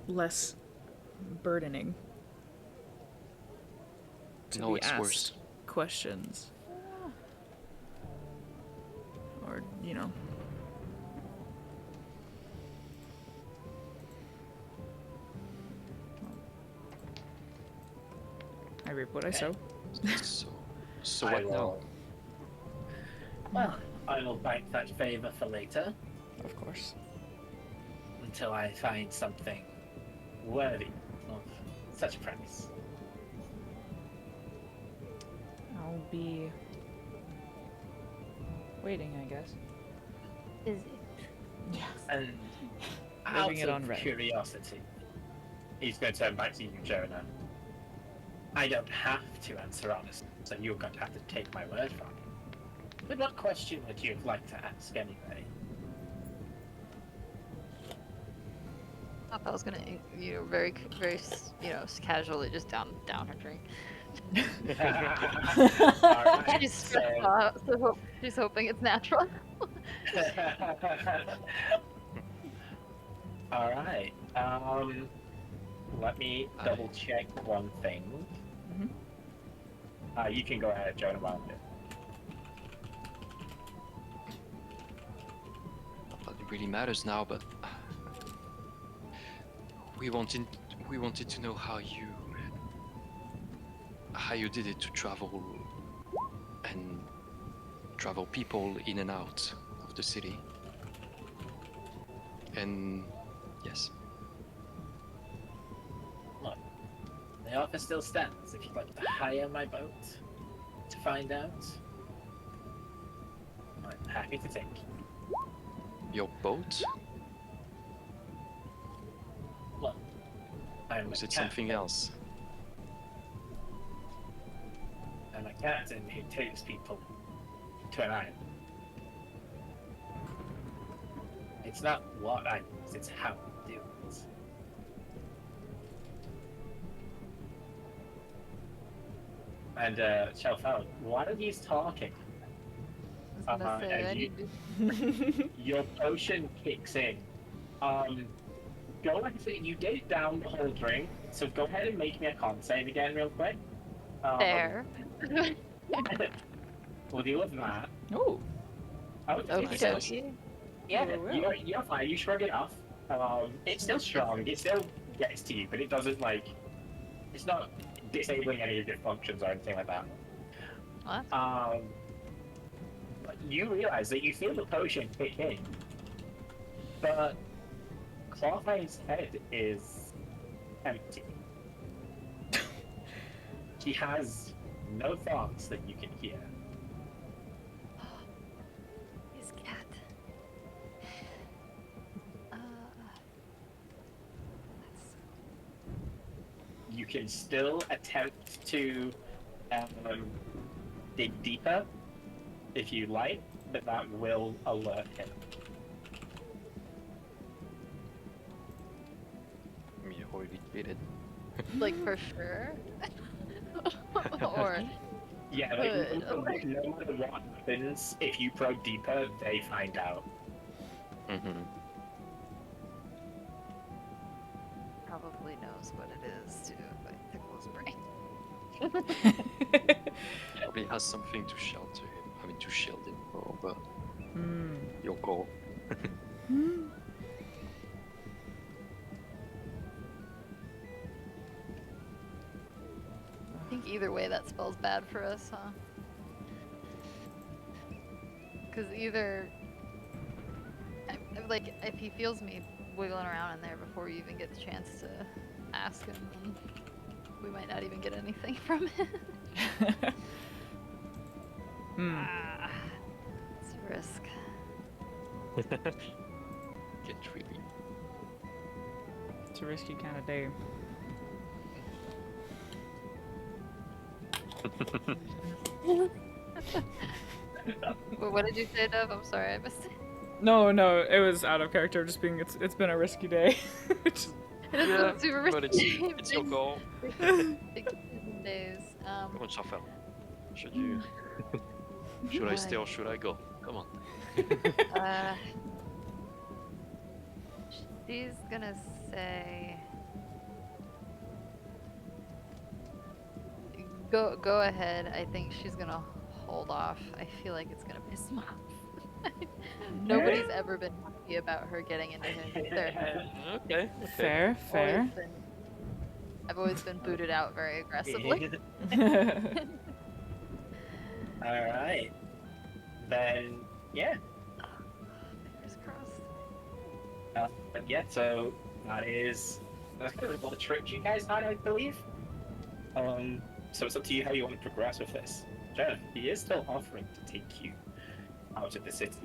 less burdening to No, be it's asked worse. questions. Or, you know. I reap what I sow. So I what now? will. Well, I will bank that favor for later Of course. until I find something worthy of such a price. I'll be waiting, I guess. Busy. And Leaving it out on of red. curiosity, he's going to turn back to you, Jonah. I don't have to answer honestly, so you're going to have to take my word for it. But what question would you like to ask anyway? I thought I was gonna, very, very, casually just down her drink. Alright, She's stressed out, so she's hoping it's natural. Alright, let me double check one thing. You can go ahead, Jonah, while I'm here. Not that it really matters now, but we wanted to know how you did it to travel people in and out of the city. And yes, Look, the offer still stands if you'd like to hire my boat to find out. I'm happy to take. your boat? Look, I'm Was a it something else? I'm a captain who takes people to an island. It's not what I do, it's how I do it. And, Shelfel, while he's talking, I was gonna say, as I you, need to... your potion kicks in. Go ahead, you did down the whole drink, so go ahead and make me a con save again real quick. There. We'll deal with that. Oh, Okie so- dokie. Yeah, Oh, wow. you're fine. You shrug it off. It's still strong. It still gets to you, but it doesn't it's not disabling any of your functions or anything like that. What? But you realize that you feel the potion kick in, but Clawface's head is empty. He has no thoughts that you can hear. His cat. That's... You can still attempt to dig deeper if you like, but that will alert him. I mean, you already did it. Like, for sure? Or... Yeah, Good. no matter what happens, if you probe deeper, they find out. Mm-hmm. probably knows what it is to like tickle his brain. Probably has something to shelter him. I mean, to shield him, but Hmm. your call. I think either way that spells bad for us, huh? Because either, like, if he feels me wiggling around in there before you even get the chance to ask him, then we might not even get anything from it. Ah, it's a risk. Get really. It's a risky kind of day. Wait, what did you say, Dev? I'm sorry, I missed it. No, it was out of character. Just being, it's been a risky day. It is Yeah, super risky. but it's your call. Big days. Come on, Shafel. Should you? Should I stay or should I go? Come on. She's gonna say, go ahead. I think she's gonna hold off. I feel like it's gonna piss him off. Nobody's ever been happy about her getting into their head. Okay. Fair, fair. I've always been booted out very aggressively. All right. Then, yeah. Fingers crossed. But yeah, so that's kind of all the tricks you guys had, I believe. So it's up to you how you want to progress with this. Jeff, he is still offering to take you out of the city.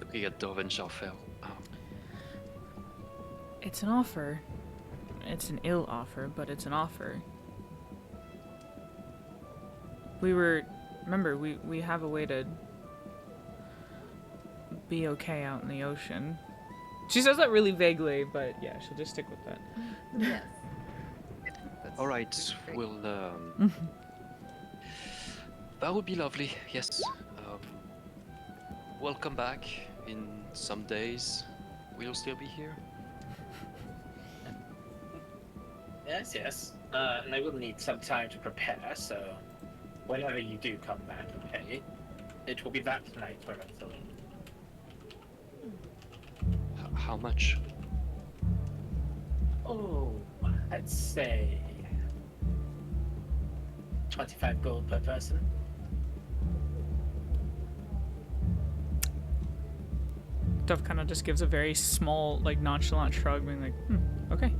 Obligatoire shall fail. It's an offer. It's an ill offer, but it's an offer. Remember, we have a way to be okay out in the ocean. She says that really vaguely, but yeah, she'll just stick with that. Yes. All right, we'll. That would be lovely. Yes. Welcome back in some days. We'll still be here. Yes. And I will need some time to prepare, so whenever you do come back, okay, it will be that night for us. How much? Oh, I'd say 25 gold per person. Dove kind of just gives a very small, like, nonchalant shrug, being like, okay.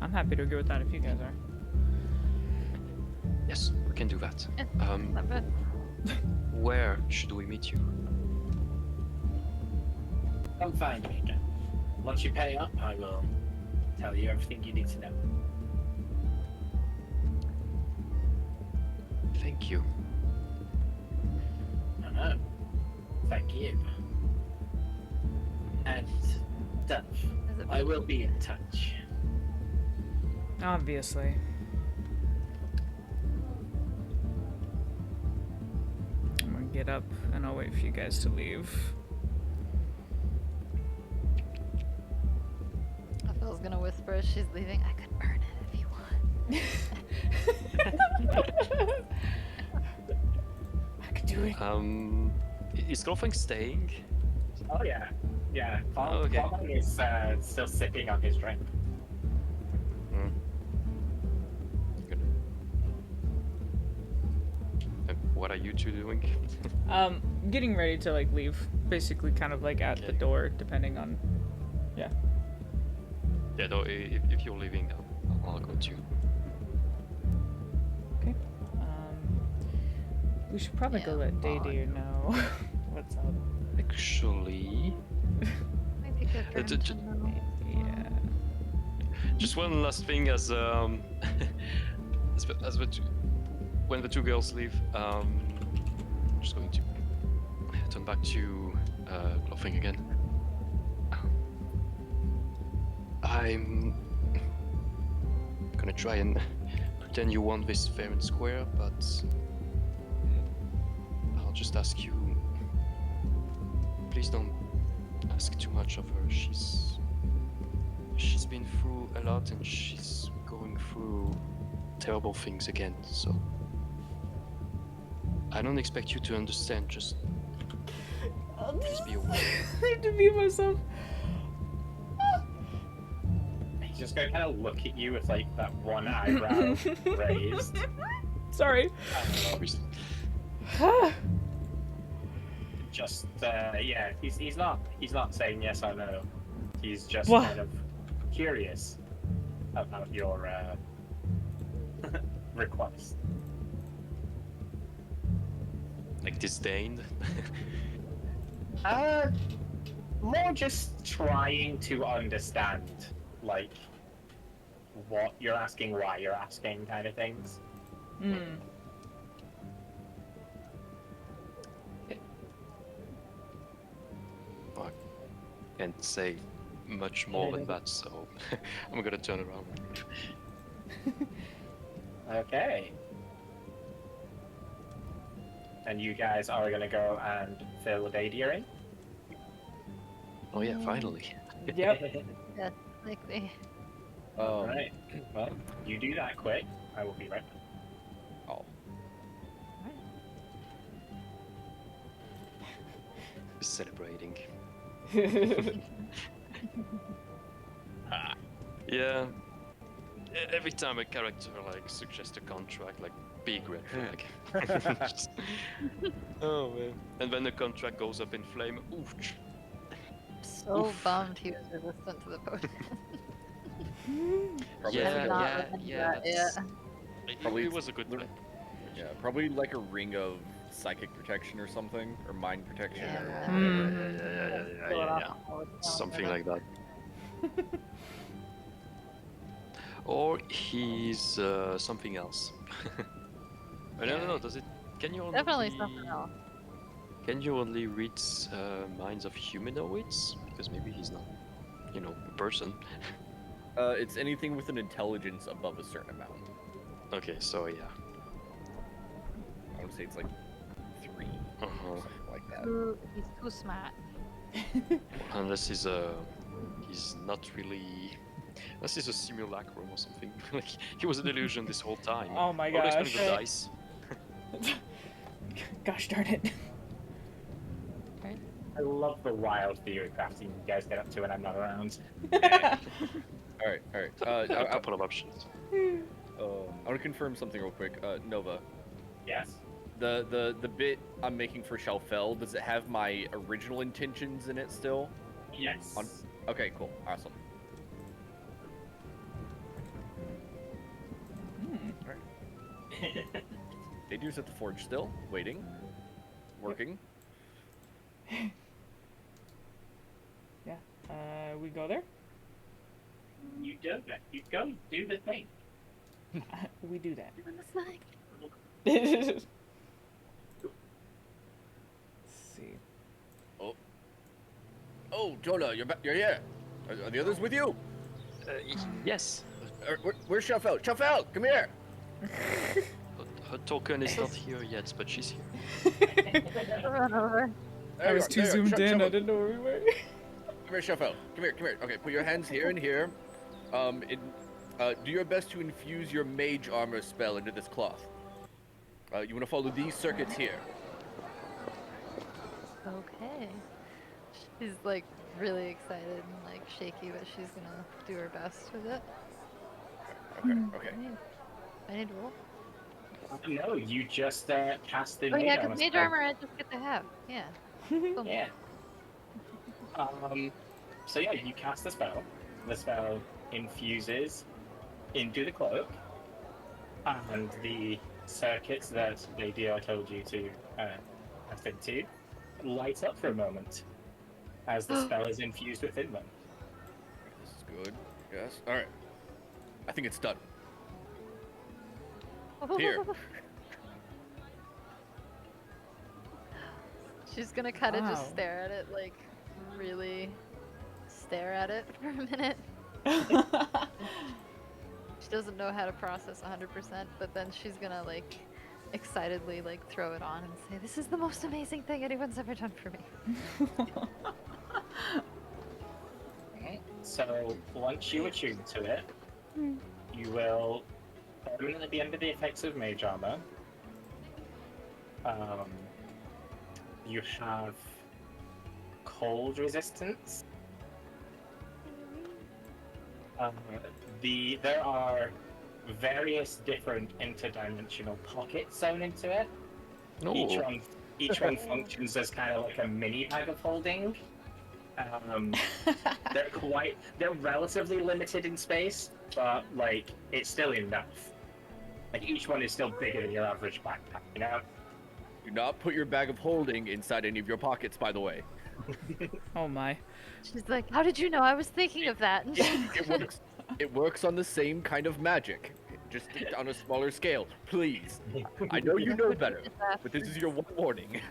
I'm happy to agree with that if you guys are. Yes, we can do that. Not bad. Where should we meet you? Come find me, John. Once you pay up, I will tell you everything you need to know. Thank you. No. Thank you. And Dove, I will be in touch. Obviously. I'm gonna get up and I'll wait for you guys to leave. Phil's gonna whisper as she's leaving, I could earn it if you want. I could do it. Is Glowfang staying? Oh yeah. Yeah. Oh, okay. Colin is still sipping on his drink. Good. What are you two doing? Getting ready to, like, leave. Basically kind of, like, at the door, depending on... Yeah. Yeah, no, if you're leaving, I'll go too. Okay. We should probably go let Daydeer know what's up. Actually... Might be good for him to know. Yeah. Just one last thing, as when the two girls leave, I'm just going to turn back to Glowfang again. I'm gonna try and pretend you want this fair and square, but I'll just ask you, please don't ask too much of her. She's been through a lot and she's going through terrible things again, so I don't expect you to understand, just please be aware. I have to mute myself. He's just gonna kind of look at you with like that one eyebrow raised. Sorry. Just yeah, he's not saying yes or no. He's just What? kind of curious about your request. Like disdained. More just trying to understand, like, what you're asking, why you're asking, kind of things. I can't say much more than that, so I'm gonna turn around. Okay. and you guys are gonna go and fill Dadia in. Oh yeah, finally. Yep. Yes, likely. Alright. Well, you do that quick. I will be right back. Oh. Celebrating. Yeah. Every time a character like suggests a contract, like big red flag. Just- oh man! And when the contract goes up in flame, oof. So Oof. bummed he was resistant to the potion. Probably I like did a- not remember that, that's- Probably It was a good play. Yeah, probably like a ring of psychic protection or something, or mind protection. Yeah. Something like that. Or he's something else. I don't know. Does it? Can you only? Definitely something else. Can you only read minds of humanoids? Because maybe he's not, a person. It's anything with an intelligence above a certain amount. Okay, so yeah. I would say it's like 3, Uh-huh. something like that. He's too smart. Unless he's not really. Unless he's a simulacrum or something. Like he was an illusion this whole time. Oh my Always gosh. spinning the dice. Gosh darn it. I love the wild theory crafting you guys get up to when I'm not around. All right. A couple of options. I want to confirm something real quick. Nova, Yes. the bit I'm making for Shelfell, does it have my original intentions in it still? Yes. Okay, cool, awesome. Dadier's at the forge still, waiting, working. Yeah. We go there? You do that. You go do the thing. We do that. It's like, Let's see. Oh, Jonah, you're here. Are the others with you? Yes. Where's Shelfell? Shelfell, come here. Her token is not here yet, but she's here. run over. I was too zoomed in. I didn't know where we were. Come here, Shelfell. Come here. Okay, put your hands here and here. Do your best to infuse your mage armor spell into this cloth. You want to follow these circuits here. Okay. She's like really excited and like shaky, but she's gonna do her best with it. Okay. I need to roll. No, you just cast the Oh yeah, mage because mage spell. armor I just get to have. Yeah. Boom. Yeah. So yeah, you cast the spell. The spell infuses into the cloak, and the circuits that Dadia told you to cast into light up for a moment as the spell is infused within them. This is good. Yes. All right. I think it's done. Here. She's gonna kind of Wow. just stare at it, like really stare at it for a minute. She doesn't know how to process 100%, but then she's gonna like excitedly like throw it on and say, "This is the most amazing thing anyone's ever done for me." Okay. So once you attune to it, you will permanently be under the effects of mage armor. You have cold resistance. There are various different interdimensional pockets sewn into it. No. Each one functions as kind of like a mini bag of holding. They're relatively limited in space, but like it's still enough. Like each one is still bigger than your average backpack, you know? Do not put your bag of holding inside any of your pockets, by the way. Oh my. She's like, "How did you know I was thinking of that?" It works on the same kind of magic, just on a smaller scale. Please. I know you know better, but this is your one warning.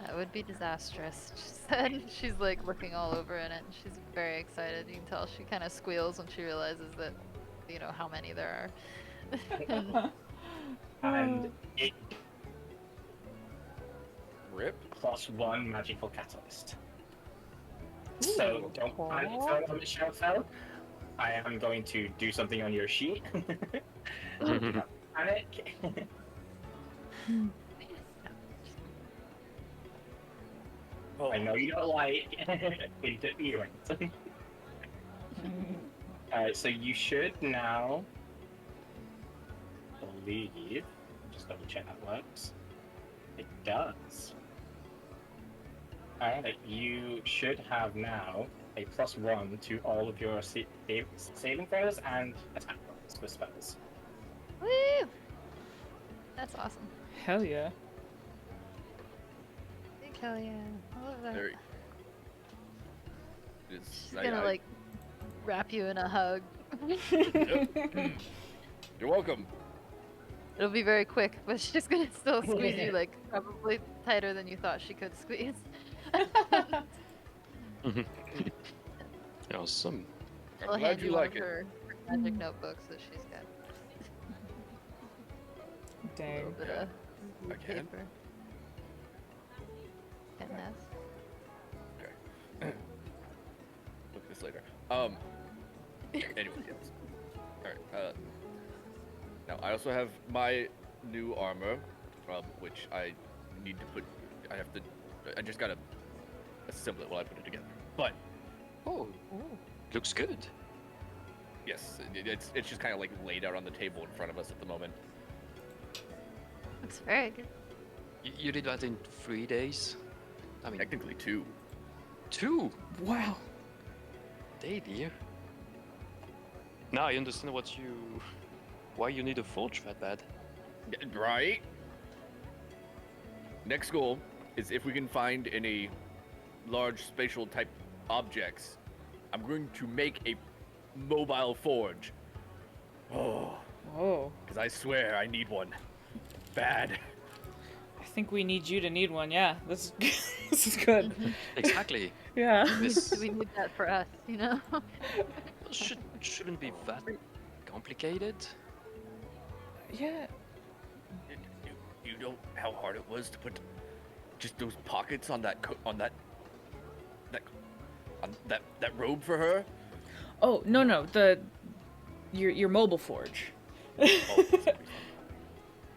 That would be disastrous, she said. She's like looking all over in it. And she's very excited. You can tell she kind of squeals when she realizes that, you know, how many there are. And Rip. +1 magical catalyst. So don't panic on the show fell. I am going to do something on your sheet. Do not panic. Oh, I know you don't like interference. So you should now believe. Just double check that works. It does. Alright, you should have now a +1 to all of your saving throws and attack rolls for spells. Woo! That's awesome. Hell yeah. Big hell yeah. I love that. there. It's, She's gonna like wrap you in a hug. You're welcome. It'll be very quick, but she's gonna still squeeze you like probably tighter than you thought she could squeeze. Awesome. She'll I'm glad hand you you one like of it. her magic notebooks that she's got. A Dang. little bit Yeah. of I can. paper. And this. Look at this later. Anyway, yes. Alright, now I also have my new armor, which I need to put, I just gotta assemble it while I put it together. But, Oh, looks good. yes, it's just kind of like laid out on the table in front of us at the moment. Looks very good. You did that in 3 days? I mean, Technically 2. 2? Wow. Day, dear. Now I understand why you need a forge that bad. Right? Next goal is if we can find any large spatial type objects, I'm going to make a mobile forge. Oh, Whoa. because I swear I need one. Bad. I think we need you to need one. Yeah, this this is good. Exactly. Yeah. This We need that for us, you know? shouldn't be that complicated. Yeah. You know how hard it was to put just those pockets on that that robe for her? Oh no, your mobile forge. Oh,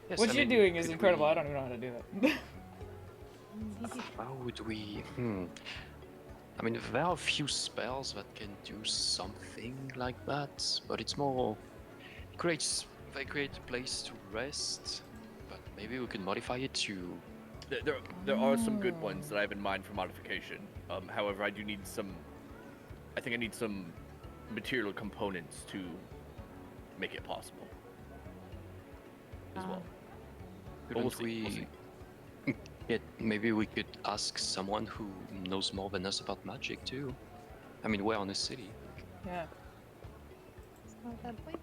Yes, What I you're mean, doing is could incredible. we- I don't even know how to do that. How would we? I mean, there are a few spells that can do something like that, but it's more they create a place to rest. But maybe we can modify it to. there are some good ones that I have in mind for modification. However, I do need some. I think I need some material components to make it possible as well. But we'll Couldn't see, we'll see. Maybe we could ask someone who knows more than us about magic too. I mean, we're on a city. Yeah. It's not a bad point.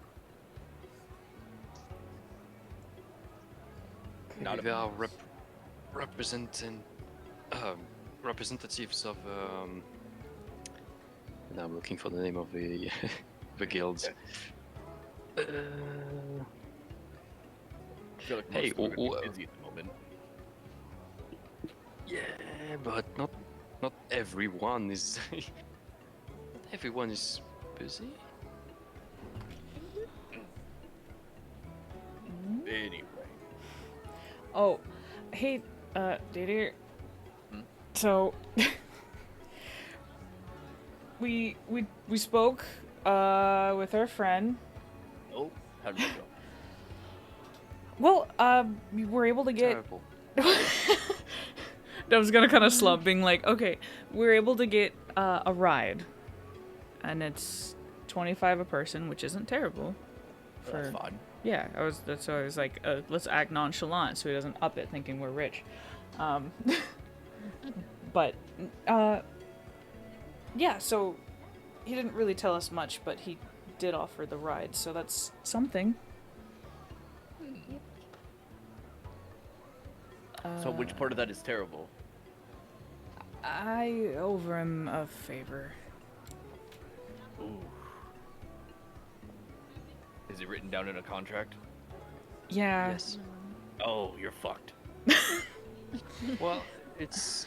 Not Maybe a- they are representatives of. Now I'm looking for the name of the the guilds. I feel like most Hey, of them are gonna w- be busy at the moment. Yeah, but not everyone is. Not everyone is busy. Anyway, Oh, hey, Dieter. Hmm? So we spoke with our friend. oh, how did that go? Well, we were able to get. Terrible. I was gonna kind of slump, being like, okay, we were able to get a ride, and it's 25 a person, which isn't terrible. That's fine. Yeah, that's why I was like, let's act nonchalant so he doesn't up it thinking we're rich. But yeah, so he didn't really tell us much, but he did offer the ride, so that's something. So which part of that is terrible? I owe him a favor. Ooh. Is it written down in a contract? Yeah. Yes. Oh, you're fucked. Well, it's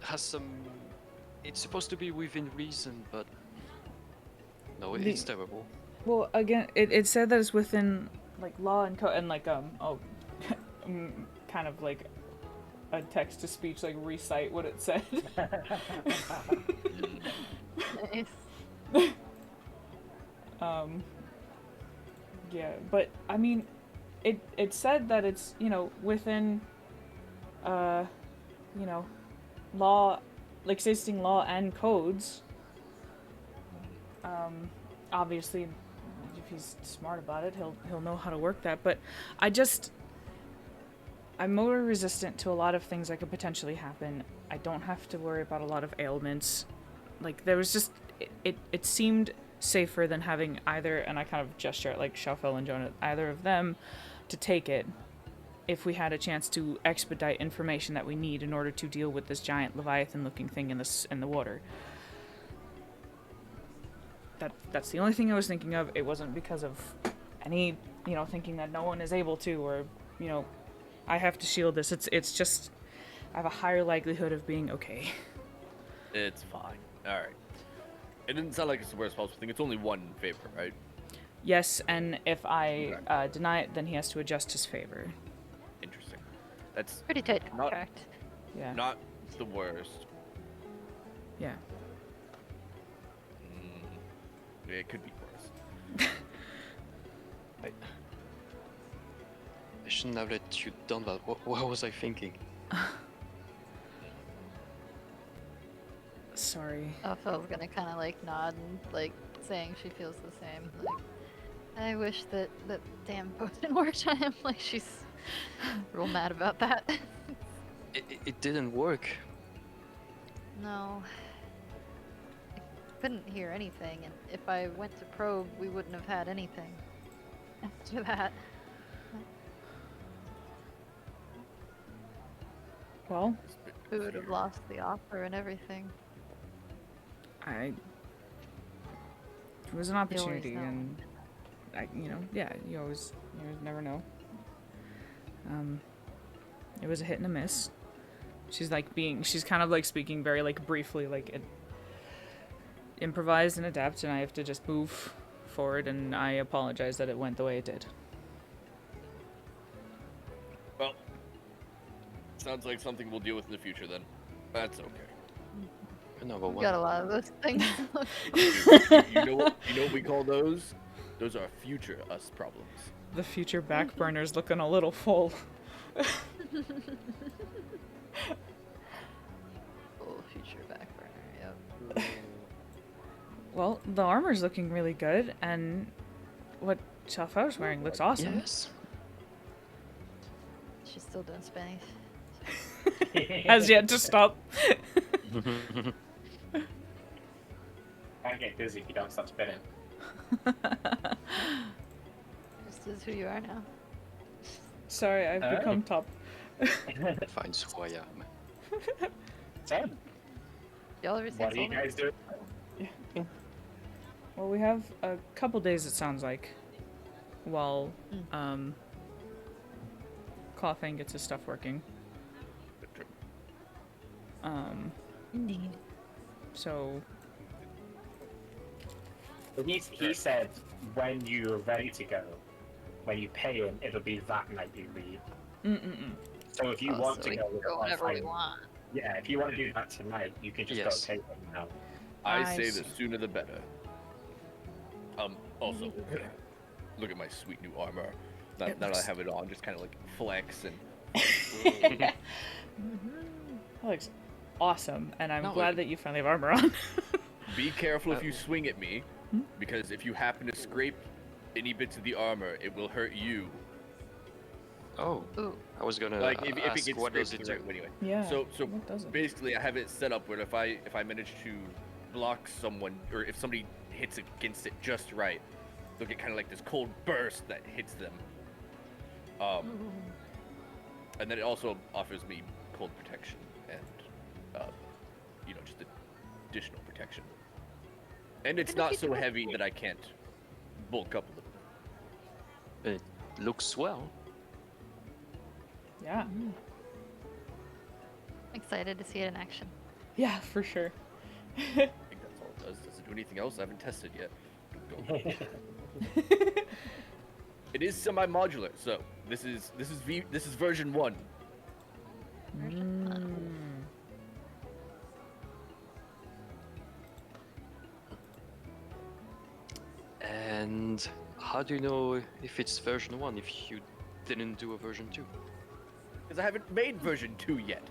has some. It's supposed to be within reason, but no, it's terrible. Well, again, it said that it's within like law and code and like kind of like a text to speech, like recite what it said. Nice. Yeah, but I mean, it said that it's, you know, within you know, law, existing law and codes. Obviously, if he's smart about it, he'll know how to work that. But I'm motor resistant to a lot of things that could potentially happen. I don't have to worry about a lot of ailments. Like, there was just it seemed safer than having either, and I kind of gesture at like Shuffle and Jonah, either of them to take it if we had a chance to expedite information that we need in order to deal with this giant Leviathan-looking thing in the water. That's the only thing I was thinking of. It wasn't because of any, you know, thinking that no one is able to, or, you know, I have to shield this. It's just I have a higher likelihood of being okay. It's fine. All right. It didn't sound like it's the worst possible thing. It's only one favor, right? Yes, and if I deny it, then he has to adjust his favor. Interesting. That's Pretty tight contract. Yeah. not the worst. Yeah. It could be worse. I shouldn't have let you done that. What was I thinking? Sorry. Ophel's gonna kind of like nod and like saying she feels the same. Like, I wish that damn potion worked on him. Like, she's real mad about that. It didn't work. No. I couldn't hear anything, and if I went to probe, we wouldn't have had anything after that. Well, We would have lost the offer and everything. it was an opportunity, know. and you always never know. It was a hit and a miss. She's kind of like speaking very like briefly, like improvise and adapt, and I have to just move forward, and I apologize that it went the way it did. Well, sounds like something we'll deal with in the future then. That's okay. Another We one. got a lot of those things. You know what we call those? Those are future us problems. The future back burner's looking a little full. Full future back burner, yep. Well, the armor's looking really good, and what Chafel's wearing looks awesome. Yes. She's still doing Spanish. Has yet to stop. Can't get dizzy if you don't stop spinning. Just is who you are now. Sorry, I've become top. Finds who I am. Sam, Y'all ever seen what are you Soulmate? guys doing? Well, we have a couple days, it sounds like, while Clawfang gets his stuff working. Indeed. So He said when you're ready to go, when you pay him, it'll be that night you leave. So if you want so to we go, can go whenever we want. Yeah, if you want to do that tonight, you can just Yes. go pay him now. I I say see. the sooner the better. Also, look at my sweet new armor. Now that I have it on, just kind of like flex and. that looks awesome, and I'm No, glad that you finally have armor on. Be careful if you swing at me, because if you happen to scrape any bits of the armor, it will hurt you. Oh, Ooh. I was gonna Like if it ask gets what does scraped it the do? right way anyway. Yeah, So what does it? basically, I have it set up where if I manage to block someone, or if somebody hits against it just right, they'll get kind of like this cold burst that hits them. And then it also offers me cold protection and just additional protection. And it's And if not you so do it heavy right. that I can't bulk up a little. It looks well. Yeah. excited to see it in action. Yeah, for sure. I think that's all it does. Does it do anything else? I haven't tested yet. It is semi-modular, so this is version 1. Version one. And how do you know if it's version 1 if you didn't do a version 2? Because I haven't made version 2 yet.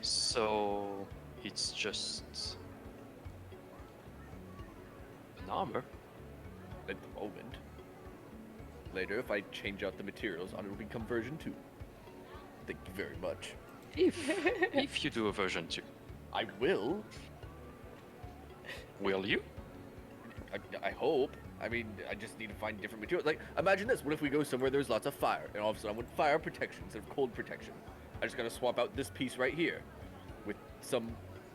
So it's just an armor. At the moment. Later, if I change out the materials on it, will become version 2. Thank you very much. If you do a version 2, I will. will you? I hope. I mean, I just need to find different materials. Like, imagine this. What if we go somewhere there's lots of fire, and all of a sudden I want fire protection instead of cold protection? I just gotta swap out this piece right here with some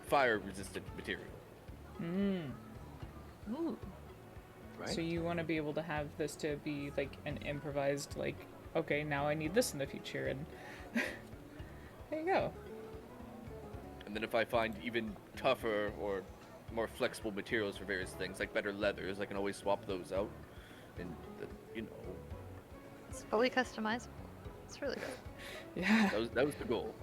fire-resistant material. Ooh. Right? So you want to be able to have this to be like an improvised, like, okay, now I need this in the future, and there you go. And then if I find even tougher or more flexible materials for various things, like better leathers, I can always swap those out. And, you know, It's fully customizable. It's really good. Yeah. that was the goal.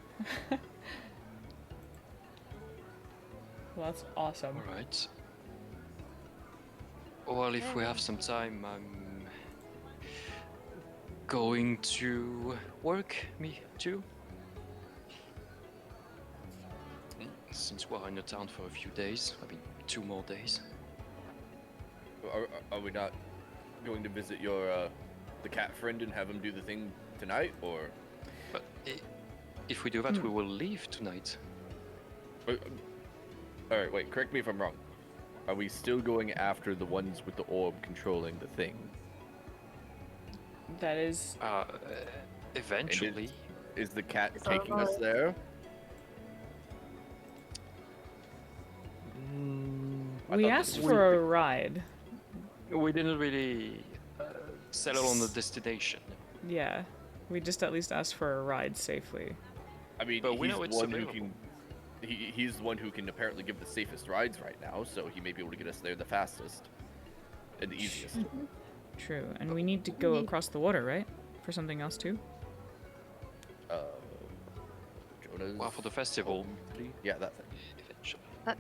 Well, that's awesome. All right. Well, if we have some time, I'm going to work, me too. Since we're in the town for a few days, I mean 2 more days. Are we not going to visit your the cat friend and have him do the thing tonight, or? But if we do that, we will leave tonight. All right, wait. Correct me if I'm wrong. Are we still going after the ones with the orb controlling the thing? That is. Eventually. Is the cat It's taking all us right. there? I We thought asked this for a ride. We didn't really settle on the destination. Yeah. We just at least asked for a ride safely. I mean, But we he's know the it's one who available. can. He's the one who can apparently give the safest rides right now, so he may be able to get us there the fastest and the easiest. True. And we need to go across the water, right? For something else too? Jonah's. Well, for the festival, Yeah, that thing. eventually. Yep.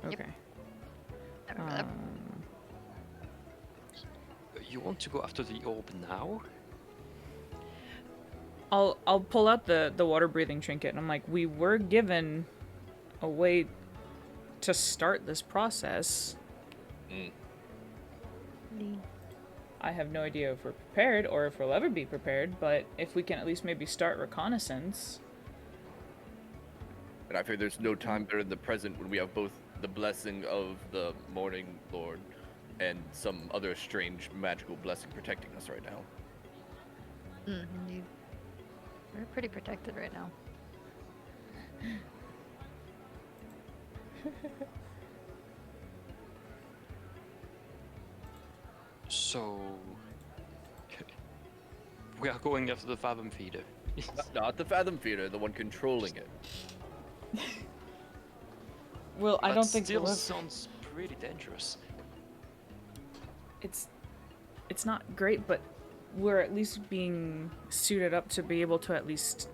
Okay. I remember that. You want to go after the orb now? I'll pull out the water breathing trinket, and I'm like, we were given a way to start this process. I have no idea if we're prepared or if we'll ever be prepared, but if we can at least maybe start reconnaissance. And I figure there's no time better than the present when we have both the blessing of the Morning Lord and some other strange magical blessing protecting us right now. Indeed. We're pretty protected right now. So we are going after the Fathom Feeder. Not the Fathom Feeder, the one controlling it. Well, I That don't think still we'll- sounds pretty dangerous. it's not great, but we're at least being suited up to be able to at least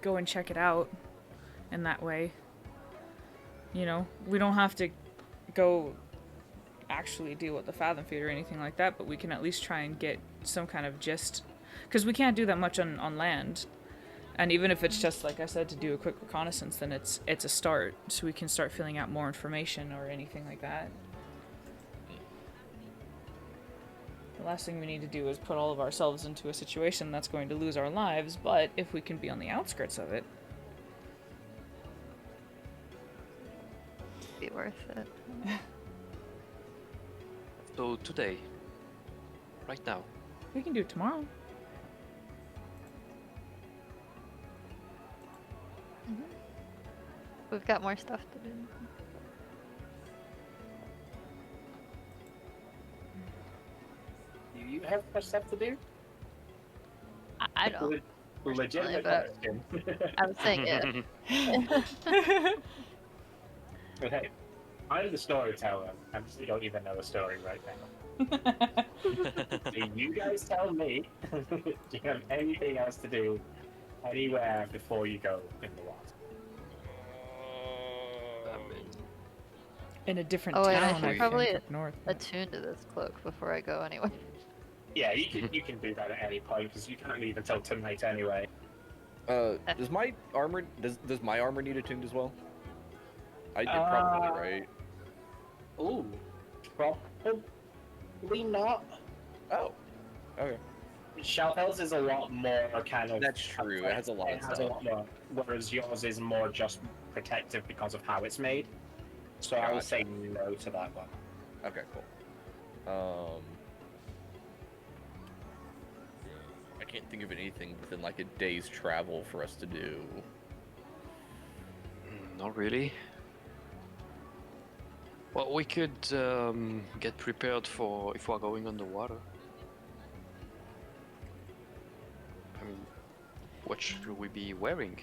go and check it out in that way. You know, we don't have to go actually deal with the Fathom Feed or anything like that, but we can at least try and get some kind of gist. Because we can't do that much on land. And even if it's just, like I said, to do a quick reconnaissance, then it's a start. So we can start filling out more information or anything like that. The last thing we need to do is put all of ourselves into a situation that's going to lose our lives, but if we can be on the outskirts of it. Be worth it. So today, right now, We can do it tomorrow. We've got more stuff to do. Do you have more stuff to do? I don't. legitimate but question. I was saying if. Okay, I'm the storyteller. I actually don't even know a story right now. So you guys tell me, do you have anything else to do anywhere before you go in the water? In a different Oh, wait, I town, should I probably think, up north. attune to this cloak before I go anyway. Yeah, you can do that at any point because you can't leave until tonight anyway. Does my armor need attuned as well? I did probably, right? Ooh, probably not. Oh, okay. Shalfel's is a lot more kind of. That's true. It has a lot of It has a stuff. lot more, whereas yours is more just protective because of how it's made. So I would say no to that one. Okay, cool. I can't think of anything within like a day's travel for us to do. Not really. Well, we could get prepared for if we're going underwater. I mean, what should we be wearing?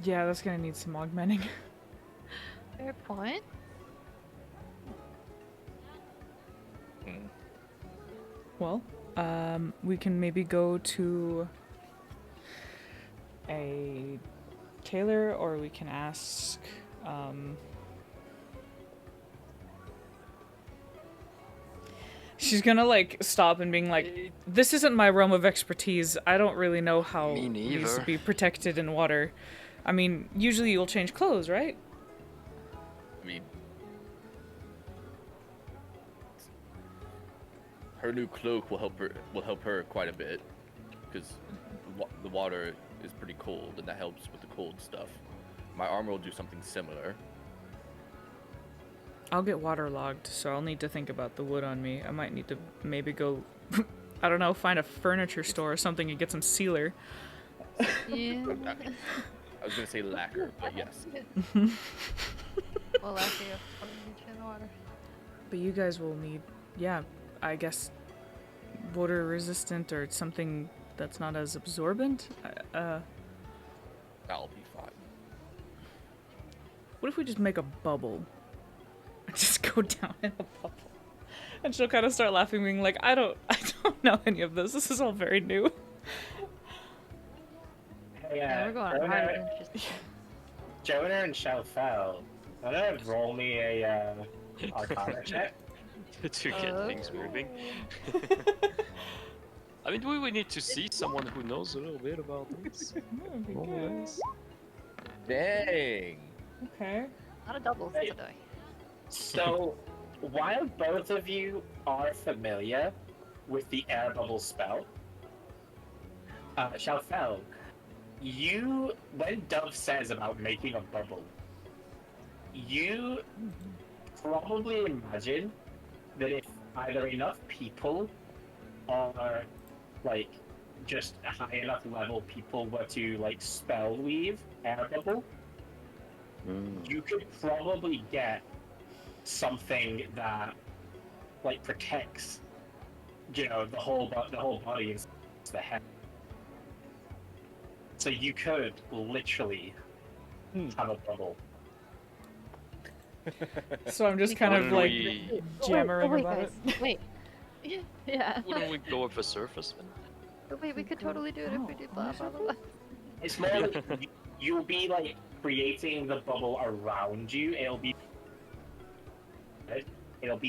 Yeah, that's gonna need some augmenting. Fair point. Well, we can maybe go to a tailor, or we can ask, She's gonna, like, stop and being like, this isn't my realm of expertise. I don't really know how Me it needs to neither. be protected in water. I mean, usually you'll change clothes, right? I mean, her new cloak will help her quite a bit because the water is pretty cold, and that helps with the cold stuff. My armor will do something similar. I'll get waterlogged, so I'll need to think about the wood on me. I might need to maybe go, I don't know, find a furniture store or something and get some sealer. Yeah. I was gonna say lacquer, but yes. Well, actually, I'll get you in the water. But you guys will need, yeah, I guess, water resistant or something that's not as absorbent. That'll be fine. What if we just make a bubble? And just go down in a bubble. And she'll kind of start laughing, being like, I don't know any of this. This is all very new. Hey, Yeah, we're going harder than just. Jonah and Shalfel, why don't you roll me a Arcana check? To get things moving. I mean, we need to see someone who knows a little bit about this. That'd be More or good. less. Dang. Okay. Not a double Hey. today. So, while both of you are familiar with the air bubble spell, Shalfel, when Dove says about making a bubble, you probably imagine that if either enough people or, like, just high enough level people were to, like, spell weave air bubble, you could probably get something that, like, protects, you know, the whole body and the head. So you could literally have a bubble. So I'm just kind of Wouldn't like we- jammering wait, about guys. it. Wait. Yeah. Wouldn't we go with the surface then? But wait, we could totally do it if we did blah blah blah. It's more like you'll be, like, creating the bubble around you. It'll be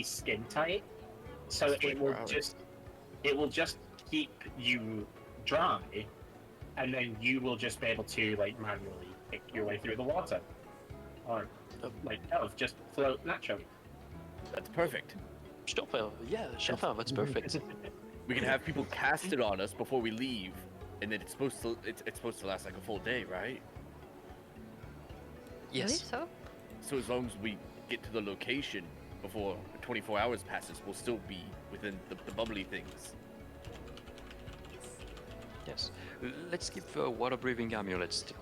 skin tight, so That's it will just keep you dry, and then you will just be able to, like, manually pick your way through the water, or like just float naturally. That's perfect. Chauffeur, yeah, chauffeur, that's perfect. We can have people cast it on us before we leave, and then it's supposed to last like a full day, right? I believe Yes. so. So as long as we get to the location before 24 hours passes, we'll still be within the bubbly things. Yes. Let's keep water-breathing amulets still,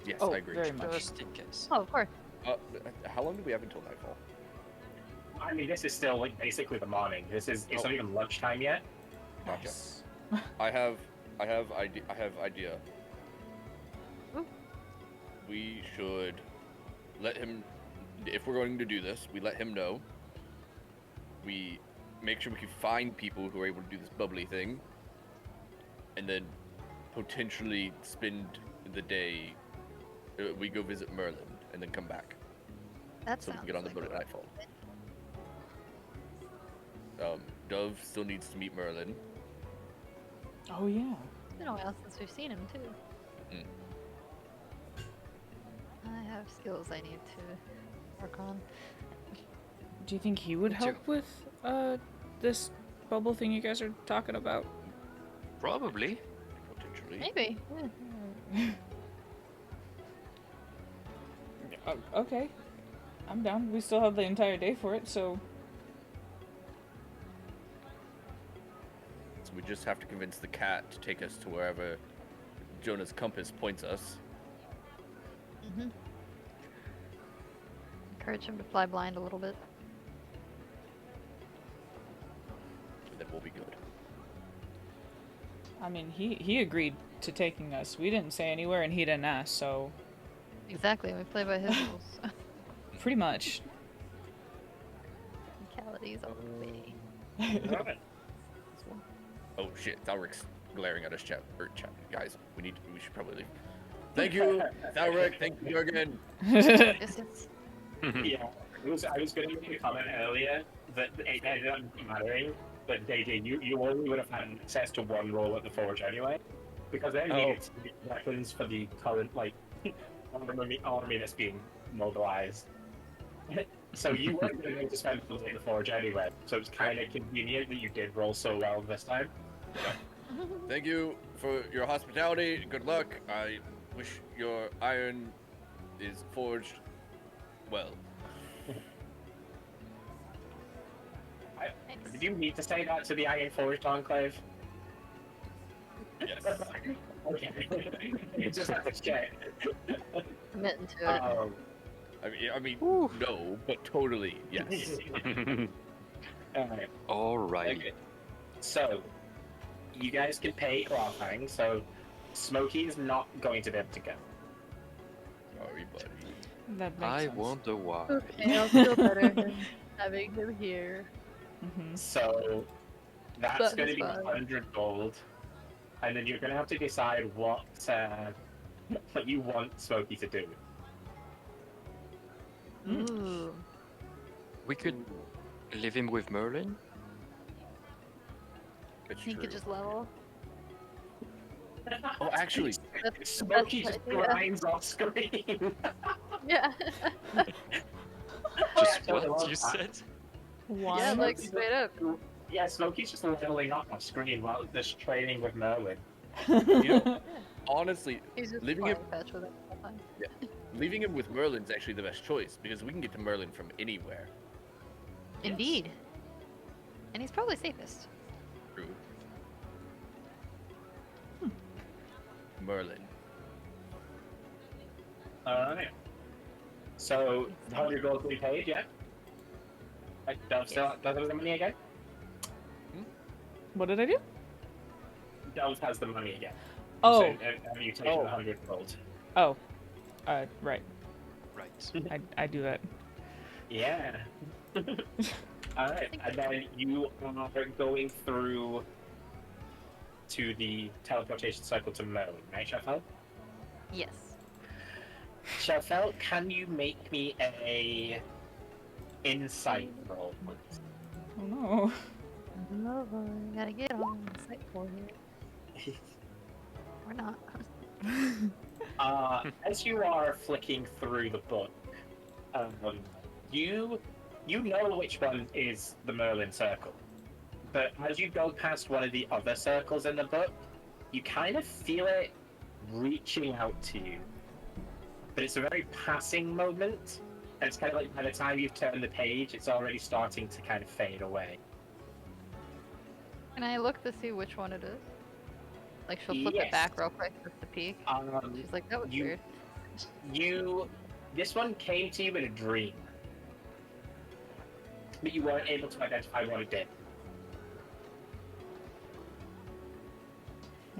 Yes, Oh, I agree. very much. just in case. Oh, of course. How long do we have until nightfall? I mean, this is still, like, basically the morning. It's not even lunchtime yet. Gotcha. Nice. I have I have idea. Ooh. We should let him. If we're going to do this, we let him know. We make sure we can find people who are able to do this bubbly thing, and then potentially spend the day. We go visit Merlin and then come back, That so we sounds can get on the like boat at nightfall. Dove still needs to meet Merlin. Oh yeah. It's been a while since we've seen him too. Mm. I have skills I need to work on. Do you think he would Me too. help with this bubble thing you guys are talking about? Probably. Potentially. Maybe. Yeah. Okay. I'm down. We still have the entire day for it, so So we just have to convince the cat to take us to wherever Jonah's compass points us. Mm-hmm. Encourage him to fly blind a little bit. And then we'll be good. I mean, he agreed to taking us. We didn't say anywhere, and he didn't ask, so Exactly, we play by his rules. pretty much. Technicalities all the way. Alright. Oh shit, Thalric's glaring at us, chat. Guys, we should probably leave. Thank you, Thalric. Thank you again. Yes, yes. Yeah, I was going to make a comment earlier that it ended up mattering, but JJ, you only would have had access to one roll at the forge anyway, because they needed to be weapons for the current army that's being mobilized. So you weren't going to spend the day at the forge anyway, so it's kind of convenient that you did roll so well this time. Thank you for your hospitality. Good luck. I wish your iron is forged well. Did you need to say that to the Iron Forged Enclave? Yes. Okay. You just have to check. Committing to it. I mean, no, but totally yes. Alright. Alright. Okay. So, you guys can pay Clawfang, so Smokey is not going to be able to go. Sorry, buddy. That makes I sense. wonder why. Okay, I'll feel better than having him here. Mm-hmm. So, that's That going to is be fine. 100 gold. And then you're going to have to decide what you want Smokey to do. Ooh. We could leave him with Merlin. It's He true. could just level. Oh, actually, Smokey that's just the idea. grinds off screen. Yeah. Just Yeah, what you said? Why? Yeah, like straight up. Yeah, Smokey's just leveling up off screen while just training with Merlin. you know, honestly, He's just Leaving playing it- fetch with it the whole time. leaving him with Merlin's actually the best choice because we can get to Merlin from anywhere. Indeed. And he's probably safest. True. Merlin. Alright. So, 100 gold to be paid, yeah? Dove still does have the money again? What did I do? Dove has the money again. Oh. So, have you taken 100 gold? Oh. Right. Right. I do that. Yeah. Alright, and then you are going through to the teleportation cycle to Merlin, right, Shafel? Yes. Shafel, can you make me a insight roll, please? Oh no. Oh, I gotta get on the site for here. Or not. As you are flicking through the book, you know which one is the Merlin circle, but as you go past one of the other circles in the book, you kind of feel it reaching out to you. But it's a very passing moment, and it's kind of like by the time you've turned the page, it's already starting to kind of fade away. Can I look to see which one it is? Like she'll flip it Yes. back real quick just to peek. She's like, that was you- weird. This one came to you in a dream, but you weren't able to identify what it did.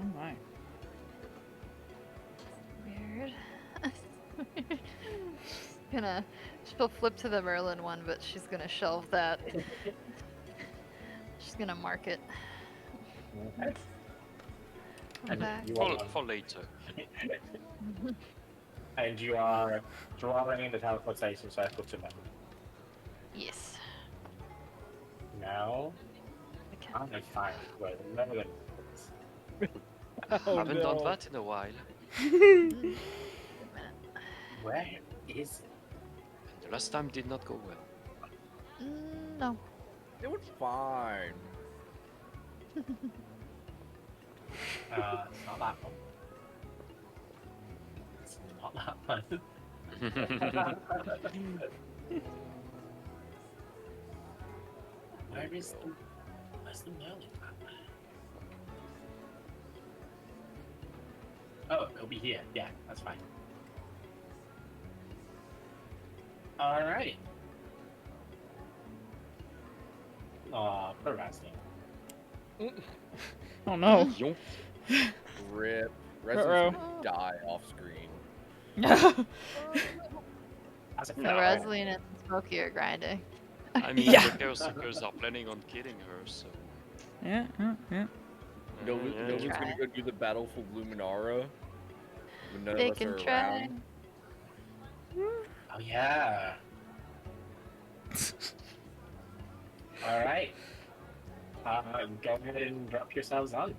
Oh my. Weird. She'll flip to the Merlin one, but she's gonna shelve that. She's gonna mark it. Okay. Come And back. you For later. and you are drawing in the teleportation circle to them. Yes. Now, Okay. I'm gonna find where the Merlin is. Haven't done that in a while. Wait a minute. Where is it? The last time did not go well. No. It was fine. It's not that one. It's not that one. Where's the Merlin? Oh, it'll be here. Yeah, that's fine. Alright. Aw, poor Rasny. Oh no. Yon. Rip. Uh-oh. Resident's gonna die off screen. As a So fellow. Rosaline and Smokey are grinding. I mean, Yeah. the Chaos Seekers are planning on killing her, so. Yeah, yeah, yeah. No one's Try. gonna go do the battle for Luminara when none They of us can are try. around. Oh yeah. All right. Go ahead and drop yourselves on.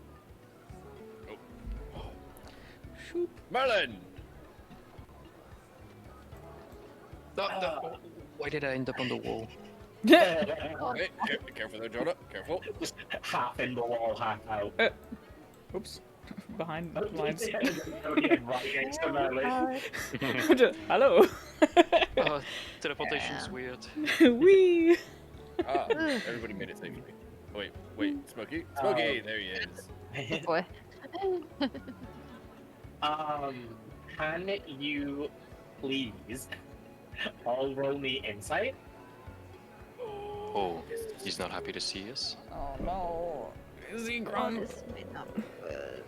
Shoop. Merlin! Why did I end up on the wall? Yeah. Hey, careful there, Jonah. Careful. Just half in the wall, half out. Oops. Behind the lines. Right next to Merlin. Hello. Teleportation's Yeah. weird. Wee. Ah, everybody made it safely. Oh, wait, Smokey? Smokey, there he is. Boy. Can you please all roll me insight? Oh, he's not happy to see us. Oh no. Is he Oh, this might not be good.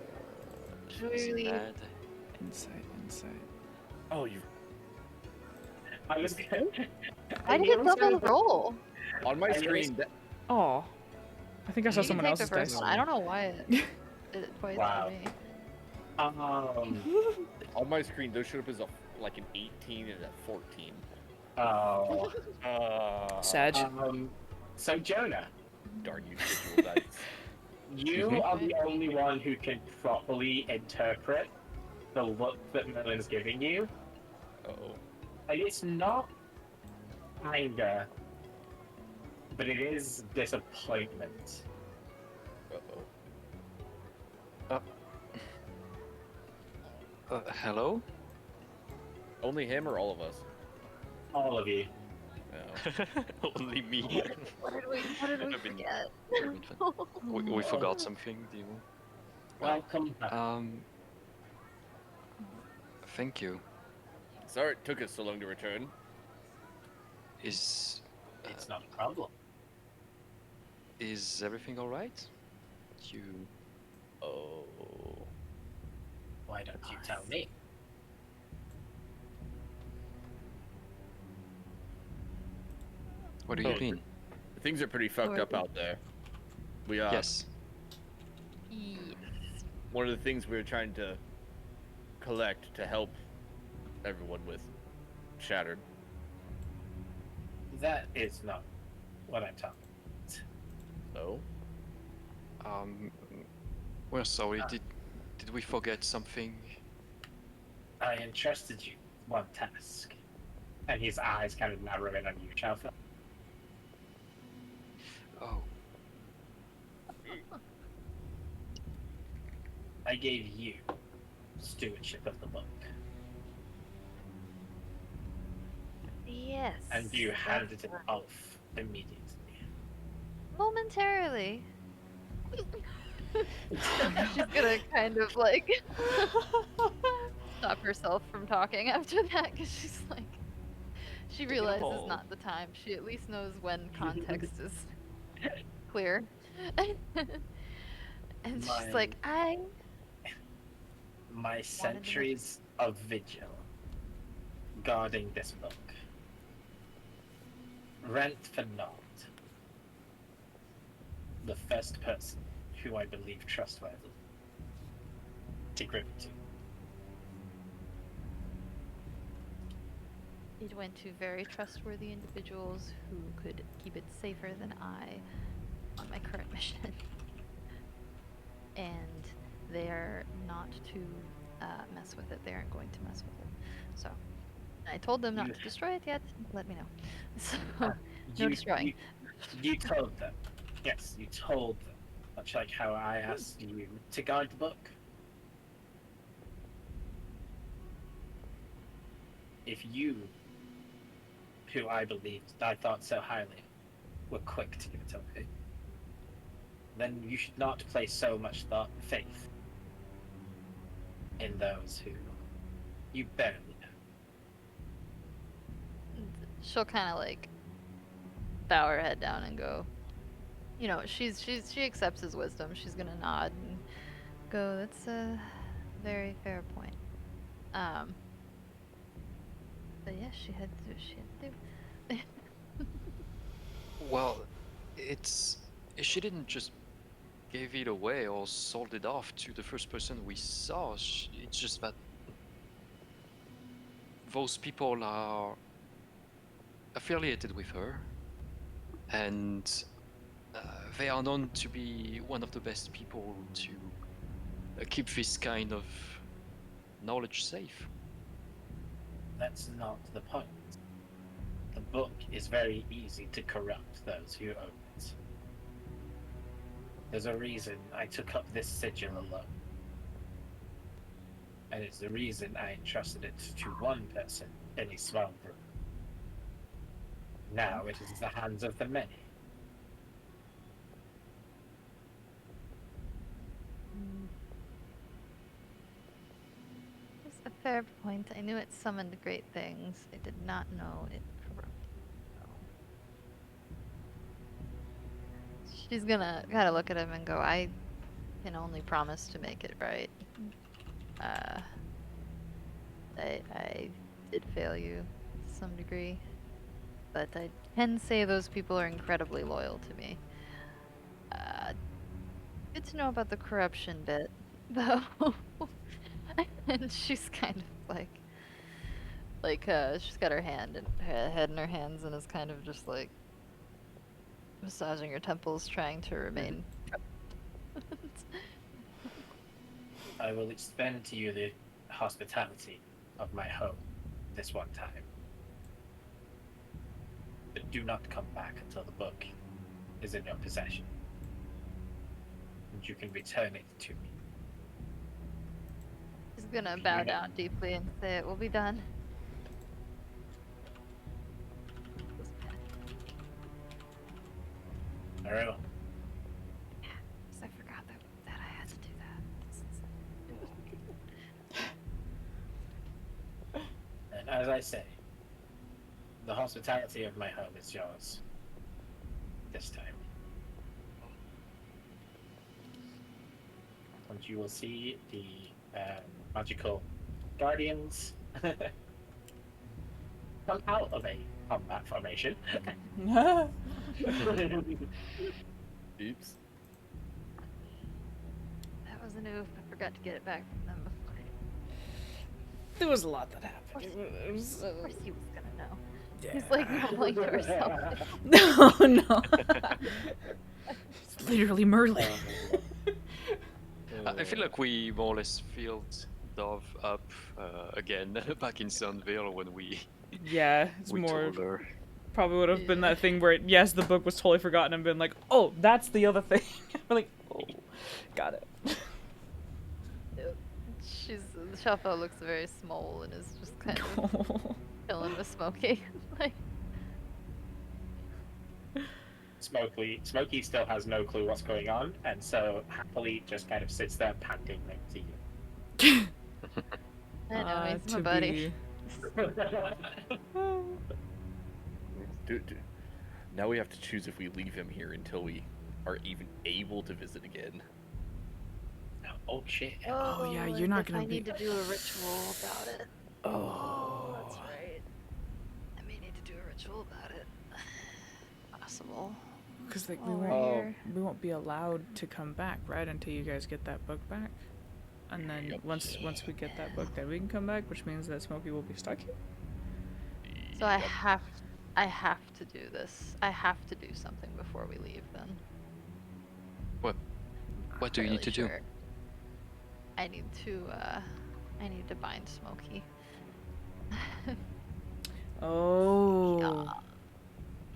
Is Really? he mad? Inside. Oh, you. I was going. Why did it double roll? On my I screen, Oh. I think I saw You can someone take else's the first dice. one. I don't know why it did it twice Wow. on me. on my screen, those showed up as like an 18 and a 14. Oh. Sag. So Jonah, Darn you, digital dice. you are the only one who can properly interpret the look that Merlin's giving you. Uh-oh. And it's not anger, but it is disappointment. Uh-oh. Hello? Only him or all of us? All of you. No. Only me. What did we I've been- forget? we forgot something, do you? Welcome back. Thank you. Sorry it took us so long to return. Is It's not a problem. is everything alright? You Oh. Why don't you tell me? what do you Oh. mean? Things are pretty fucked up out there. We Yes. Yes. one of the things we were trying to collect to help everyone with shattered. That is not what I'm talking No. We're sorry. Ah. Did we forget something? I entrusted you one task. And his eyes kind of narrow in on you, Chalfa. Oh, I gave you stewardship of the book. Yes. And you that's handed it right. off immediately. Momentarily. She's gonna kind of like stop herself from talking after that because she's like, she realizes hold. not the time. She at least knows when context is clear. And she's like, I wanted my to centuries of vigil guarding this book rent for naught the first person who I believe trustworthy to grip it to. It went to very trustworthy individuals who could keep it safer than I on my current mission. And they're not to mess with it. They aren't going to mess with it. So I told them not You- to destroy it yet. Let me know. So no You, destroying. you told them. Yes, you told them. Much like how I asked you to guard the book. If you, who I thought so highly, were quick to give it away, then you should not place so much faith in those who you barely know. She'll kind of like bow her head down and go. You know, she accepts his wisdom. She's gonna nod and go. That's a very fair point. But yeah, she had to do what she had to do. Well, it's she didn't just give it away or sold it off to the first person we saw. It's just that those people are affiliated with her, and they are known to be one of the best people to keep this kind of knowledge safe. That's not the point. The book is very easy to corrupt those who own it. There's a reason I took up this sigil alone. And it's the reason I entrusted it to one person in a small group. Now it is in the hands of the many. That's a fair point. I knew it summoned great things. I did not know it corrupted. She's gonna kind of look at him and go, I can only promise to make it right. I did fail you to some degree, but I can say those people are incredibly loyal to me. Good to know about the corruption bit, though. And she's kind of she's got her head in her hands and is kind of just like massaging her temples, trying to remain. I will extend to you the hospitality of my home this one time. But do not come back until the book is in your possession. And you can return it to me. She's gonna bow down deeply and say, "It will be done." Very well. I forgot that I had to do that. And as I say, the hospitality of my home is yours. This time. And you will see the magical guardians come out of a combat formation. Oops. That was an oof. I forgot to get it back from them before. There was a lot that happened. It was, Of course he was gonna know. He's like mumbling to herself. no, no. It's literally Merlin. I feel like we more or less filled Dove up again back in Sunvale when we Yeah, it's we more. told her. Probably would have been that thing where, yes, the book was totally forgotten and been like, oh, that's the other thing. We're like, oh, got it. Shuffle looks very small and is just kind of chilling with Smokey. Like, Smokey still has no clue what's going on, and so happily just kind of sits there panting next to you. I know, he's my buddy. Dude, now we have to choose if we leave him here until we are even able to visit again. No, Oh shit. Oh, yeah, you're and not if gonna I need be- to do a ritual about it. Oh. That's right. I may need to do a ritual about it. Possible. Because like While we're Oh. here. we won't be allowed to come back, right, until you guys get that book back. And then Yep. once we get that book, then we can come back, which means that Smokey will be stuck here. So I have to do this. I have to do something before we leave then. What do you need to do? Sure. I need to bind Smokey. Oh.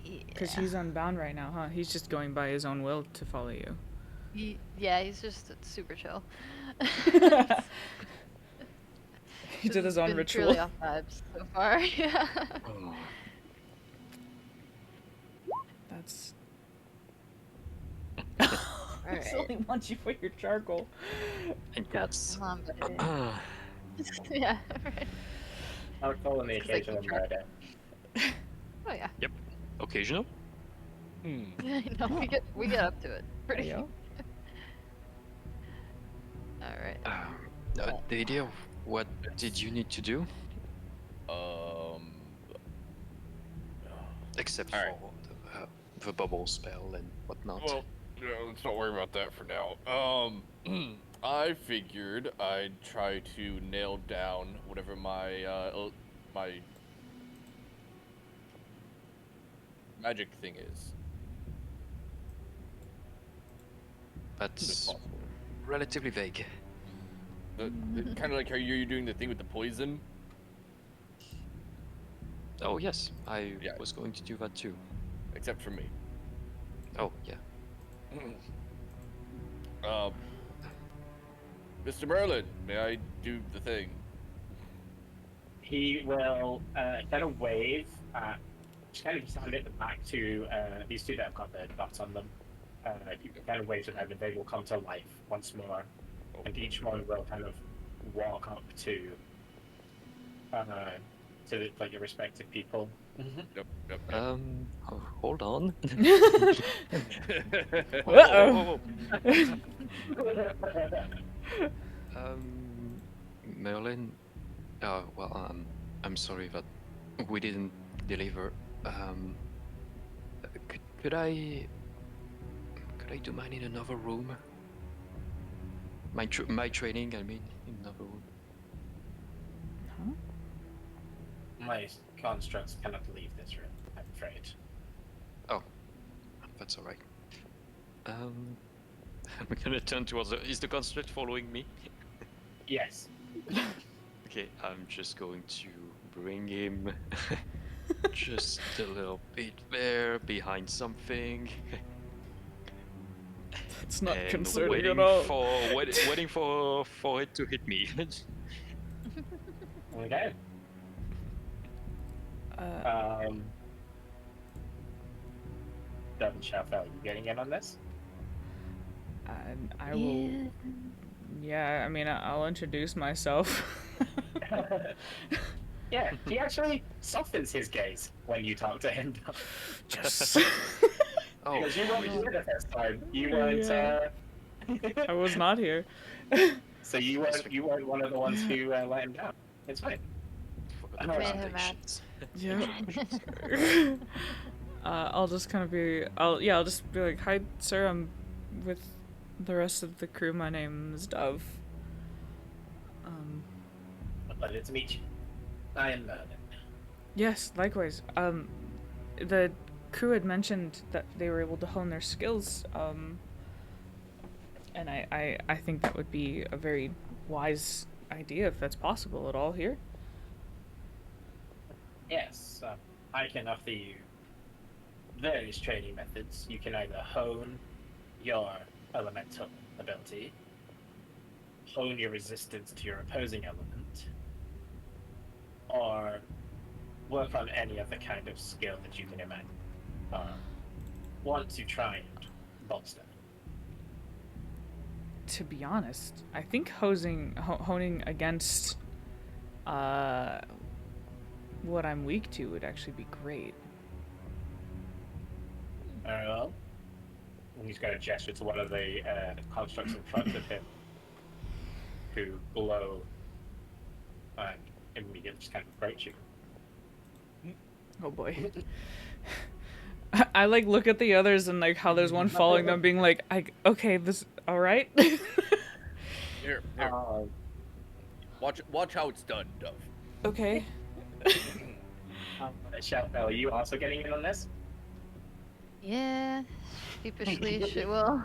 Yeah. Because he's unbound right now, huh? He's just going by his own will to follow you. Yeah, he's just super chill. He did This his has own been ritual. Truly off vibes so far. Yeah. Oh, That's. Alright. He only wants you for your charcoal. and that's Come on, buddy. Yeah. Right. I'll call on the It's 'cause I occasional keep track. murder. Oh yeah. occasional. Hmm. No, we get up to it pretty. Yeah. All right. The idea of what did you need to do, except Alright. for the bubble spell and whatnot? Well, yeah, let's not worry about that for now. I figured I'd try to nail down whatever my magic thing is. If That's possible. relatively vague. Kind of like how you're doing the thing with the poison. Oh yes, I Yeah. was going to do that too. Except for me. Oh yeah. Mr. Merlin, may I do the thing? He will kind of wave at, just kind of stand at the back to these two that have got the dots on them. You can kind of wave to them and they will come to life once more. And each one will kind of walk up to like your respective people. Yep, yep, yep. Hold on. Uh-oh. Merlin. Well, I'm sorry that we didn't deliver. Could I do mine in another room? My training, I mean, in another room. Huh? My constructs cannot leave this room, I'm afraid. Oh, that's all right. I'm gonna turn towards is the construct following me? Yes. Okay, I'm just going to bring him just a little bit there, behind something. It's not and concerning waiting at all. waiting for it to hit me. Okay. Devon Schaffel, you getting in on this? I will. Yeah, I mean, I'll introduce myself. Yeah, he actually softens his gaze when you talk to him. Yes. Oh, Because you weren't wait. here the first time. You weren't. I was not here. So you weren't one of the ones who let him down. It's fine. Forgot the Made him mad. presentations. Yeah. I'll just kind of be. I'll just be like, "Hi, sir. I'm with the rest of the crew. My name is Dove." Pleasure to meet you. I am Merlin. Yes, likewise. The crew had mentioned that they were able to hone their skills. And I think that would be a very wise idea if that's possible at all here. Yes, I can offer you various training methods. You can either hone your elemental ability, hone your resistance to your opposing element, or work on any other kind of skill that you can imagine. Want to try and bolster. To be honest, I think honing against what I'm weak to would actually be great. Very well. And he's going to gesture to one of the constructs in front of him. who glow and immediately just kind of approach you. Oh boy. I like look at the others and like how there's one following them, being like, okay, this all right. Here. Watch how it's done, Dove. Okay. Shell, are you also getting in on this? Yeah, sheepishly she will.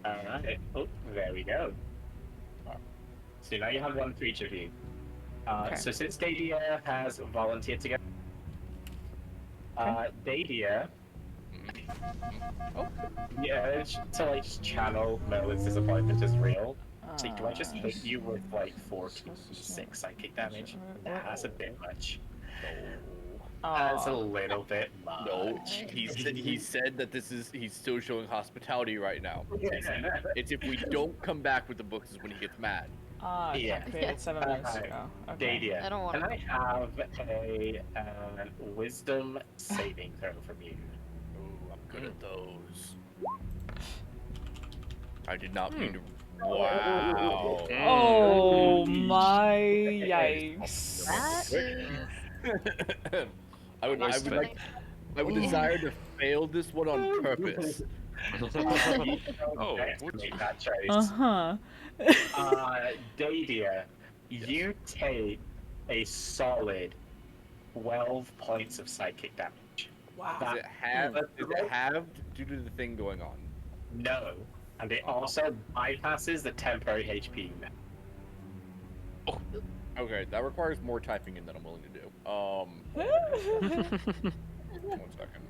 Alright. Oh, there we go. So now you have one for each of you. Okay. So since Dadia has volunteered to go, Dadia, yeah, to like just channel Merlin's disappointment as real. So do I just hit you with like 4d6 psychic damage? Nah, that's a bit much. That's a little bit much. No, he said that he's still showing hospitality right now. It's if we don't come back with the books is when he gets mad. Yeah. Okay, it's 7 minutes ago. Okay. Dadia, I don't want can I have a wisdom saving throw from you? Oh, I'm good at those. I did not mean to. Wow. Oh my yikes. That is. I would desire to fail this one on purpose. Oh, Make that choice. Uh-huh. Dadia, you take a solid 12 points of psychic damage. Wow. Is it halved due to the thing going on? No. And it also bypasses the temporary HP now. Okay, that requires more typing in than I'm willing to do. 1 second.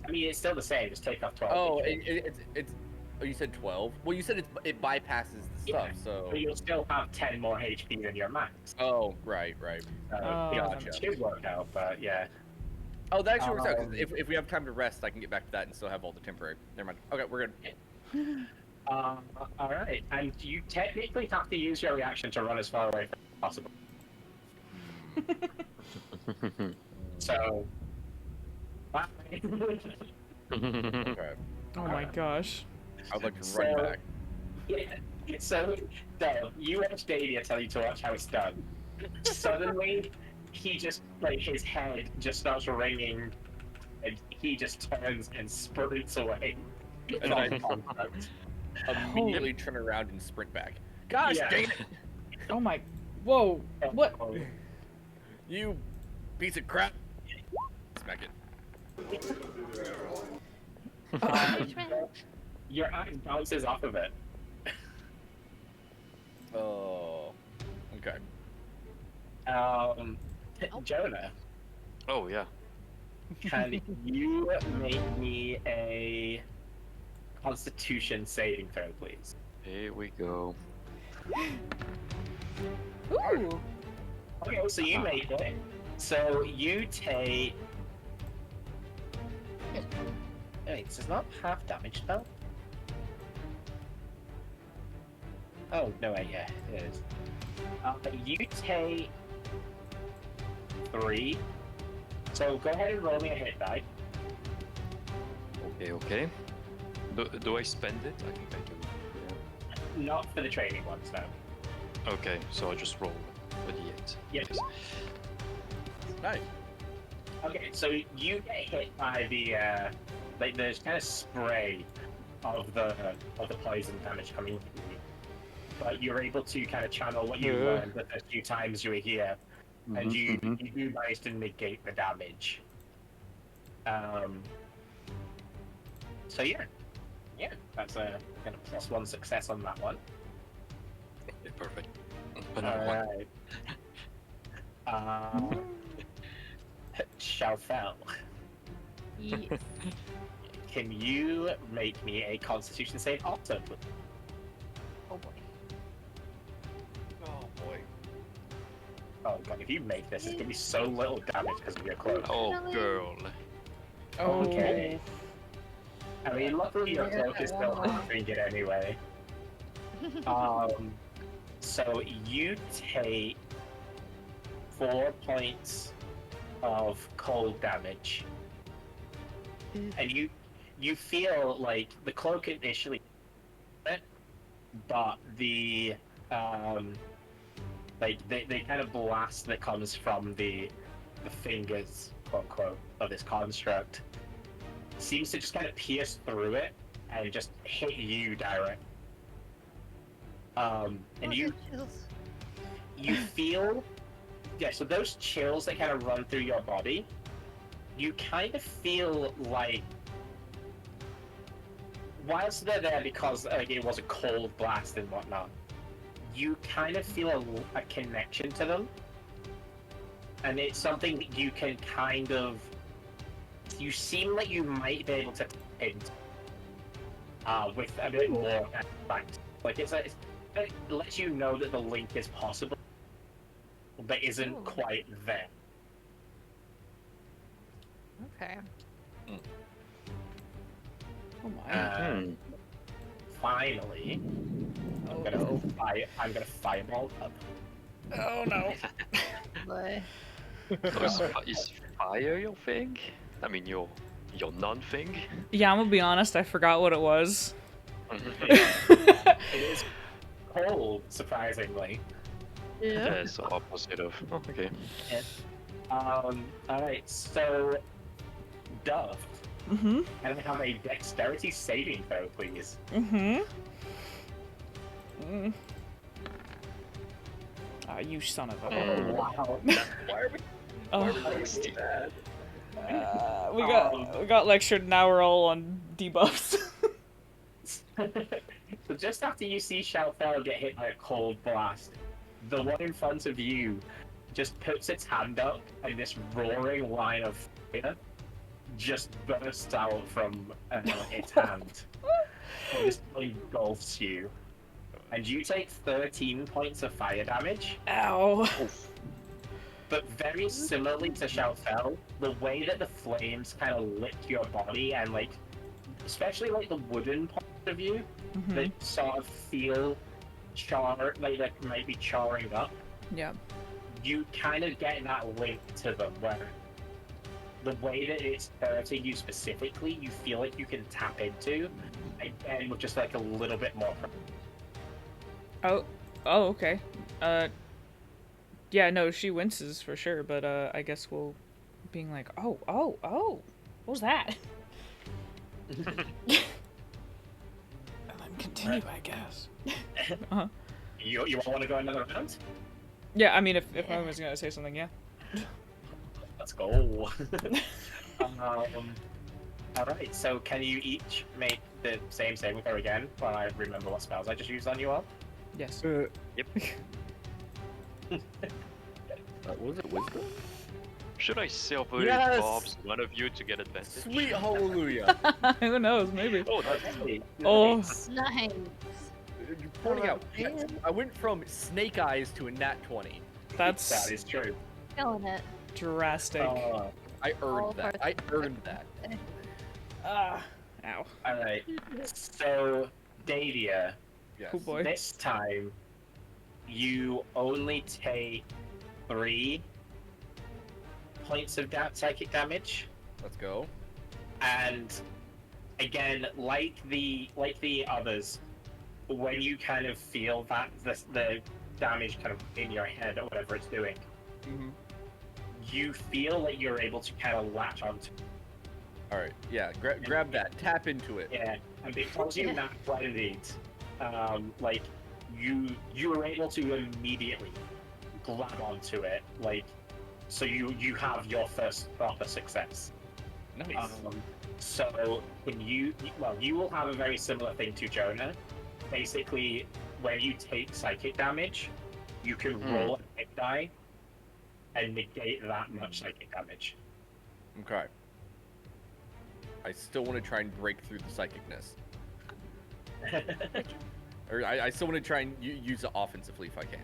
I mean, it's still the same. Just take off 12. Oh, it's. Oh, you said 12. Well, you said it bypasses the stuff. So. But you'll still have 10 more HP than your max. Oh, right. It should work out, but yeah. Oh, that actually works out. 'Cause if we have time to rest, I can get back to that and still have all the temporary. Never mind. Okay, we're good. All right, and you technically have to use your reaction to run as far away as possible. So, bye. Okay. Oh my gosh. I'd like to run back. Yeah. So, you watch Davia tell you to watch how it's done. Suddenly, he just his head just starts ringing, and he just turns and sprints away. And I immediately turn around and sprint back. Gosh dang it! Oh my. Whoa. What? You piece of crap! Smack it. Your eye bounces off of it. Oh. Okay. Jonah, Oh yeah. can you make me a Constitution saving throw, please? Here we go. Ooh. Okay, so you made it. So you take. Wait, this is not half damage spell. Oh no, wait, yeah, it is. You take 3. So go ahead and roll me a hit die. Okay. Do I spend it? I think I do. Not for the training ones, no. Yeah. Okay, so I just roll a d8. Yes. Nice. Okay, so you get hit by the there's kind of spray of the poison damage coming from you, but you're able to kind of channel what you learned the first few times you were here, and you do manage to negate the damage. So yeah, that's a kind of +1 success on that one. Okay, perfect. Another one. Alright. Shalfel, Yes. can you make me a Constitution save also, please? Oh boy. Oh boy. Oh god, if you make this, it's gonna be so little damage because of your cloak. Oh girl. Okay. I mean, luckily your cloak is still harming it anyway. So you take 4 points of cold damage, and you feel like the cloak initially, but the the kind of blast that comes from the fingers, quote unquote, of this construct seems to just kind of pierce through it and just hit you direct. And you feel, yeah, so those chills that kind of run through your body, you kind of feel like, whilst they're there because it was a cold blast and whatnot, you kind of feel a connection to them. And it's something that you can kind of, you seem like you might be able to hint with a bit more fact. Like it lets you know that the link is possible, but isn't quite there. Okay. Oh my. Finally, I'm gonna fireball up. Oh no. Boy. Is fire your thing? I mean, your non-thing? Yeah, I'm gonna be honest, I forgot what it was. It is cold, surprisingly. Yeah. It's the opposite of. Oh, okay. Alright, so Dove, Mm-hmm. can I have a dexterity saving throw, please? Mm-hmm. Ah, you son of a... Oh, wow. We got lectured, now we're all on debuffs. So just after you see Shalfell get hit by a cold blast, the one in front of you just puts its hand up, and this roaring line of fire just bursts out from its hand. And just engulfs you. And you take 13 points of fire damage. Ow. But very similarly to Shalfell, the way that the flames kind of lit your body and like, especially like the wooden part of you, that sort of feel like that might be charring up. Yeah. You kind of get that link to them where the way that it's hurting you specifically, you feel like you can tap into, again with just like a little bit more. Oh, okay. Yeah, no, she winces for sure, but I guess we'll being like, oh, what was that? And then continue, I guess. Uh-huh. You want to go another round? Yeah, I mean, if I was gonna say something, yeah. Let's go. Alright, so can you each make the same saving throw again while I remember what spells I just used on you all? Yes. Yep. What was it? Wisdom? Should I silver Yes! Bob's one of you to get advantage? Sweet hallelujah! Who knows? Maybe. Oh, that's Okay, Oh. nice. Nice. You're pointing out. Man. I went from snake eyes to a nat 20. That's That is true. Killing it. drastic. I All earned that. for- I earned that. Ow. Alright, so Davia, Yes. Oh boy. this time you only take 3 points of psychic damage, Let's go. and again, like the others, when you kind of feel that the damage kind of in your head or whatever it's doing, Mm-hmm. you feel like you're able to kind of latch onto it. All right. Yeah. Grab that. Tap into it. Yeah, and because you not blinded, like you were able to immediately grab onto it, like so you have your first proper success. Nice. So when you will have a very similar thing to Jonah. Basically, when you take psychic damage, you can roll a hit die and negate that much psychic damage. Okay. I still want to try and break through the psychicness. Or I still want to try and use it offensively if I can.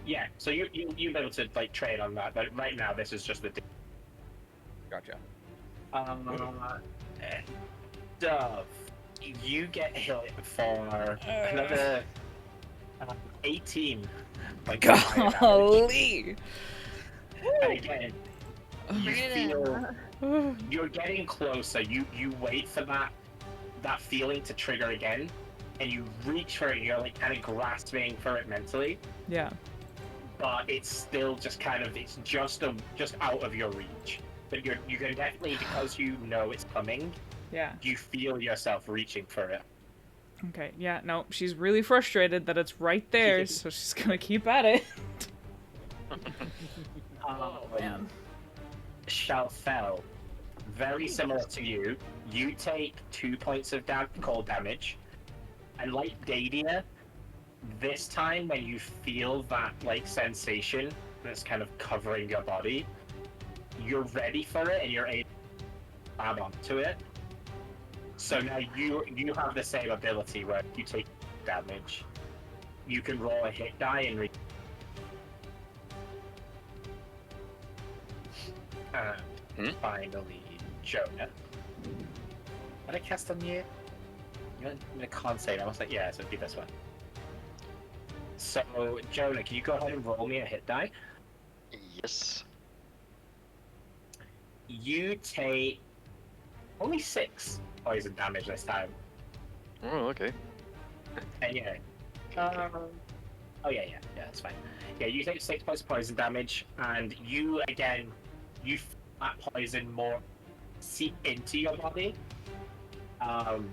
Yeah, so you'll be able to like trade on that, but right now this is just the. Gotcha. Dove, you get hit for another 18. Like fire damage. Golly. And again, you Bring it feel in. you're getting closer. You wait for that feeling to trigger again, and you reach for it, you're like kind of grasping for it mentally, Yeah. but it's still just kind of, it's just out of your reach. But you can definitely, because you know it's coming, Yeah. you feel yourself reaching for it. Okay. Yeah. No, she's really frustrated that it's right there, so she's gonna keep at it. Man. Shalfel, very similar to you. You take 2 points of cold damage, and like Dadia, this time when you feel that like sensation that's kind of covering your body, you're ready for it and you're able to grab onto it. So now you have the same ability where you take damage, you can roll a hit die and finally, Jonah. Did I cast on you? I can't save. I was like, yeah, so it'd be this one. So, Jonah, can you go ahead and roll me a hit die? Yes. You take only 6 poison damage this time. Oh, okay. And yeah. Oh yeah, that's fine. Yeah, you take 6 points of poison damage, and you again, you feel that poison more seep into your body. And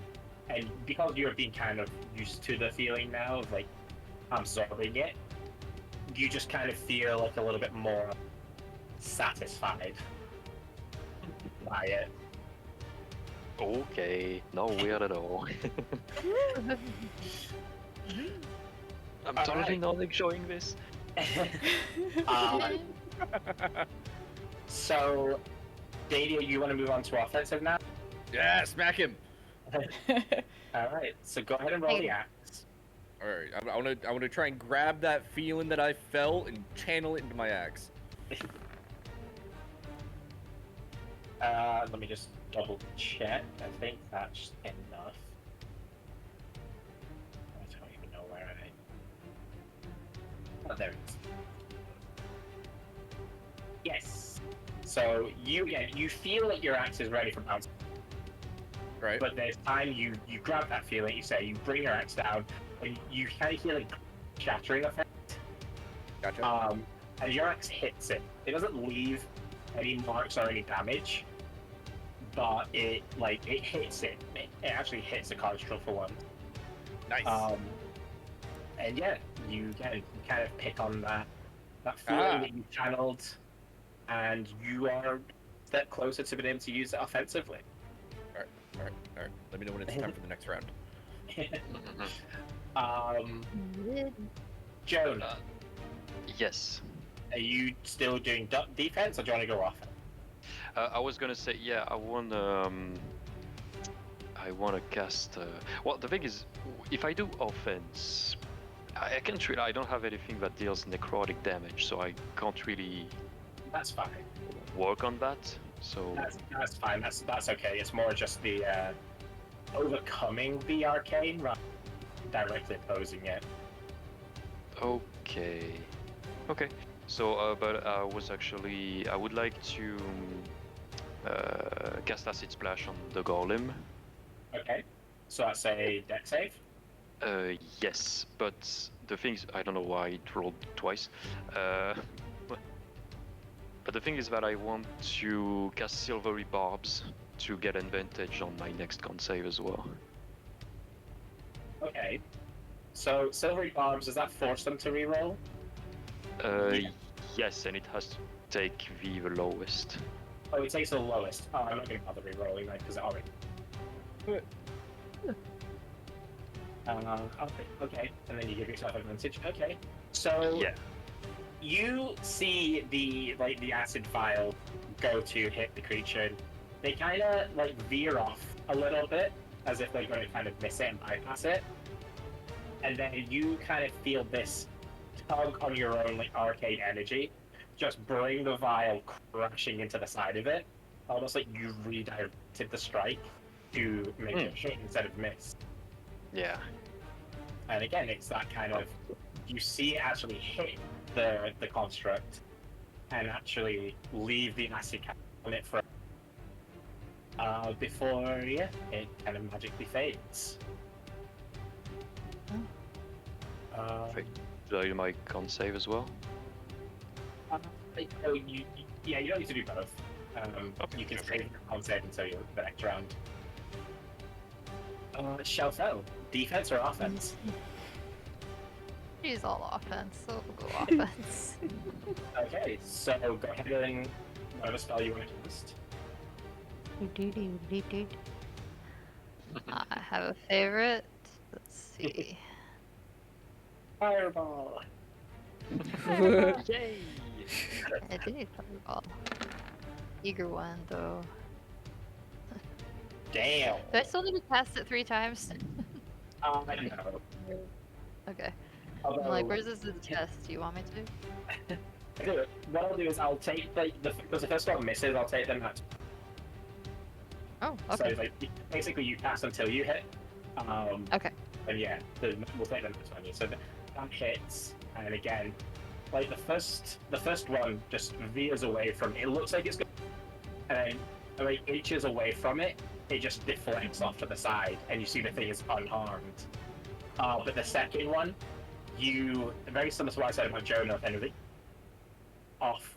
because you're being kind of used to the feeling now of like absorbing it, you just kind of feel like a little bit more satisfied by it. Okay. No weird at all. I'm totally Alright. not enjoying this. So, Dadia, you want to move on to offensive now? Yeah, smack him. Alright, so go ahead and roll the axe. All right, I want to try and grab that feeling that I felt and channel it into my axe. Let me just double check. I think that's enough. I don't even know where I... Oh, there it is. Yes. So you feel like your axe is ready for bounce. Right. But there's time you grab that feeling, you say, you bring your axe down, and you kind of hear like shattering effect. Gotcha. And your axe hits it. It doesn't leave any marks or any damage, but it hits it. It actually hits the construct for one. Nice. And yeah, you kind of pick on that feeling that you channeled, and you are a step closer to being able to use it offensively. All right. Let me know when it's time for the next round. Joan, Yes. are you still doing defense, or do you want to go offense? I was gonna say, yeah, I wanna cast. Well, the thing is, if I do offense, I can't really. I don't have anything that deals necrotic damage, so I can't really That's fine. work on that. So That's fine. That's okay. It's more just the overcoming the arcane rather than directly opposing it. okay. So, but I would like to cast Acid Splash on the golem. Okay. So that's a dex save. Yes, but the thing is, I don't know why it rolled twice. But the thing is that I want to cast Silvery Barbs to get advantage on my next con save as well. Okay. So silvery barbs, does that force them to reroll? Yeah. Yes, and it has to take the lowest. Oh, it takes the lowest. Oh, I'm not going to bother rerolling that because it already. Okay, and then you give yourself advantage. Okay, so Yeah. you see the acid vial go to hit the creature. They kind of veer off a little bit, as if they're going to kind of miss it and bypass it. And then you kind of feel this tug on your own arcane energy, just bring the vial crashing into the side of it, almost like you redirected the strike to make it hit instead of miss. Yeah. And again, it's that kind of, you see it actually hit the construct and actually leave the acid cap on it for before it kind of magically fades. Wait, do I do my con save as well? Oh, yeah, you don't need to do both. Okay, You can okay. save your con save until the next round. Shelfo, defense or offense? She's all offense, so we'll go offense. Okay, so go ahead and whatever spell you want to cast. I have a favorite. Let's see. Fireball. Yay! I do need fireball. Eager one though. Damn. Do I still need to cast it 3 times? No. Okay. I'm Although, like, where's this in the chest? Do you want me to? what I'll do is I'll take because the first one misses, I'll take them out. Oh, So okay. like basically you cast until you hit. Okay. And yeah, we'll take them this one. So that hits, and again, like the first one just veers away from. It looks like it's going, and then like inches away from it, it just deflects off to the side, and you see the thing is unharmed. But the second one, very similar to what I said about Jonah, kind of off,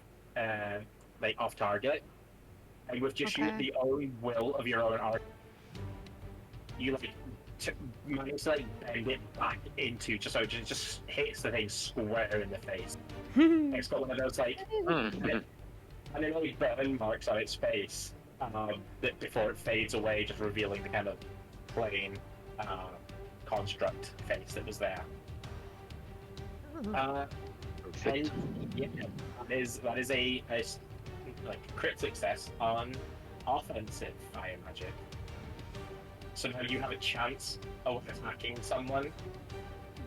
off target, and with just Okay. the own will of your own art, you manage to bend it back into so it just hits the thing square in the face. It's got one of those and then only burn marks on its face before it fades away, just revealing the kind of plain construct face that was there. Perfect. And yeah, that is a crit success on offensive fire magic. So now you have a chance of attacking someone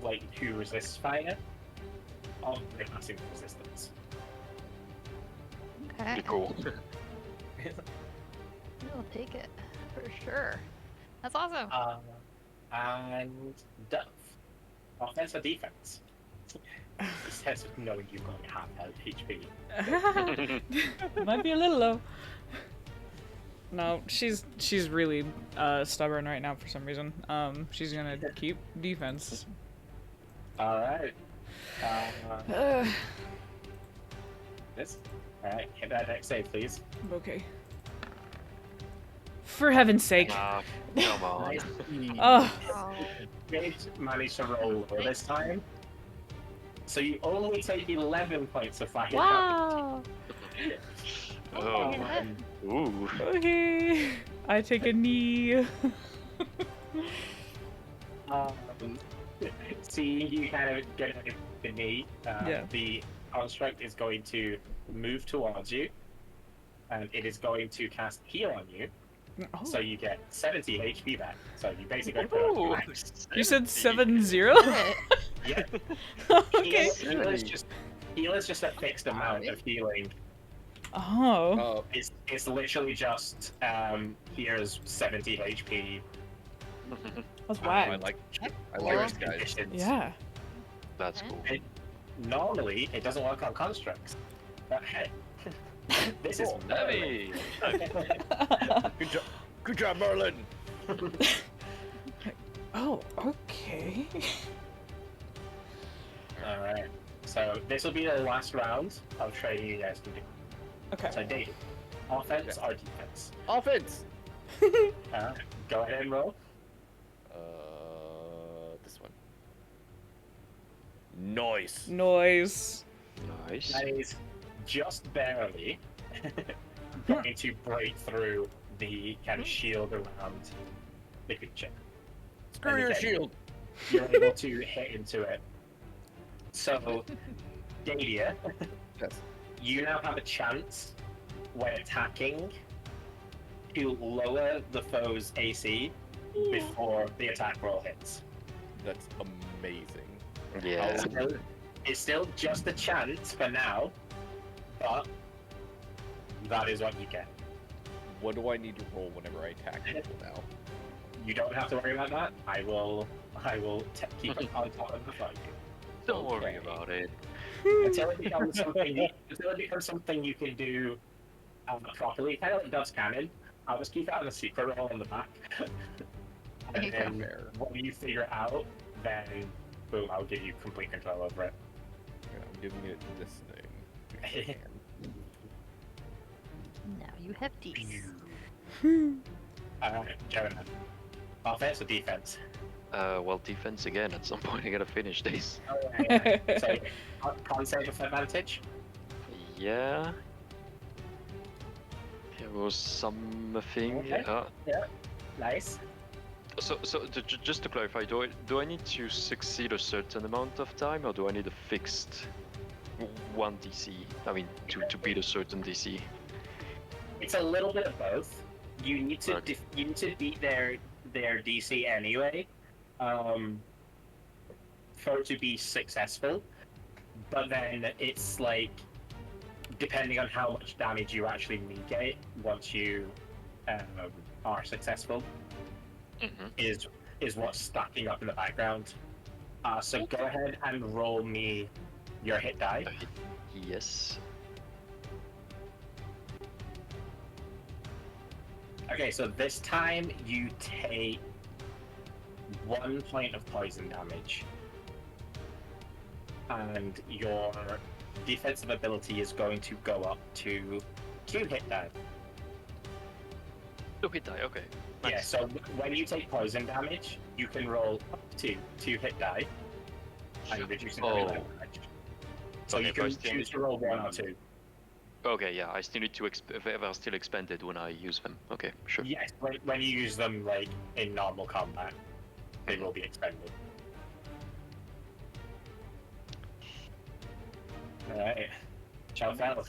who resists fire of passing resistance. Okay. Pretty cool. We'll take it for sure. That's awesome. And Dove, offense or defense? It says knowing you've got half health HP. Might be a little low. No, she's really stubborn right now for some reason. She's gonna keep defense. All right. This. All right. Hit that dex save, please. Okay. For heaven's sake. Ah, come on. Oh. Oh, Did manage to roll low this time. So you only take 11 points of fire damage. wow. Oh, Um, ooh. Okay. I take a knee. See, you kind of get the knee. Yeah. The construct is going to move towards you, and it is going to cast heal on you. Oh. So you get 70 HP back. So you basically put it on Ooh. max. You said 7-0? Yeah. Okay. Heal is just a fixed amount of healing. Oh. It's literally just here's 70 HP. That's I whack. like Well, these guys. Conditions. Yeah. That's cool. Normally, it doesn't work on constructs. But hey, this is Heavy. Good job, Merlin. Oh, okay. Alright. So this will be the last round of trading you guys can do. Okay. So Dave, offense or defense? Offense. Go ahead and roll. This one. Nice. Noise. Nice. That is just barely going to break through the kind of shield around the creature. Screw And your again, shield. You're able to hit into it. So, Dadia, Yes. you now have a chance when attacking to lower the foe's AC before the attack roll hits. That's amazing. Yeah. It's still just a chance for now, but that is what you get. What do I need to roll whenever I attack people now? You don't have to worry about that. I will keep it on top of the fight. Don't worry about it. Until it becomes something you can do properly, kind of like Dove's Cannon. I'll just keep it on a secret roll on the back. And There you go. then when you figure it out, then boom, I'll give you complete control over it. Yeah, I'm giving it this thing. Now you have these. Alright, Jonah. Offense or defense? Well, defense again. At some point, I gotta finish this. Oh, yeah, yeah. So, con save with advantage? Yeah. There was something. Okay. Nice. Just to clarify, do I need to succeed a certain amount of time, or do I need a fixed one DC? I mean, to beat a certain DC. It's a little bit of both. You need to Okay. you need to beat their DC anyway, for it to be successful. But then it's like, depending on how much damage you actually negate once you are successful, is what's stacking up in the background. So go ahead and roll me your hit die. Yes. Okay, so this time you take 1 point of poison damage. And your defensive ability is going to go up to 2 hit die. 2 hit die, okay. Nice. Yeah, so when you take poison damage, you can roll up to 2 hit die and reducing the damage. So Okay, you but I can still choose need to roll 1 or 2. Okay, yeah, I still need to if they're still expended when I use them. Okay, sure. Yes, when you use them like in normal combat, they will be expended. Alright. Chalfel.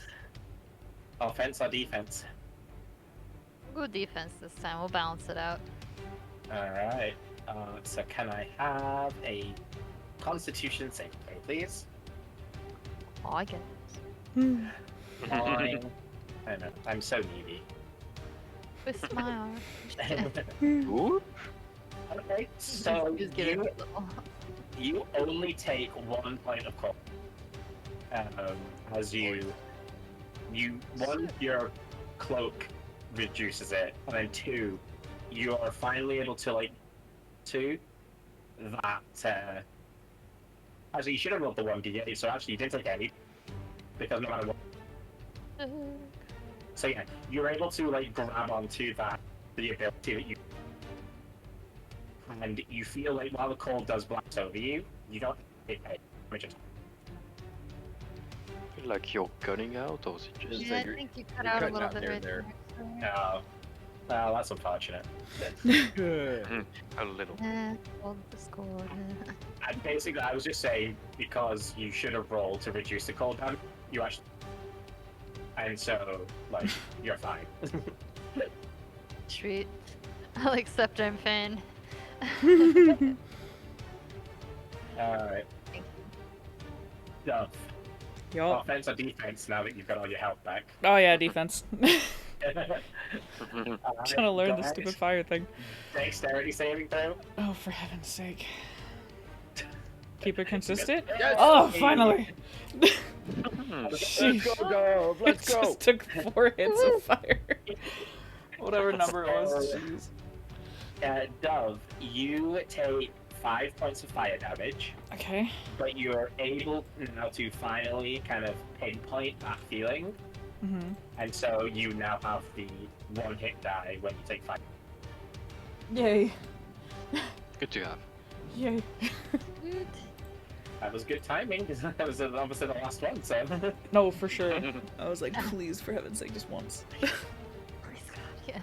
Offense or defense? Good defense this time. We'll balance it out. Alright. So can I have a Constitution save, please? Oh, I get Fine. I know. I'm so needy. Twist my arm. Ooh. Okay, so Just get it a little. you only take 1 point of cold. As you one, your cloak reduces it, and then 2, you are finally able to that actually you should have rolled the 1d8, so actually you didn't take any, because no matter what. So yeah, you're able to like grab onto the ability that you, and you feel like while the cold does blast over you, you don't take damage. Like you're gunning out, or is it just? Yeah, I think you cut you're out a cutting little out bit there right and there. there. Oh, well, that's unfortunate. A little. Hold the score. And basically, I was just saying because you should have rolled to reduce the cold damage. You actually, and so like you're fine. Sweet. I'll accept I'm fan. All right. So, Yup. offense or defense now that you've got all your health back. Oh yeah, defense. Trying Trying to learn the stupid fire thing. Dexterity saving throw. Oh, for heaven's sake. Keep it consistent? Yes! Oh, finally! Let's go, Dove. Let's It go. just took 4 hits of fire. Whatever number it was. Jeez. Dove, you take 5 points of fire damage, Okay. but you're able now to finally kind of pinpoint that feeling, Mm-hmm. and so you now have the 1 hit die when you take 5. Yay. Good to have. Yay. Good. That was good timing, because that was obviously the last one, so. No, for sure. I was like, please, for heaven's sake, just once. Praise God. Yeah.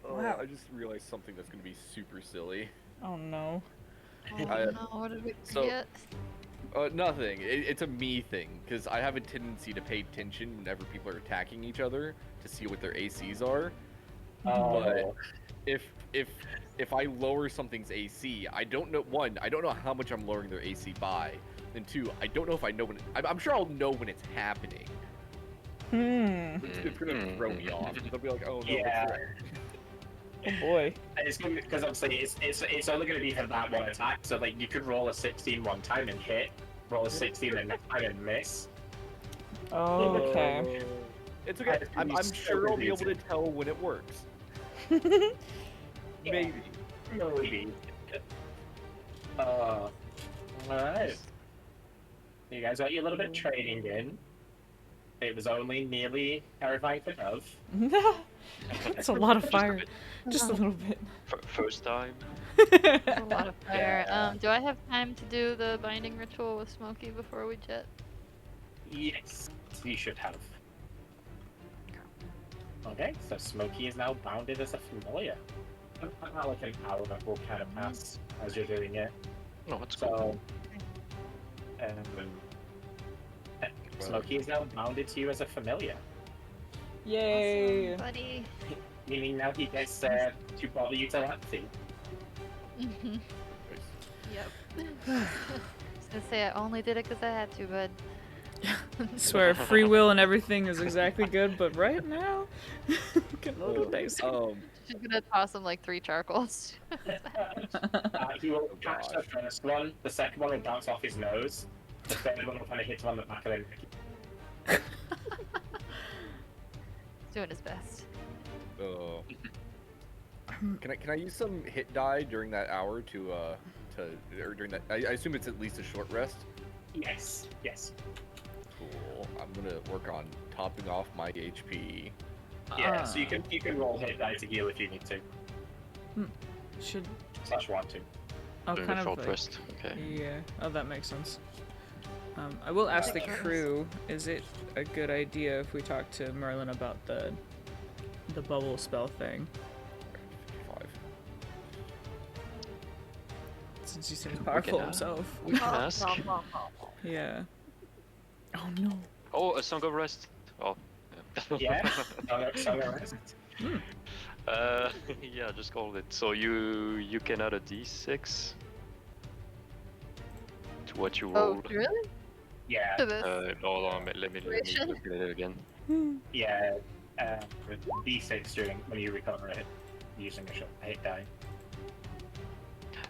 Wow. I just realized something that's going to be super silly. Oh no. Oh, I- no, what did we so- forget? Nothing. It's a me thing, because I have a tendency to pay attention whenever people are attacking each other to see what their ACs are. Oh. If I lower something's AC, I don't know, 1, I don't know how much I'm lowering their AC by, and 2, I don't know if I know when I'm sure I'll know when it's happening. It's gonna throw me off. They'll be like, oh no. Yeah. Oh boy. And it's because obviously it's only going to be for that one attack. So like you could roll a 16 one time and hit, roll a 16 the next time and miss. Oh, okay. It's okay. I'm sure I'll be able to tell when it works. Maybe. Maybe. Alright. You guys got your little bit of training in. It was only nearly terrifying for Dove. It's a lot of Just a fire. bit. Just a little bit. First time. There's a lot of fire. Yeah. Do I have time to do the binding ritual with Smokey before we jet? Yes, you should have. Okay, so Smokey is now bounded as a familiar. Not like an hour will kind of pass as you're doing it. No, it's cool. So, Smokey is now bounded to you as a familiar, Yay! Awesome, buddy. meaning now he gets to bother you telepathy. Mhm. Yep. I was gonna say I only did it because I had to, but I swear, free will and everything is exactly good, but right now, getting a little dicey. she's gonna toss him like 3 charcoals. He will catch the first one, the second one will bounce off his nose, the third one will kind of hit him on the back of the neck. He's doing his best. Can I use some hit die during that hour or during that? I assume it's at least a short rest. Yes, yes. Cool. I'm gonna work on topping off my HP. Yeah, so you can roll hit die to heal if you need to. Should / want to. I'll Doing kind a of short like, rest. Okay. yeah. Oh, that makes sense. I will ask the crew: is it a good idea if we talk to Merlin about the bubble spell thing? 55. Since he seems powerful himself. We can ask. Yeah. Oh no. Oh, a song of rest. Oh. Yeah, Song of Rest. Yeah, just call it. So you can add a d6 to what you Oh, rolled. really? Yeah, To this? Hold on, let me Situation? look at it again. yeah. D6 during when you recover it using a hit die.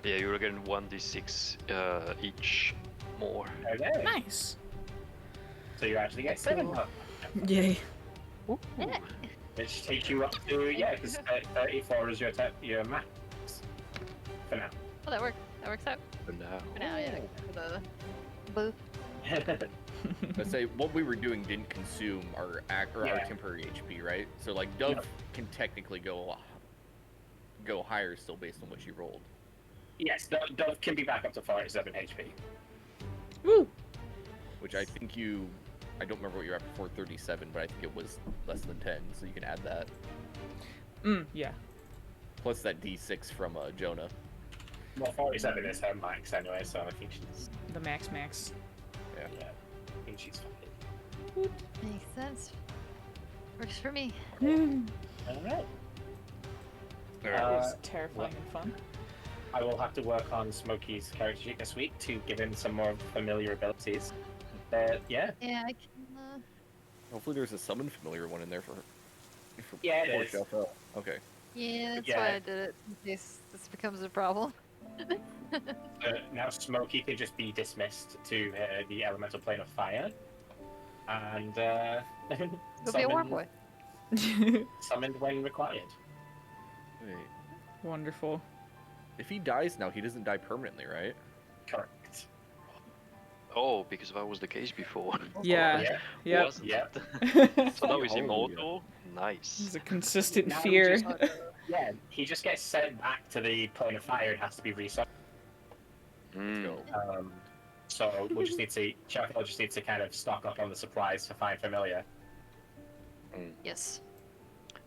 Yeah, you're getting 1d6 each more. Okay. Nice. So you actually get 7 up, Yay. Yeah. which takes you up to because 34 is your max for now. Oh, that works. That works out. For now. For now, yeah. For the booth. Let's say what we were doing didn't consume our our Yeah. temporary HP, right? So like Dove Yep. can technically go higher still based on what she rolled. Yes, Dove can be back up to 47 HP. Woo. Which I think I don't remember what you're at before 37, but I think it was less than 10, so you can add that. Yeah. Plus that D6 from Jonah. Well, 47 is her max anyway, so I think she's The max. yeah, I think she's fine. Makes sense. Works for me. All right. That was terrifying and fun. I will have to work on Smokey's character sheet this week to give him some more familiar abilities. But yeah, Yeah, I can. Hopefully there's a summon familiar one in there for Yeah, it poor is. Sheffield. Okay. Yeah, that's Yeah. why I did it. In case this becomes a problem. now Smokey can just be dismissed to the elemental plane of fire, and Go be a war boy. summoned when required. Wait. Wonderful. If he dies now, he doesn't die permanently, right? Correct. Oh, because that was the case before. Yeah. Yeah. Yep. Wasn't Yeah. it? So now he's Hallelujah. immortal. Nice. It's a consistent Now fear. Yeah, he just gets sent back to the plane of fire and has to be resummoned. Mm. So, So we'll just need to, Sheffield just needs to kind of stock up on the supplies to find familiar. Yes.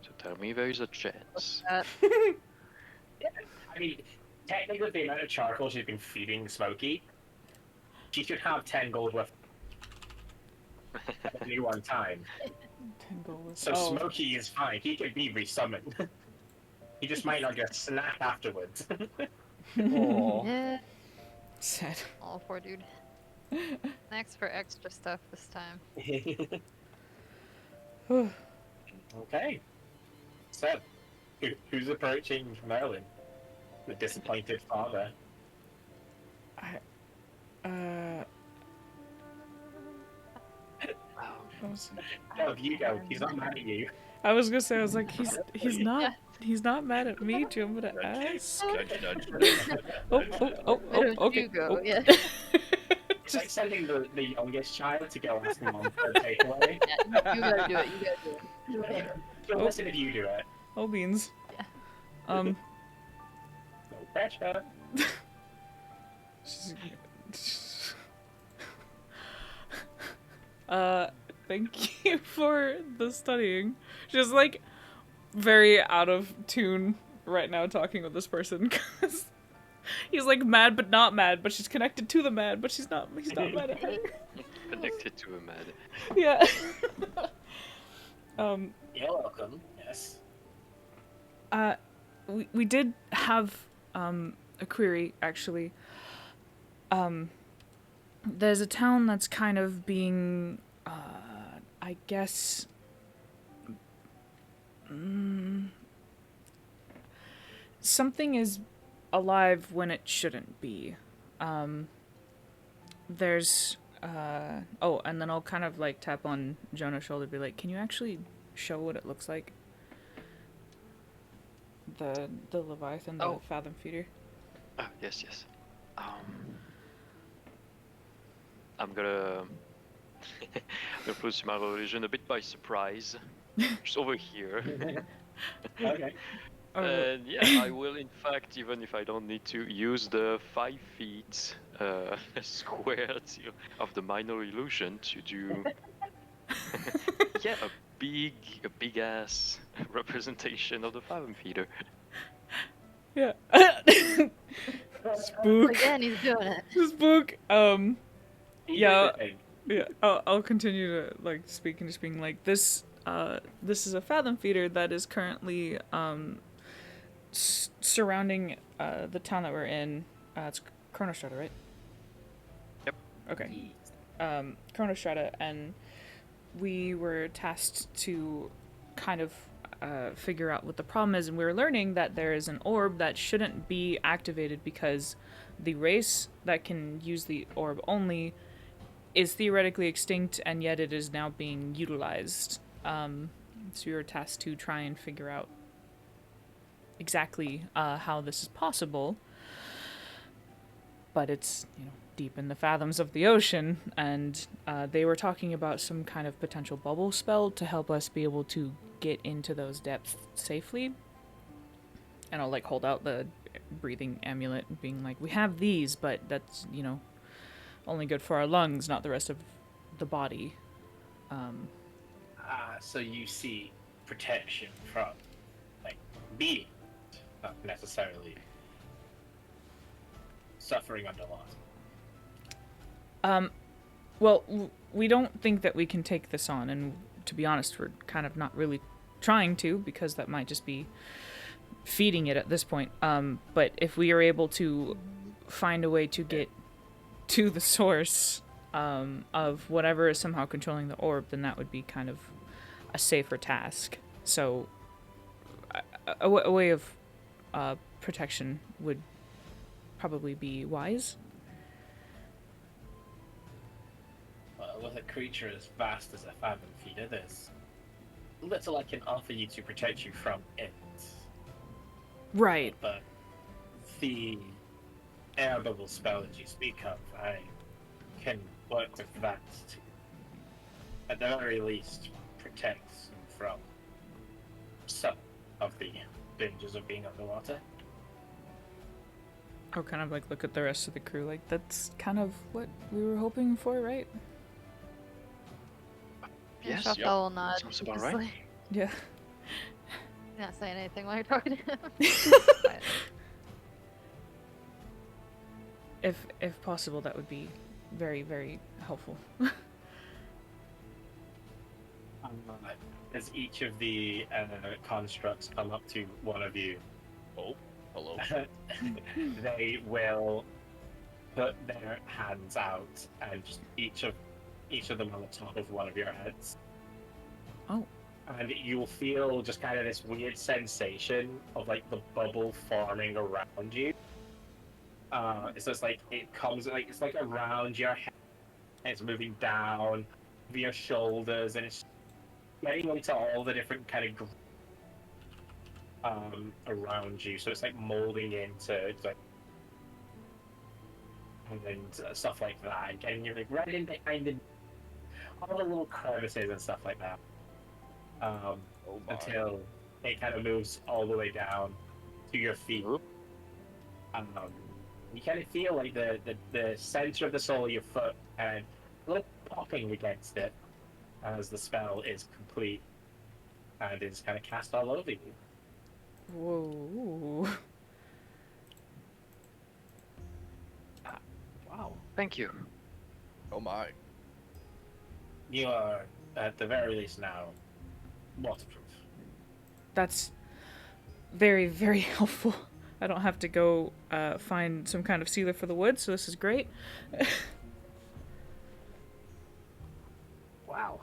So tell me there is a chance. I mean, technically the amount of charcoal she's been feeding Smokey, she should have 10 gold worth at any one time. 10 gold. So Oh. Smokey is fine. He can be resummoned. He just might not get snapped afterwards. Aw. Yeah. Sad. All for dude. Thanks for extra stuff this time. Okay. So, who's approaching Merlin? The disappointed father. I was, No, you go. He's not mad at you. I was gonna say, I was like, he's not He's not mad at me. Do you want me to ask? Nudge, nudge, nudge. Where don't Okay. you go? Oh. Yeah. It's like sending the youngest child to go ask mom for a takeaway. Yeah, you gotta do it. You gotta do it. You'll listen if you do it. Oh, beans. Yeah. No pressure. Thank you for the studying. Just like very out of tune right now talking with this person because he's like mad but not mad, but she's connected to the mad, but he's not mad at her. Connected to a mad. Yeah. You're welcome. Yes. We did have a query actually. There's a town that's kind of being I guess something is alive when it shouldn't be. There's oh, and then I'll kind of like tap on Jonah's shoulder and be like, can you actually show what it looks like? The Leviathan, the Fathom Feeder. Oh, yes. I'm gonna put my religion a bit by surprise. Just over here. Okay. And yeah, I will in fact, even if I don't need to, use the 5 feet square of the minor illusion to do yeah, a big ass representation of the Fathom Feeder. Yeah. Spook. Again, he's doing it. Spook. Yeah. Everything. Yeah. I'll continue to like speak and just being like this. This is a Fathom Feeder that is currently surrounding the town that we're in. It's Chronostrata, right? Yep. Okay. Chronostrata, and we were tasked to kind of figure out what the problem is, and we were learning that there is an orb that shouldn't be activated because the race that can use the orb only is theoretically extinct, and yet it is now being utilized. So we were tasked to try and figure out exactly how this is possible. But it's, deep in the fathoms of the ocean, and they were talking about some kind of potential bubble spell to help us be able to get into those depths safely. And I'll hold out the breathing amulet and being like, we have these, but that's, only good for our lungs, not the rest of the body. So you see protection from, being, not necessarily suffering under loss. Well, we don't think that we can take this on, and to be honest, we're kind of not really trying to, because that might just be feeding it at this point. But if we are able to find a way to get to the source of whatever is somehow controlling the orb, then that would be kind of a safer task. So a way of protection would probably be wise. Well, with a creature as vast as a Fathom Feeder, there's little I can offer you to protect you from it. Right. But the air bubble spell that you speak of, I can work with that to, at the very least, protect you from some of the dangers of being underwater. I'll kind of look at the rest of the crew, that's kind of what we were hoping for, right? Yes, Shafta will nod. sounds about He's right. like, Yeah. not saying anything while you're talking to him. But If possible, that would be very, very helpful. As each of the constructs come up to one of you, Oh, hello. they will put their hands out, and just each of them on the top of one of your heads. Oh. And you'll feel just kind of this weird sensation of the bubble forming around you. It's just it comes it's around your head, and it's moving down over your shoulders, and it's getting into all the different kind of around you, so it's like molding into like and stuff like that, and getting you like right in behind all the little crevices and stuff like that. Oh my. Until it kind of moves all the way down to your feet. Oop. Um, you kind of feel like the center of the sole of your foot and a little popping against it as the spell is complete and is kind of cast all over you. Whoa. Wow. Thank you. Oh my. You are, at the very least now, waterproof. That's very, very helpful. I don't have to go find some kind of sealer for the wood, so this is great. Wow.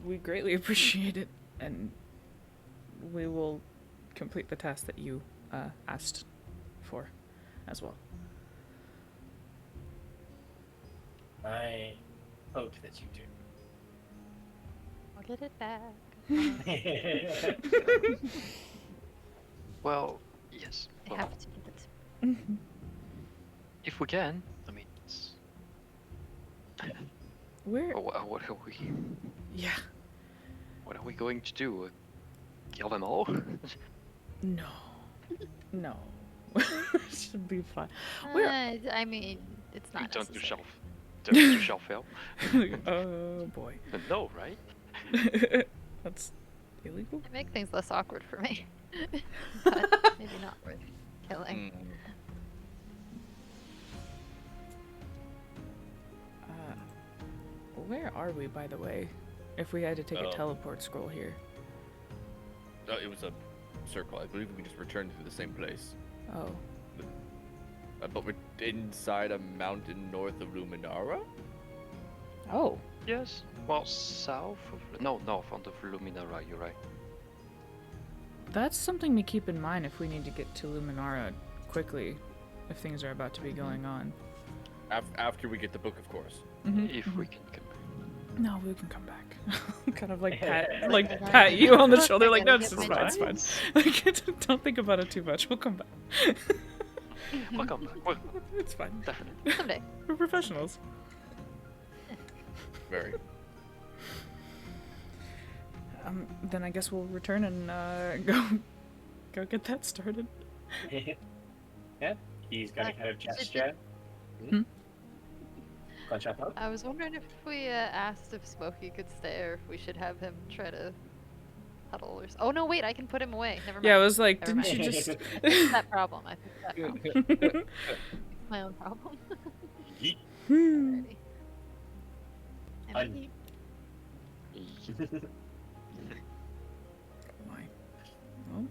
We greatly appreciate it, and we will complete the task that you asked for as well. I hope that you I'll get it back. do. Well, yes. I Well, have to do it. if we can, I mean, it's... Where? What are we? Yeah. What are we going to do? Kill them all? No. No. Should be fine. Where? I mean, it's not Turn to necessary. shelf. Turn to shelf help. Oh boy. No, right? That's illegal? It makes things less awkward for me. But maybe not worth killing. Where are we, by the way? If we had to take a teleport scroll here. It was a circle. I believe we just returned to the same place. Oh. But we're inside a mountain north of Luminara? Oh. Yes. Well, south of... No, north of Luminara, you're right. That's something to keep in mind if we need to get to Luminara quickly, if things are about to be going on. After we get the book, of course. If we can come back. No, we can come back. Kind of like pat you on the shoulder, like, no, Get it's my fine, it's fine. Like, don't think about it too much. We'll come back. We'll come back. It's fine. Definitely. Someday. We're professionals. Very. Then I guess we'll return and go get that started. Yeah, he's gonna kind of gesture. Up. I was wondering if we asked if Smokey could stay or if we should have him try to huddle or Oh no, wait, I can put him away. Never mind. Yeah, I was like, Never didn't mind. you just... Fix that problem. I fixed that problem. My own problem. Alrighty. Un- Why? Well,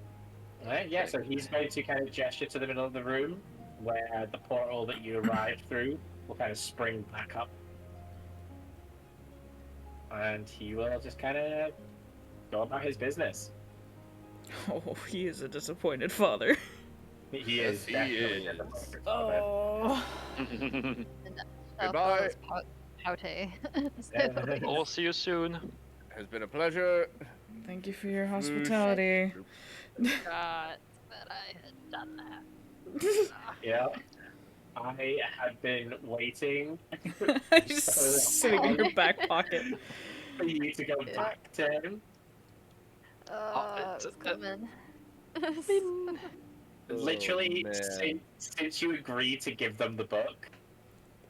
Alright, yeah, so he's going to kind of gesture to the middle of the room where the portal that you arrived through will kind of spring back up. And he will just kind of go about his business. oh, he is a disappointed father. He Yes, is he definitely is. a perfect father. Oh. Goodbye. We'll see you soon. Has been a pleasure. Thank you for your hospitality. Forgot that I had done that. Yeah. I have been waiting Just sitting in your back pocket. for you to go back to him. It's coming. Literally, man. since you agreed to give them the book,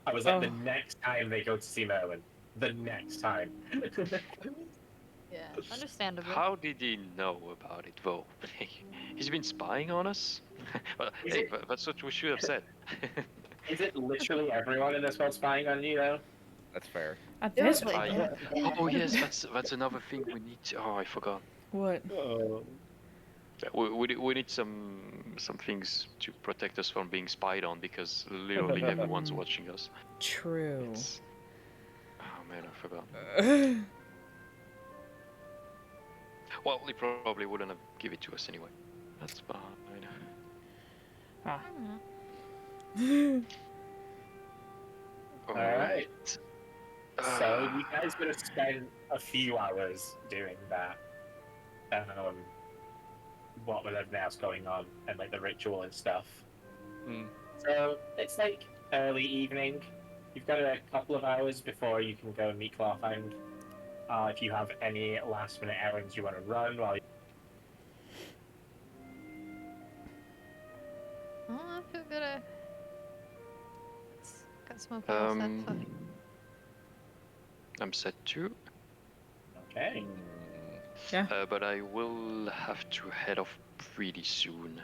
I was like, the next time they go to see Merlin. The next time. Yeah, understandable. How did he know about it, though? He's been spying on us? Well, hey, that's what we should have said. Is it literally everyone in this world spying on you, though? That's fair. At this Seriously. point. Oh yes, that's another thing we need to... Oh, I forgot. What? Yeah, we need some things to protect us from being spied on because literally everyone's watching us. True. Oh man, I forgot. Well, he probably wouldn't have give it to us anyway. That's fine. Ah. Alright. So you guys would have spent a few hours doing that. what with everything else going on and like the ritual and stuff. Hmm. So it's like early evening. You've got a couple of hours before you can go and meet Clawfang. If you have any last minute errands you want to run while Oh, I feel good. Got Smokey all set. So. I'm set too, okay. Yeah. but I will have to head off pretty soon.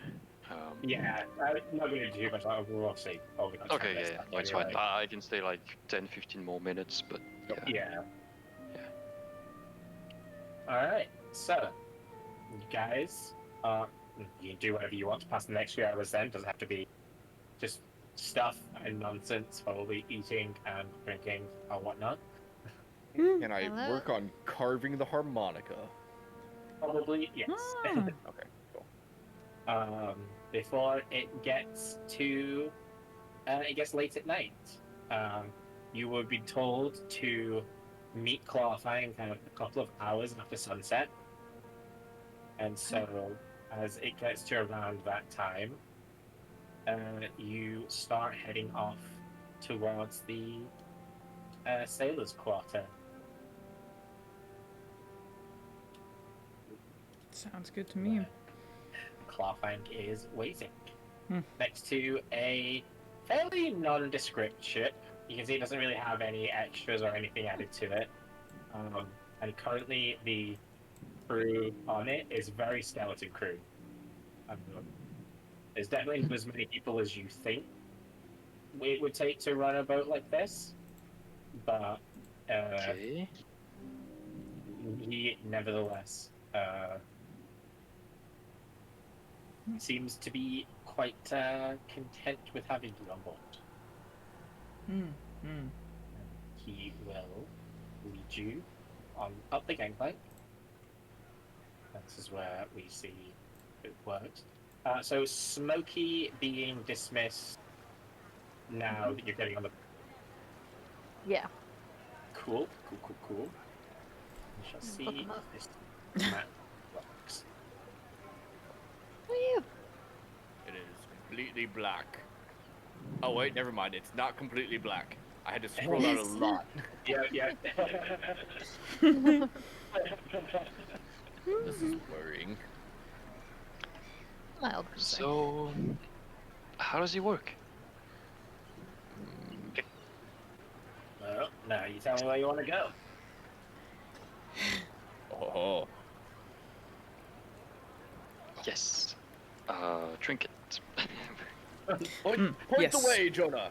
Yeah, I'm not going to do too much. We'll see. Oh, we got 10 Okay, minutes yeah, left no, it's anyway. fine. I can stay like 10-15 more minutes, but yeah. Yeah. Alright, so, you guys, you can do whatever you want to pass the next few hours then. Doesn't have to be just stuff and nonsense, probably eating and drinking or whatnot. Can I Hello? work on carving the harmonica? Probably, yes. Ah. Okay, cool. Before it gets to, it gets late at night. You will be told to meet Clawfang kind of a couple of hours after sunset. And so, as it gets to around that time, you start heading off towards the sailors' quarter. Sounds good to me. Clawfang is waiting Hmm. next to a fairly nondescript ship. You can see it doesn't really have any extras or anything added to it. And currently, the crew on it is very skeleton crew. There's definitely not as many people as you think it would take to run a boat like this, but Okay. he nevertheless seems to be quite content with having you on board. He will lead you on up the gangplank. This is where we see it works. So Smokey being dismissed now that you're getting on the Yeah. cool. We shall see Put them up. if this map works. Woo! It is completely black. Oh wait, never mind. It's not completely black. I had to scroll out a lot. Yeah. This is worrying. Mild. So, how does he work? Well, now you tell me where you want to go. Oh, Yes. Trinket. point yes. the way, Jonah.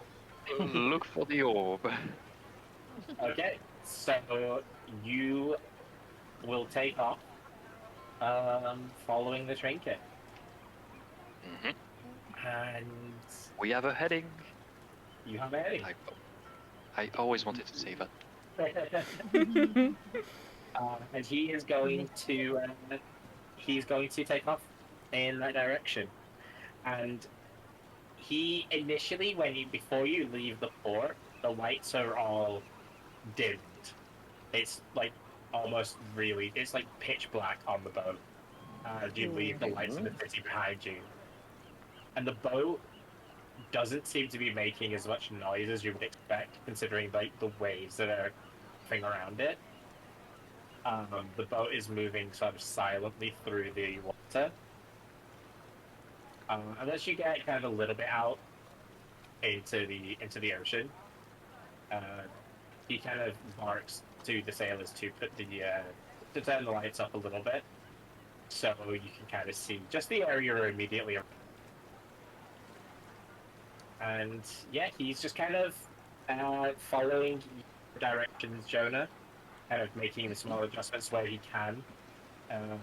Look for the orb. Okay, so you will take off following the trinket. Mhm. And We have a heading. you have a heading. I always wanted to say that. And he is going to take off in that direction. And he initially, before you leave the port, the lights are all dimmed. It's like almost really, it's like pitch black on the boat. You leave the lights in the city behind you, and the boat doesn't seem to be making as much noise as you would expect, considering like the waves that are going around it. The boat is moving sort of silently through the water. Unless you get kind of a little bit out into the ocean, he kind of barks to the sailors to put to turn the lights up a little bit, so you can kind of see just the area immediately around. And yeah, he's just kind of following your directions, Jonah, kind of making the small adjustments where he can, kind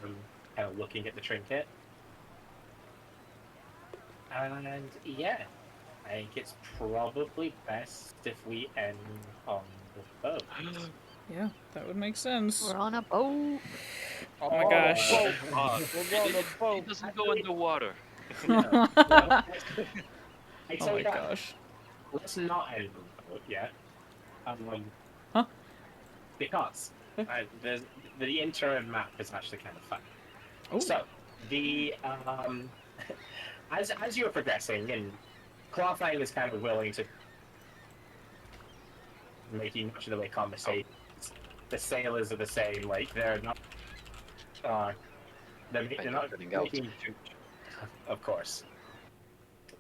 of looking at the trinket. And yeah, I think it's probably best if we end on the boat. Yeah, that would make sense. We're on a boat. Oh my gosh. Boat. We're on a boat. It doesn't go underwater. No. I Oh tell my you that, gosh. let's not end on the boat yet. Huh? Because the interim map is actually kind of fun. Oh. So, The as you were progressing, and Clawfang is kind of willing to making much of the way conversation. The sailors are the same. Like they're not. They're not cutting out. making. Of course.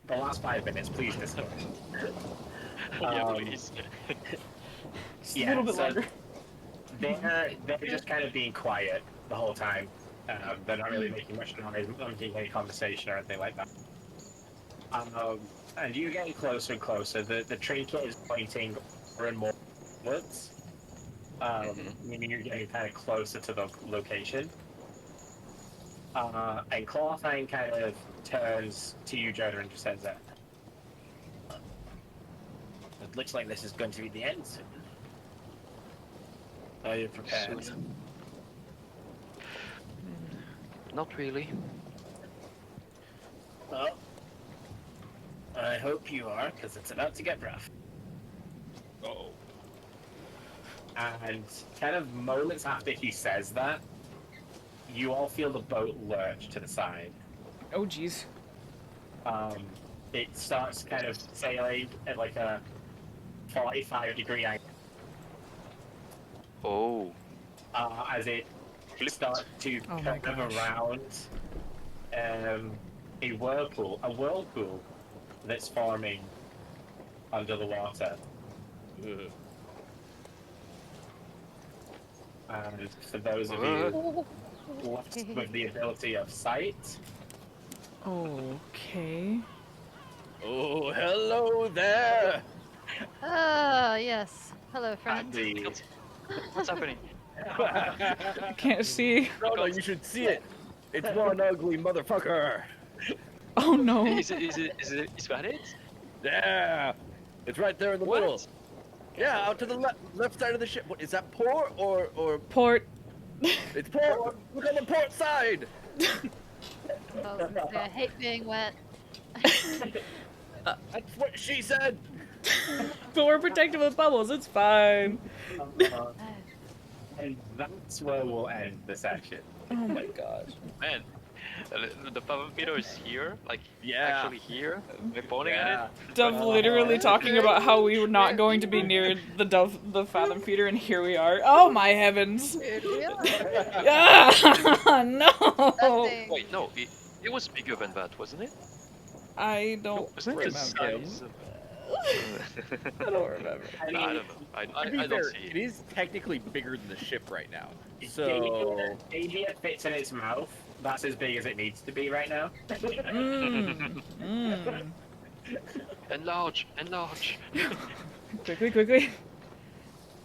The last 5 minutes, please discuss. Yeah, please. Just a little bit so longer. they're just kind of being quiet the whole time. They're not really making much noise, not making any conversation or anything like that. And you're getting closer and closer. The trinket is pointing more and more upwards. Meaning you're getting kind of closer to the location. And Clawfang kind of turns to you, Jonah, and just says that it looks like this is going to be the end soon. Are you prepared? Soon. Not really. Well, I hope you are, because it's about to get rough. Oh. And kind of moments after he says that, you all feel the boat lurch to the side. Oh, jeez. It starts kind of sailing at like a 45-degree angle. Oh. As it starts to Oh my curve gosh. around a whirlpool that's forming under the water. Ugh. And for those of you left with the ability of sight, Okay. Oh, hello there! Ah, yes. Hello, friend. the What's happening? I can't see. No, you should see it. It's one ugly motherfucker. Oh no. Is that it? Yeah, it's right there in the middle. Yeah, out to the left side of the ship. What is that? Port or Port. it's port. Look on the port side. I was gonna say, I hate being wet. That's what she said. But we're protected with bubbles. It's fine. and that's where we'll end the session. Oh my gosh. Man, the Pavampido is here, like Yeah. actually here. We're pointing Yeah. at Dove literally talking about how we were not going to be near the fathom feeder, and here we are. Oh my heavens! Here we are. Yeah, no. it. Wait, no, it was bigger than that, wasn't it? I don't Wasn't it the remember. size of... I don't remember. I don't know. I To be don't fair, see it is technically bigger than the ship right now. If So Davia fits in its mouth, that's as big as it needs to be right now. Mm. Mm. Enlarge. Quickly.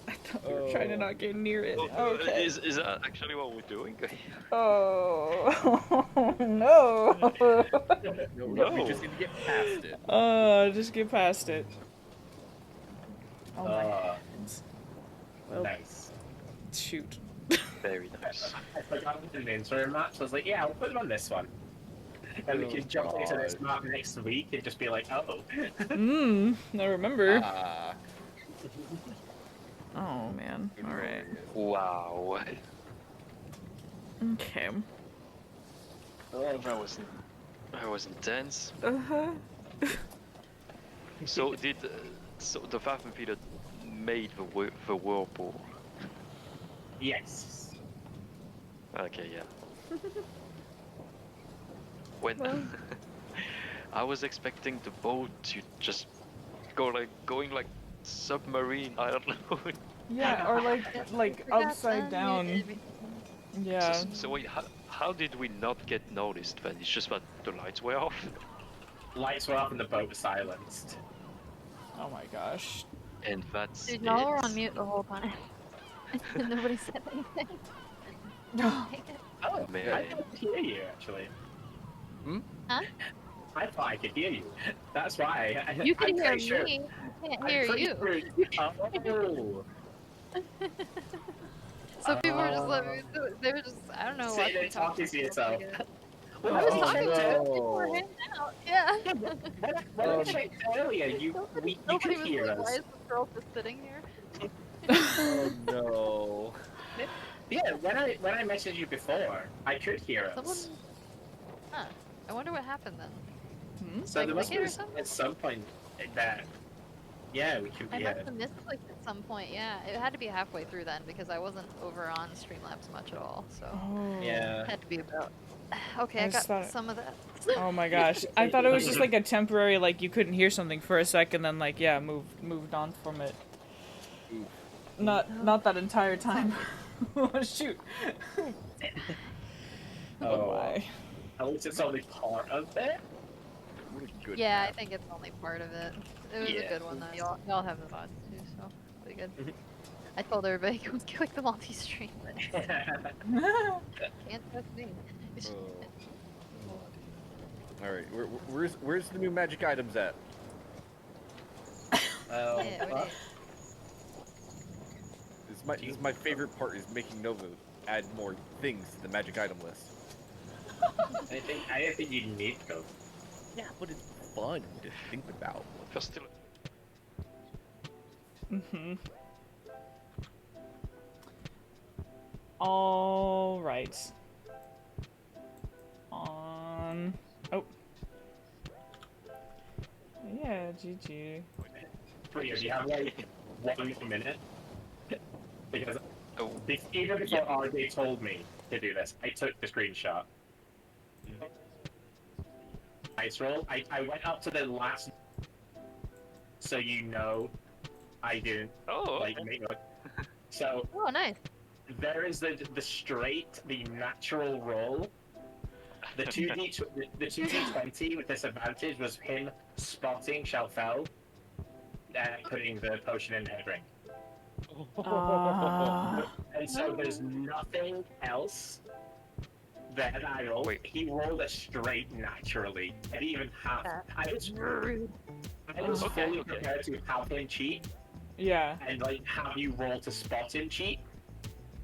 I thought we were trying to not get near it. Okay. Is that actually what we're doing? Oh no. no, we just need to get past it. Just get past it. Oh my Uh, heavens. Well, nice. shoot. Very nice. I forgot in the interim match. I was like, yeah, I'll put them on this one. And we could jump into this map next week and just be like, oh. I remember. Ah, Oh man. Alright. Wow. Okay. Oh, that was intense. Uh-huh. So so the Pavampido made the whirlpool. Yes. Okay, yeah. When Well. I was expecting the boat to just going like submarine. I don't know. Yeah, or like Forgot upside that, down. muted everything. Yeah. So wait, how did we not get noticed then? It's just that the lights were off. Lights were off and the boat was silenced. Oh my gosh. And that's Dude, it. y'all were on mute the whole time. Nobody said anything. Oh, Man. I could hear you actually. Huh? I thought I could hear you. That's why. You can I'm hear pretty sure. me. I can't I'm hear pretty you. sure- Oh. So people were just like, they were just, I don't know. Sit watching there talking to yourself. I was talking to them. no. People were hanging out. Yeah. When I checked earlier, you Nobody could was hear like, why us. is this girl just sitting here? oh no. Yeah, when I messaged you before, I could hear Someone, us. Huh. I wonder what happened then. Hmm? So Like there must be wicked or something? at some point that, yeah, we could I be. must have missed like at some point. Yeah, it had to be halfway through then because I wasn't over on Streamlabs much at all. So Oh. Yeah. had to be about. Okay, I I just got thought- some of that. Oh my gosh. I thought it was just like a temporary, like you couldn't hear something for a second, then like yeah, moved on from it. Oof. Not that entire time. Oh shoot. Oh my. At least it's only part of it. What a good Yeah, I map. think it's only part of it. It was a Yeah. good one though. Y'all have the VODs too, so it'll be good. Mhm. I told everybody go click the multi-stream, but can't trust me. All right, where's the new magic items at? Oh, Yeah, fuck. This is my favorite part is making Nova add more things to the magic item list. I don't think you need to go. Yeah, but it's fun to think about. First, Mhm. All right. On. Oh. Yeah, GG. Pretty good. You have like 1 minute. Because oh, even before RJ told me to do this, I took the screenshot. Dice roll. I went up to the last, so you know I didn't oh, like okay. make noise. So Oh, nice. there is the straight, the natural roll. The 2d20 with disadvantage was him spotting Shalfel and putting the potion in her drink. And so there's nothing else that I rolled. Wait. He rolled a straight naturally, and even half. I was Okay, fully okay. prepared to have him cheat Yeah. and like have you roll to spot him cheat,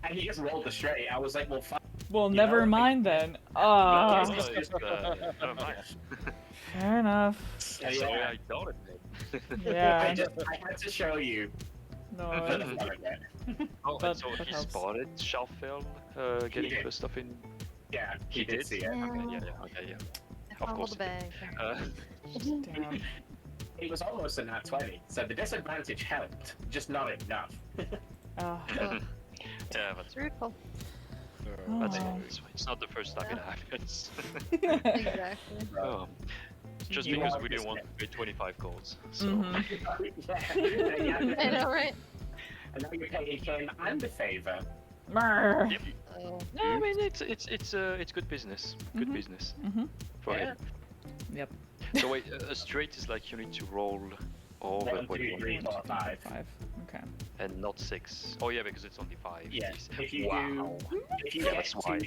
and he just rolled the straight. I was like, well, fuck. Well, You never know, mind then. Well, Yes. it's, never mind. Fair enough. So, Sorry, yeah, I thought it. Yeah. I had to show you. No. For the fun of it. Oh, That- and so that he helps. spotted Shalfel getting did. the stuff in. Yeah, He did see it. Yeah. Okay, yeah, okay, yeah. I Of fumbled course the it bag. Damn. It was almost a nat 20, so the disadvantage helped, just not enough. Ah. Ugh, Yeah, that's brutal. that's Oh. it's not the first time it happens. Exactly. Oh. It's just You because are we didn't just- want to pay 25 golds. So Mhm. Yeah, I know, right? and now you're paying him and a favor. Brr. Yep. Oh. no, I mean it's good business. Good Mhm. business Mhm. for Yeah. him. Yep. So wait, a straight is like you need to roll over 1, 2, 3, 4, 5. 5. Okay. and not 6. Oh yeah, because it's only 5. Yeah. Jeez. If you wow. if you Yeah, get that's why.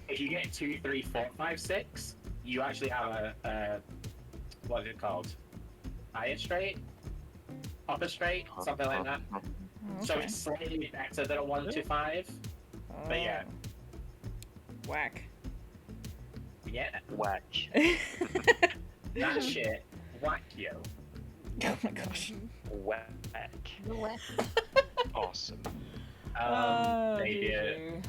if you get 2, 3, 4, 5, 6, you actually have a what is it called? Higher straight, upper straight, something like that. So Okay. it's slightly better than a 1 to 5. But yeah. Oh. Whack. Yeah, Whack. that shit, whack yo. Oh my gosh. Whack. No way. Awesome. GG.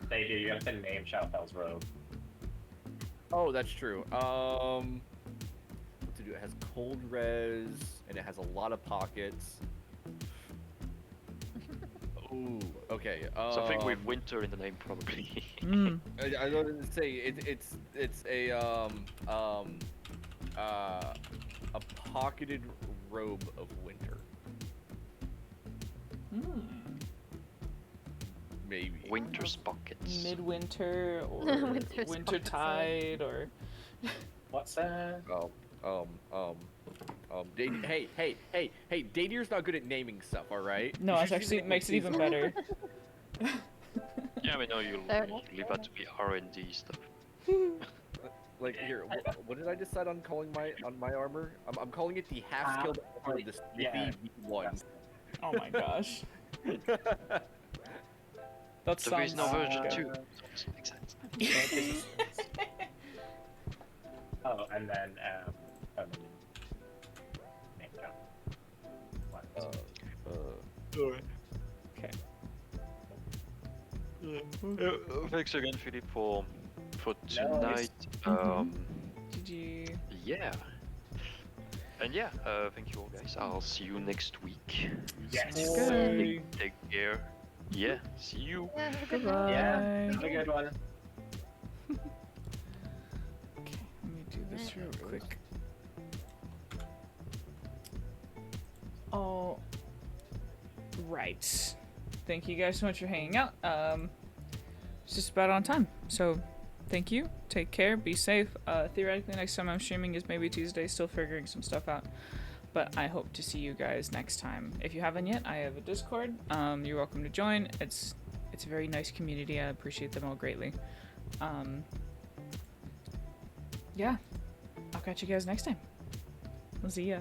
They do. You have to name Shalfel's robe. Oh, that's true. What to do? It has cold res, and it has a lot of pockets. Ooh, okay. Something with winter in the name, probably. Mm. I don't even say it's a pocketed robe of winter, Mm. Maybe. Winter's pockets. Midwinter or Winter's wintertide or What's hey, Dadier's not good at naming stuff, all right? no, You it should actually use makes it even better. Yeah, I know you'll Fair leave that to be R&D stuff. Like here, what did I decide on calling my armor? I'm calling it the half-scaled armor of the Smithy yeah. V1. Oh my gosh. That So there's sounds no version uh, 2. good. So makes sense. Oh, and then name down. What? Okay. Thanks again, Philip, for for No worries. tonight. GG. Yeah. And yeah, thank you all guys. I'll see you next week. Yes. Okay. Take care. Yeah, see you. Yeah, have a good Goodbye. night. Yeah. Have a good one. Okay, let me do this real quick. All right. Thank you guys so much for hanging out. It's just about on time. So, thank you. Take care. Be safe. Theoretically, next time I'm streaming is maybe Tuesday. Still figuring some stuff out. But I hope to see you guys next time. If you haven't yet, I have a Discord. You're welcome to join. It's a very nice community. I appreciate them all greatly. Yeah. I'll catch you guys next time. We'll see ya.